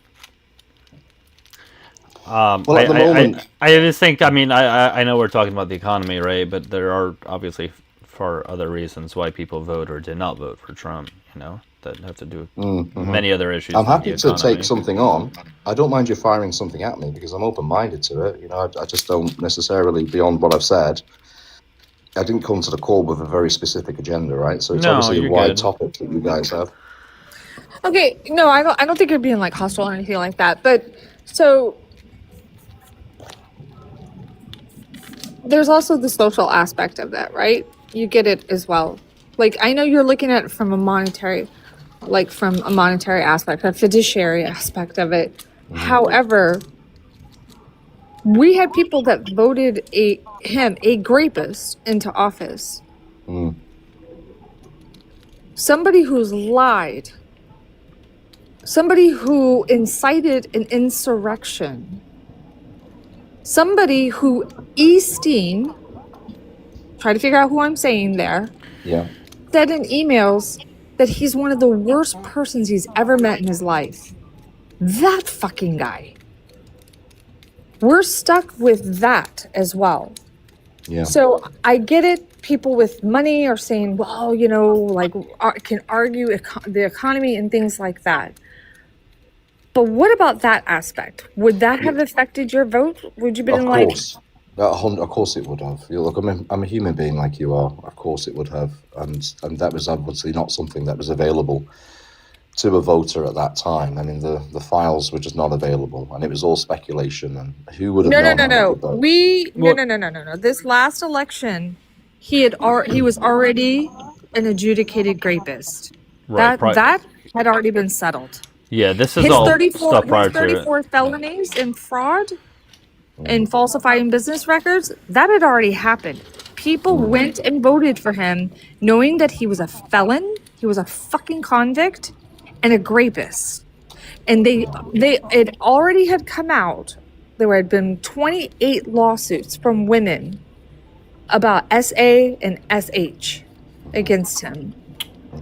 Well, at the moment, I just think, I know we're talking about the economy, right? But there are obviously far other reasons why people vote or did not vote for Trump, that have to do with many other issues. I'm happy to take something on. I don't mind you firing something at me because I'm open-minded to it. I just don't necessarily, beyond what I've said, I didn't come to the call with a very specific agenda, right? So it's obviously a wide topic that you guys have. Okay, no, I don't think you're being hostile or anything like that. But so there's also the social aspect of that, right? You get it as well. I know you're looking at it from a monetary aspect, a fiduciary aspect of it. However, we had people that voted a rapist into office. Somebody who's lied. Somebody who incited an insurrection. Somebody who Easting, try to figure out who I'm saying there, said in emails that he's one of the worst persons he's ever met in his life. That fucking guy. We're stuck with that as well. Yeah. So I get it. People with money are saying, well, can argue the economy and things like that. But what about that aspect? Would that have affected your vote? Would you be Of course. Of course it would have. Look, I'm a human being like you are. Of course it would have. And that was obviously not something that was available to a voter at that time. I mean, the files were just not available, and it was all speculation. And who would have known how he would vote? No. This last election, he was already an adjudicated rapist. Right. That had already been settled. Yeah, this is all stuff prior his 34 to felonies in fraud and falsifying business records, that had already happened. People went and voted for him knowing that he was a felon, he was a fucking convict, and a rapist. And it already had come out. There had been 28 lawsuits from women about SA and SH against him.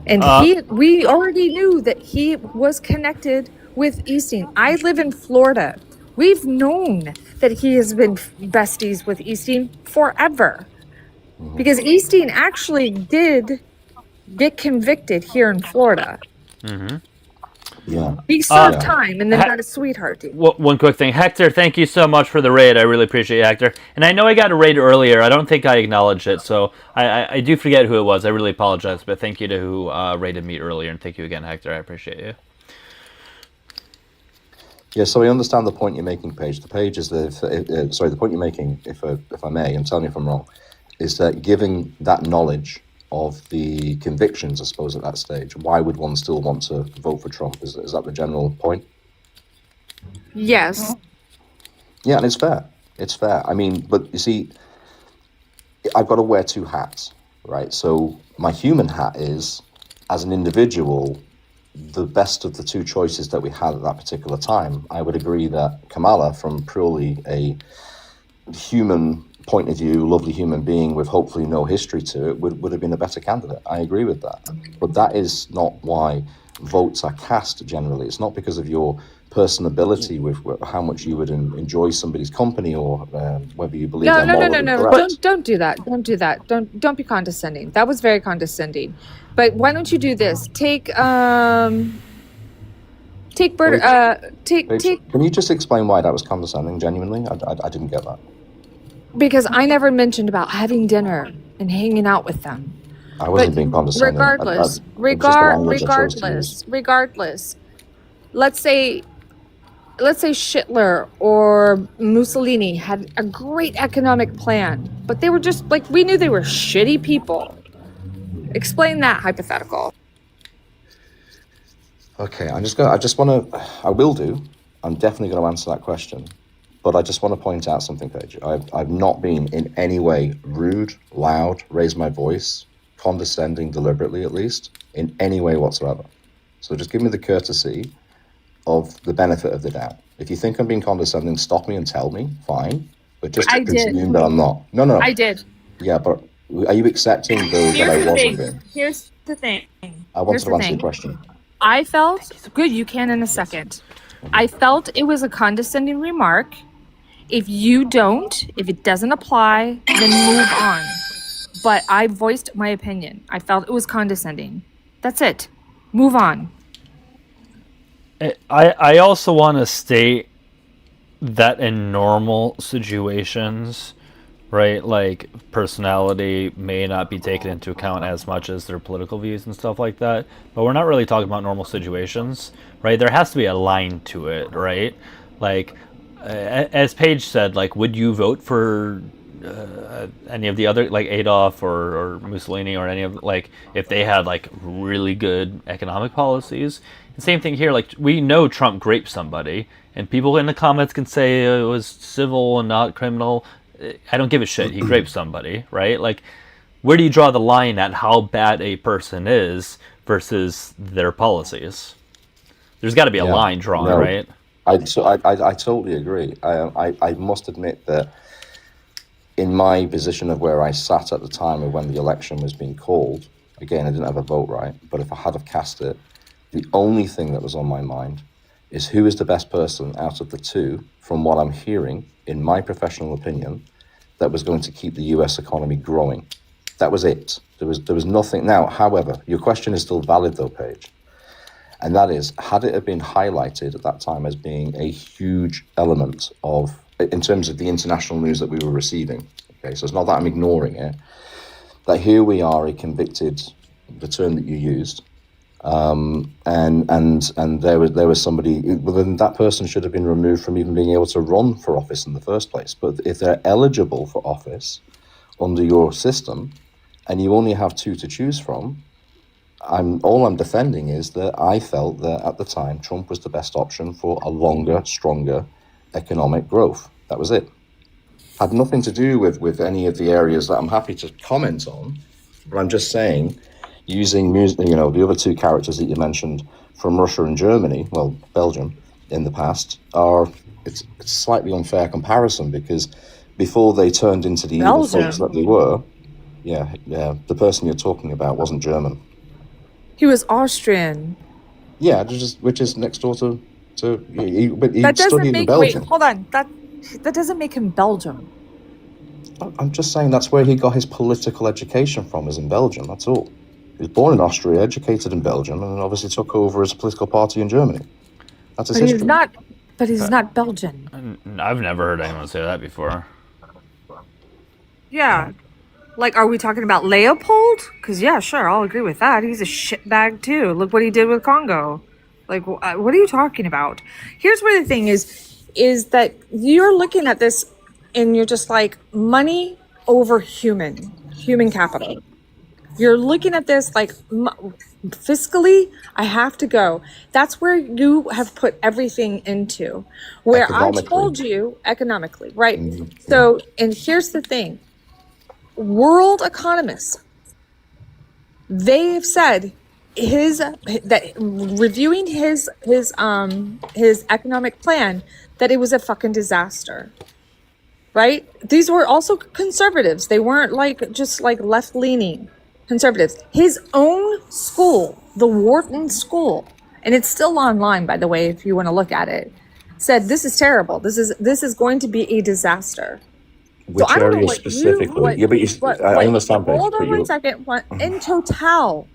And we already knew that he was connected with Easting. I live in Florida. We've known that he has been besties with Easting forever. Because Easting actually did get convicted here in Florida. Mm-hmm. Yeah. He served time and then got a sweetheart deal. One quick thing. Hector, thank you so much for the raid. I really appreciate it, Hector. And I know I got a raid earlier. I don't think I acknowledged it, so I do forget who it was. I really apologize, but thank you to who raided me earlier, and thank you again, Hector. I appreciate you. Yeah, so I understand the point you're making, Paige. The page is the point you're making, if I may, and tell me if I'm wrong, is that giving that knowledge of the convictions, I suppose, at that stage, why would one still want to vote for Trump? Is that the general point? Yes. Yeah, and it's fair. It's fair. I mean, but you see, I've got to wear two hats, right? So my human hat is, as an individual, the best of the two choices that we had at that particular time. I would agree that Kamala, from purely a human point of view, lovely human being with hopefully no history to it, would have been a better candidate. I agree with that. But that is not why votes are cast generally. It's not because of your personability with how much you would enjoy somebody's company or whether you believe they're morally correct. Don't do that. Don't do that. Don't be condescending. That was very condescending. But why don't you do this? Can you just explain why that was condescending, genuinely? I didn't get that. Because I never mentioned about having dinner and hanging out with them. I wasn't being condescending. Regardless. Let's say Hitler or Mussolini had a great economic plan, but they were just like, we knew they were shitty people. Explain that hypothetical. Okay, I'm definitely going to answer that question. But I just want to point out something, Paige. I've not been in any way rude, loud, raise my voice, condescending deliberately at least, in any way whatsoever. So just give me the courtesy of the benefit of the doubt. If you think I'm being condescending, stop me and tell me, fine. But just assume that I'm not. No. I did. Yeah, but are you accepting that I wasn't being? Here's the thing. I wanted to answer your question. I felt, good, you can in a second. I felt it was a condescending remark. If it doesn't apply, then move on. But I voiced my opinion. I felt it was condescending. That's it. Move on. I also want to state that in normal situations, right, like personality may not be taken into account as much as their political views and stuff like that. But we're not really talking about normal situations, right? There has to be a line to it, right? Like, as Paige said, like, would you vote for any of the other, like Adolf or Mussolini or any of, like, if they had like really good economic policies? And same thing here. Like, we know Trump raped somebody, and people in the comments can say it was civil and not criminal. I don't give a shit. He raped somebody, right? Like, where do you draw the line at how bad a person is versus their policies? There's got to be a line drawn, right? I totally agree. I must admit that in my position of where I sat at the time of when the election was being called, again, I didn't have a vote right, but if I had have cast it, the only thing that was on my mind is who is the best person out of the two, from what I'm hearing, in my professional opinion, that was going to keep the US economy growing. That was it. There was nothing. Now, however, your question is still valid though, Paige. And that is, had it have been highlighted at that time as being a huge element of, in terms of the international news that we were receiving, okay, so it's not that I'm ignoring it, that here we are, a convicted, the term that you used, And there was somebody. Well, then that person should have been removed from even being able to run for office in the first place. But if they're eligible for office under your system, and you only have 2 to choose from, all I'm defending is that I felt that at the time Trump was the best option for a longer, stronger economic growth. That was it. Had nothing to do with any of the areas that I'm happy to comment on, but I'm just saying, using the other 2 characters that you mentioned from Russia and Germany, well, Belgium, in the past, it's a slightly unfair comparison, because before they turned into the evil folks that they were, the person you're talking about wasn't German. He was Austrian. Yeah, which is next door to but he That doesn't studied in make Belgium. wait, hold on. That doesn't make him Belgium. I'm just saying that's where he got his political education from, is in Belgium, that's all. He was born in Austria, educated in Belgium, and then obviously took over as a political party in Germany. That's his history. But he's not Belgian. I've never heard anyone say that before. Yeah. Like, are we talking about Leopold? Because, yeah, sure, I'll agree with that. He's a shitbag, too. Look what he did with Congo. Like, what are you talking about? Here's where the thing is that you're looking at this and you're just like, money over human capital. You're looking at this like, fiscally, I have to go. That's where you have put everything into. Where I told you, economically, right? So, and here's the thing. World economists, they've said reviewing his economic plan, that it was a fucking disaster, right? These were also conservatives. They weren't just left-leaning conservatives. His own school, the Wharton School, and it's still online, by the way, if you want to look at it, said this is terrible. This is going to be a disaster. Which area specifically? I understand. Hold on 1 second. In total,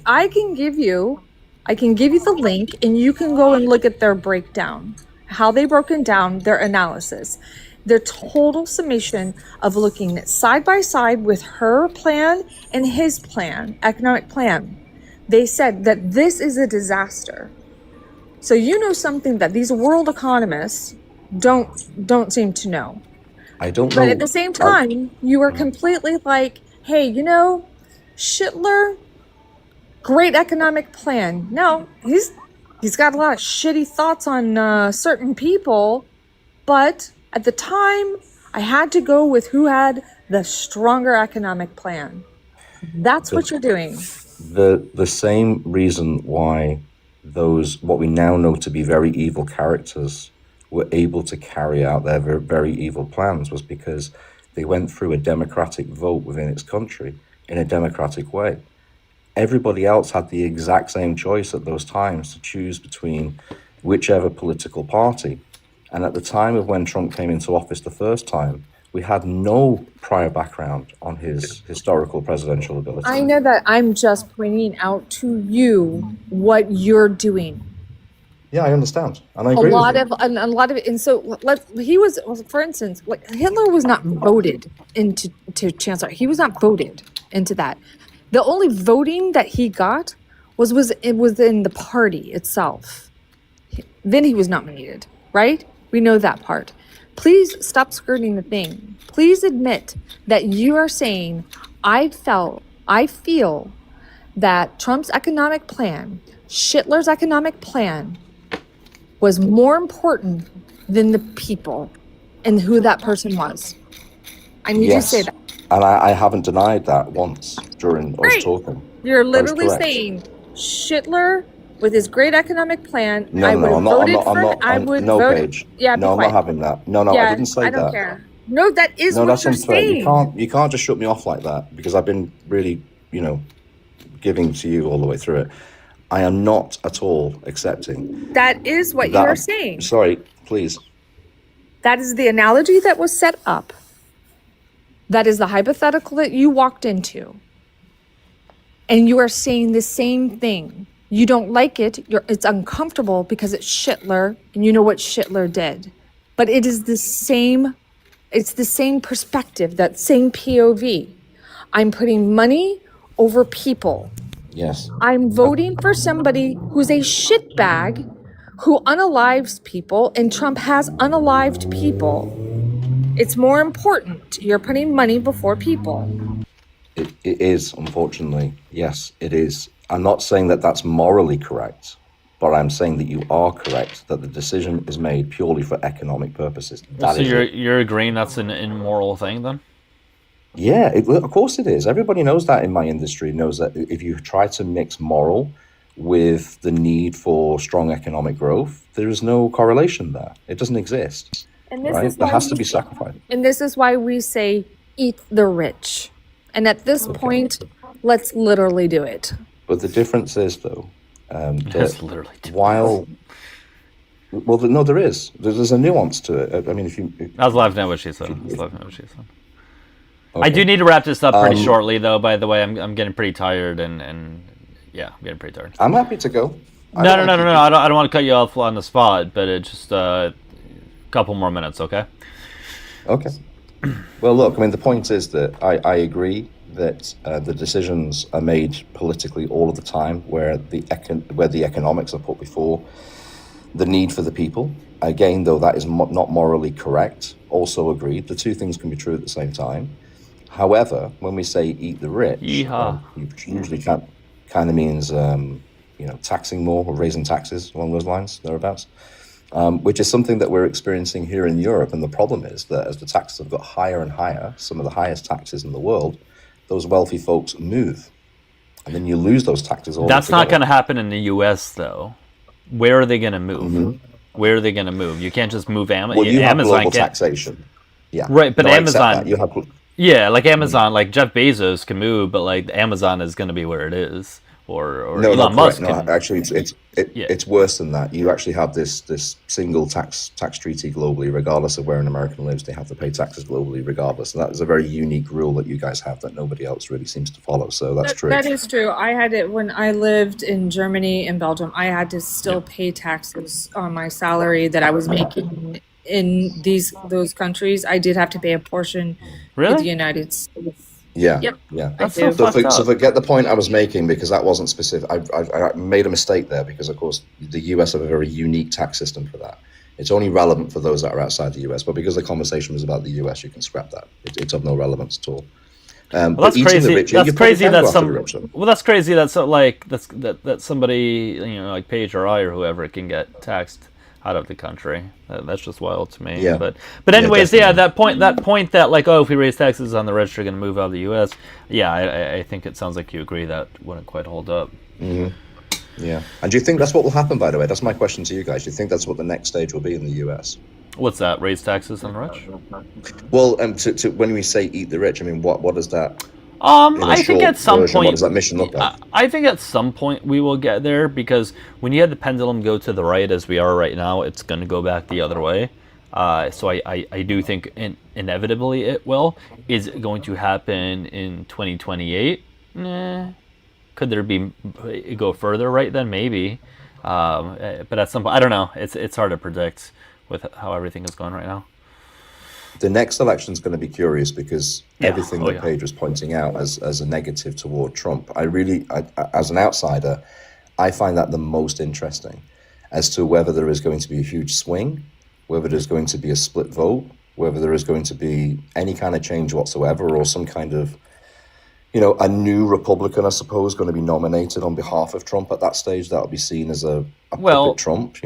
I can give you the link, and you can go and look at their breakdown, how they broken down their analysis, their total summation of looking side by side with her plan and his plan, economic plan. They said that this is a disaster. So you know something that these world economists don't seem to know. I don't know. But at the same time, you are completely like, hey, Hitler, great economic plan. No, he's got a lot of shitty thoughts on certain people, but at the time, I had to go with who had the stronger economic plan. That's what you're doing. The same reason why those, what we now know to be very evil characters, were able to carry out their very evil plans was because they went through a democratic vote within its country in a democratic way. Everybody else had the exact same choice at those times to choose between whichever political party. And at the time of when Trump came into office the first time, we had no prior background on his historical presidential ability. I know that. I'm just pointing out to you what you're doing. Yeah, I understand, and I agree. A lot of it, and so for instance, like Hitler was not voted into chancellor. He was not voted into that. The only voting that he got was in the party itself. Then he was nominated, right? We know that part. Please stop skirting the thing. Please admit that you are saying, I feel that Trump's economic plan, Hitler's economic plan, was more important than the people and who that person was. I need you to say that. And I haven't denied that once during us talking. You're literally saying Hitler with his great economic plan. I'm not having that. No, I didn't say that. I don't care. No, that is what you're saying. You can't just shut me off like that, because I've been really, giving to you all the way through it. I am not at all accepting. That is what you are saying. Sorry, please. That is the analogy that was set up. That is the hypothetical that you walked into. And you are saying the same thing. You don't like it. It's uncomfortable because it's Hitler, and you know what Hitler did. But it is the same. It's the same perspective, that same POV. I'm putting money over people. Yes. I'm voting for somebody who's a shitbag who unalives people, and Trump has unalived people. It's more important. You're putting money before people. It is, unfortunately. Yes, it is. I'm not saying that that's morally correct, but I'm saying that you are correct, that the decision is made purely for economic purposes. So you're agreeing that's an immoral thing then? Yeah, of course it is. Everybody knows that in my industry, knows that if you try to mix moral with the need for strong economic growth, there is no correlation there. It doesn't exist. And this right? is There why has to be sacrifice. And this is why we say eat the rich. And at this point, let's literally do it. But the difference is, though, That's literally while... Well, no, there is. There's a nuance to it. I mean, if you... I was laughing at what she said. I do need to wrap this up pretty shortly, though, by the way. I'm getting pretty tired, and yeah, I'm getting pretty tired. I'm happy to go. No. I don't want to cut you off on the spot, but it's just a couple more minutes, okay? Okay. Well, look, I mean, the point is that I agree that the decisions are made politically all of the time, where the economics are put before the need for the people. Again, though, that is not morally correct. Also agreed. The two things can be true at the same time. However, when we say eat the rich, usually kind of means taxing more or raising taxes along those lines, thereabouts. Which is something that we're experiencing here in Europe. And the problem is that as the taxes have got higher and higher, some of the highest taxes in the world, those wealthy folks move. And then you lose those taxes all That's not going to happen in the U.S., though. Where are they going to move? Mm-hmm. Where are they going to move? You can't just move Amazon. Well, you have global taxation. Yeah. Right, but no, Amazon... You have... Yeah, like Amazon, like Jeff Bezos can move, but like Amazon is going to be where it is. Or Elon Musk. No, actually, it's worse than that. You actually have this single tax treaty globally, regardless of where an American lives. They have to pay taxes globally, regardless. And that is a very unique rule that you guys have that nobody else really seems to follow. So that's true. That is true. I had it when I lived in Germany and Belgium. I had to still pay taxes on my salary that I was making in those countries. I did have to pay a portion in the United States. Yeah, yep. Yeah. That's so forget the point I was making, because that wasn't specific. I made a mistake there, because of course the US have a very unique tax system for that. It's only relevant for those that are outside the US, but because the conversation was about the US, you can scrap that. It's of no relevance at all. Well, that's crazy. That's crazy that that's crazy that somebody, like Paige or I or whoever, can get taxed out of the country. That's just wild to me. Yeah. But anyways, that point that like, oh, if we raise taxes on the rich, they're going to move out of the U.S. Yeah, I think it sounds like you agree that wouldn't quite hold up. Mm-hmm. Yeah. And do you think that's what will happen, by the way? That's my question to you guys. Do you think that's what the next stage will be in the U.S.? What's that? Raise taxes on the rich? Well, to when we say eat the rich, I mean, what does that... I think at some point, what does that mission look like? I think at some point we will get there, because when you have the pendulum go to the right, as we are right now, it's going to go back the other way. So I do think inevitably it will. Is it going to happen in 2028? Could there be go further right then? Maybe. But at some point, I don't know. It's hard to predict with how everything is going right now. The next election is going to be curious, because everything that Paige was pointing out as a negative toward Trump, I as an outsider, I find that the most interesting, as to whether there is going to be a huge swing, whether there's going to be a split vote, whether there is going to be any kind of change whatsoever, or some kind of, a new Republican, I suppose, going to be nominated on behalf of Trump at that stage. That'll be seen as a puppet Trump,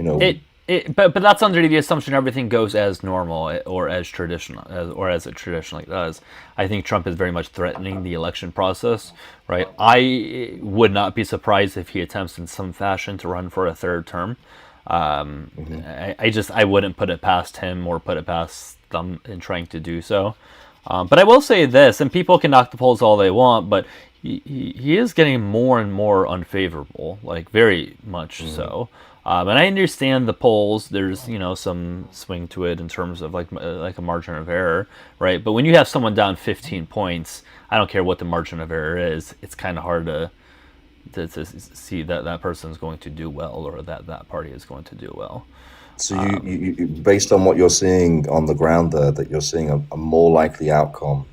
But that's under the assumption everything goes as normal or as traditional, or as it traditionally does. I think Trump is very much threatening the election process, right? I would not be surprised if he attempts in some fashion to run for a third term. I wouldn't put it past him or put it past them in trying to do so. But I will say this, and people can knock the polls all they want, but he is getting more and more unfavorable, like very much so. And I understand the polls. There's some swing to it in terms of like a margin of error, right? But when you have someone down 15 points, I don't care what the margin of error is. It's kind of hard to see that person is going to do well, or that party is going to do well. So you based on what you're seeing on the ground there, that you're seeing a more likely outcome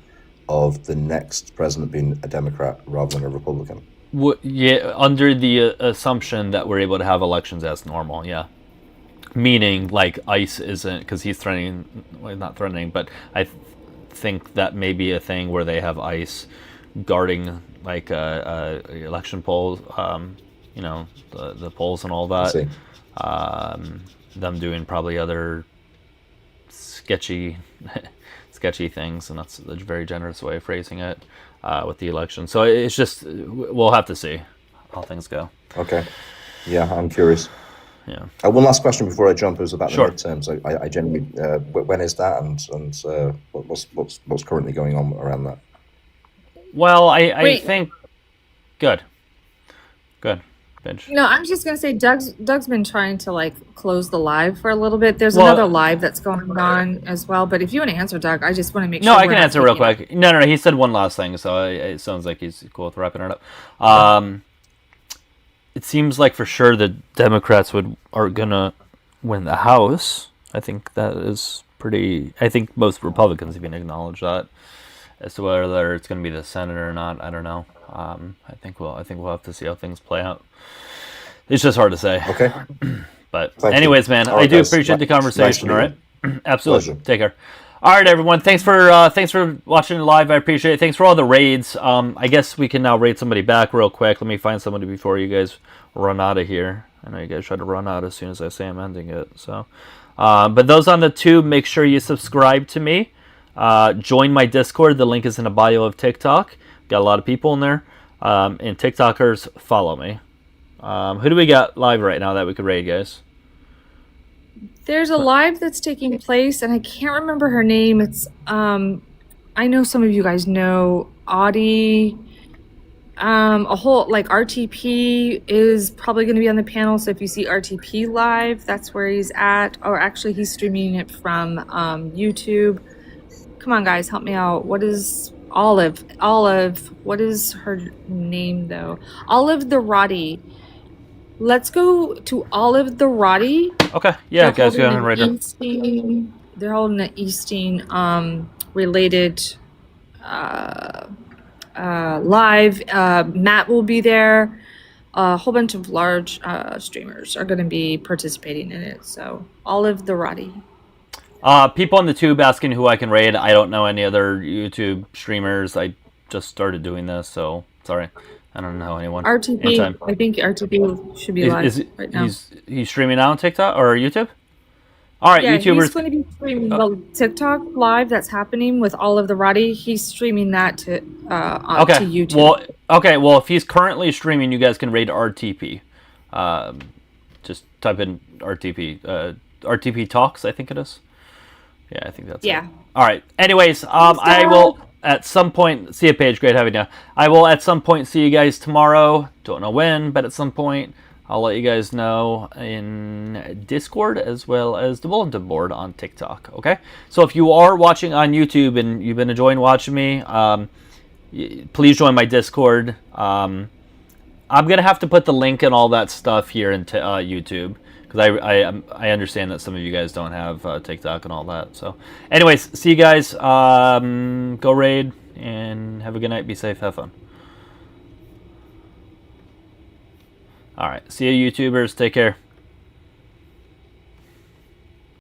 of the next president being a Democrat rather than a Republican. Yeah, under the assumption that we're able to have elections as normal, yeah. Meaning, like, ICE isn't, because he's threatening, well, not threatening, but think that may be a thing where they have ICE guarding, like, election polls, you know, the polls and all I that. see. Them doing probably other sketchy things, and that's a very generous way of phrasing it, with the election. So it's just, we'll have to see how things go. Okay. Yeah, I'm curious. Yeah. One last question before I jump. It was about Sure. the midterms. I genuinely, when is that, and what's currently going on around that? Well, I Wait. think good. Bench. No, I'm just gonna say Doug's been trying to like close the live for a little bit. There's Well, another live that's going on as well. But if you want to answer, Doug, I just want to make No, sure. I we're can not answer real taking- quick. No. He said one last thing, so it sounds like he's cool with wrapping it up. It seems like for sure the Democrats are gonna win the House. I think that is pretty. I think most Republicans even acknowledge that. As to whether it's going to be the Senate or not, I don't know. I think we'll have to see how things play out. It's just hard to say. Okay. But Thank anyways, you. man, All right, I do guys. appreciate the Nice conversation. to All meet right. Absolutely. Pleasure. Take care. All right, everyone. Thanks for watching live. I appreciate it. Thanks for all the raids. I guess we can now raid somebody back real quick. Let me find somebody before you guys run out of here. I know you guys try to run out as soon as I say I'm ending it. So, but those on the tube, make sure you subscribe to me. Join my Discord. The link is in the bio of TikTok. Got a lot of people in there. And TikTokers, follow me. Who do we got live right now that we could raid, guys? There's a live that's taking place, and I can't remember her name. It's I know some of you guys know Audie. A whole like RTP is probably going to be on the panel. So if you see RTP live, that's where he's at. Or actually, he's streaming it from YouTube. Come on, guys, help me out. What is Olive? What is her name though? Olive the Roddy. Let's go to Olive the Roddy. Okay, yeah, They're guys, go ahead holding and an raid her. They're holding an Easting related live. Matt will be there. A whole bunch of large streamers are going to be participating in it. So Olive the Roddy. People on the tube asking who I can raid. I don't know any other YouTube streamers. I just started doing this, so sorry. I don't know anyone. RTP, Anytime. I think RTP should be live right now. He's streaming now on TikTok or YouTube? All right, Yeah, YouTubers. he's going to be streaming the TikTok live that's happening with Olive the Roddy. He's streaming that to YouTube. Well, if he's currently streaming, you guys can raid RTP. Just type in RTP. RTP Talks, I think it is. Yeah, I think that's it. All right. Anyways, I will at some point see you, Paige. Great having you. I will at some point see you guys tomorrow. Don't know when, but at some point I'll let you guys know in Discord as well as the bulletin board on TikTok. Okay. So if you are watching on YouTube and you've been enjoying watching me, please join my Discord. I'm gonna have to put the link and all that stuff here into YouTube. Because I understand that some of you guys don't have TikTok and all that. So, anyways, see you guys. Go raid and have a good night. Be safe. Have fun. All right. See you, YouTubers. Take care.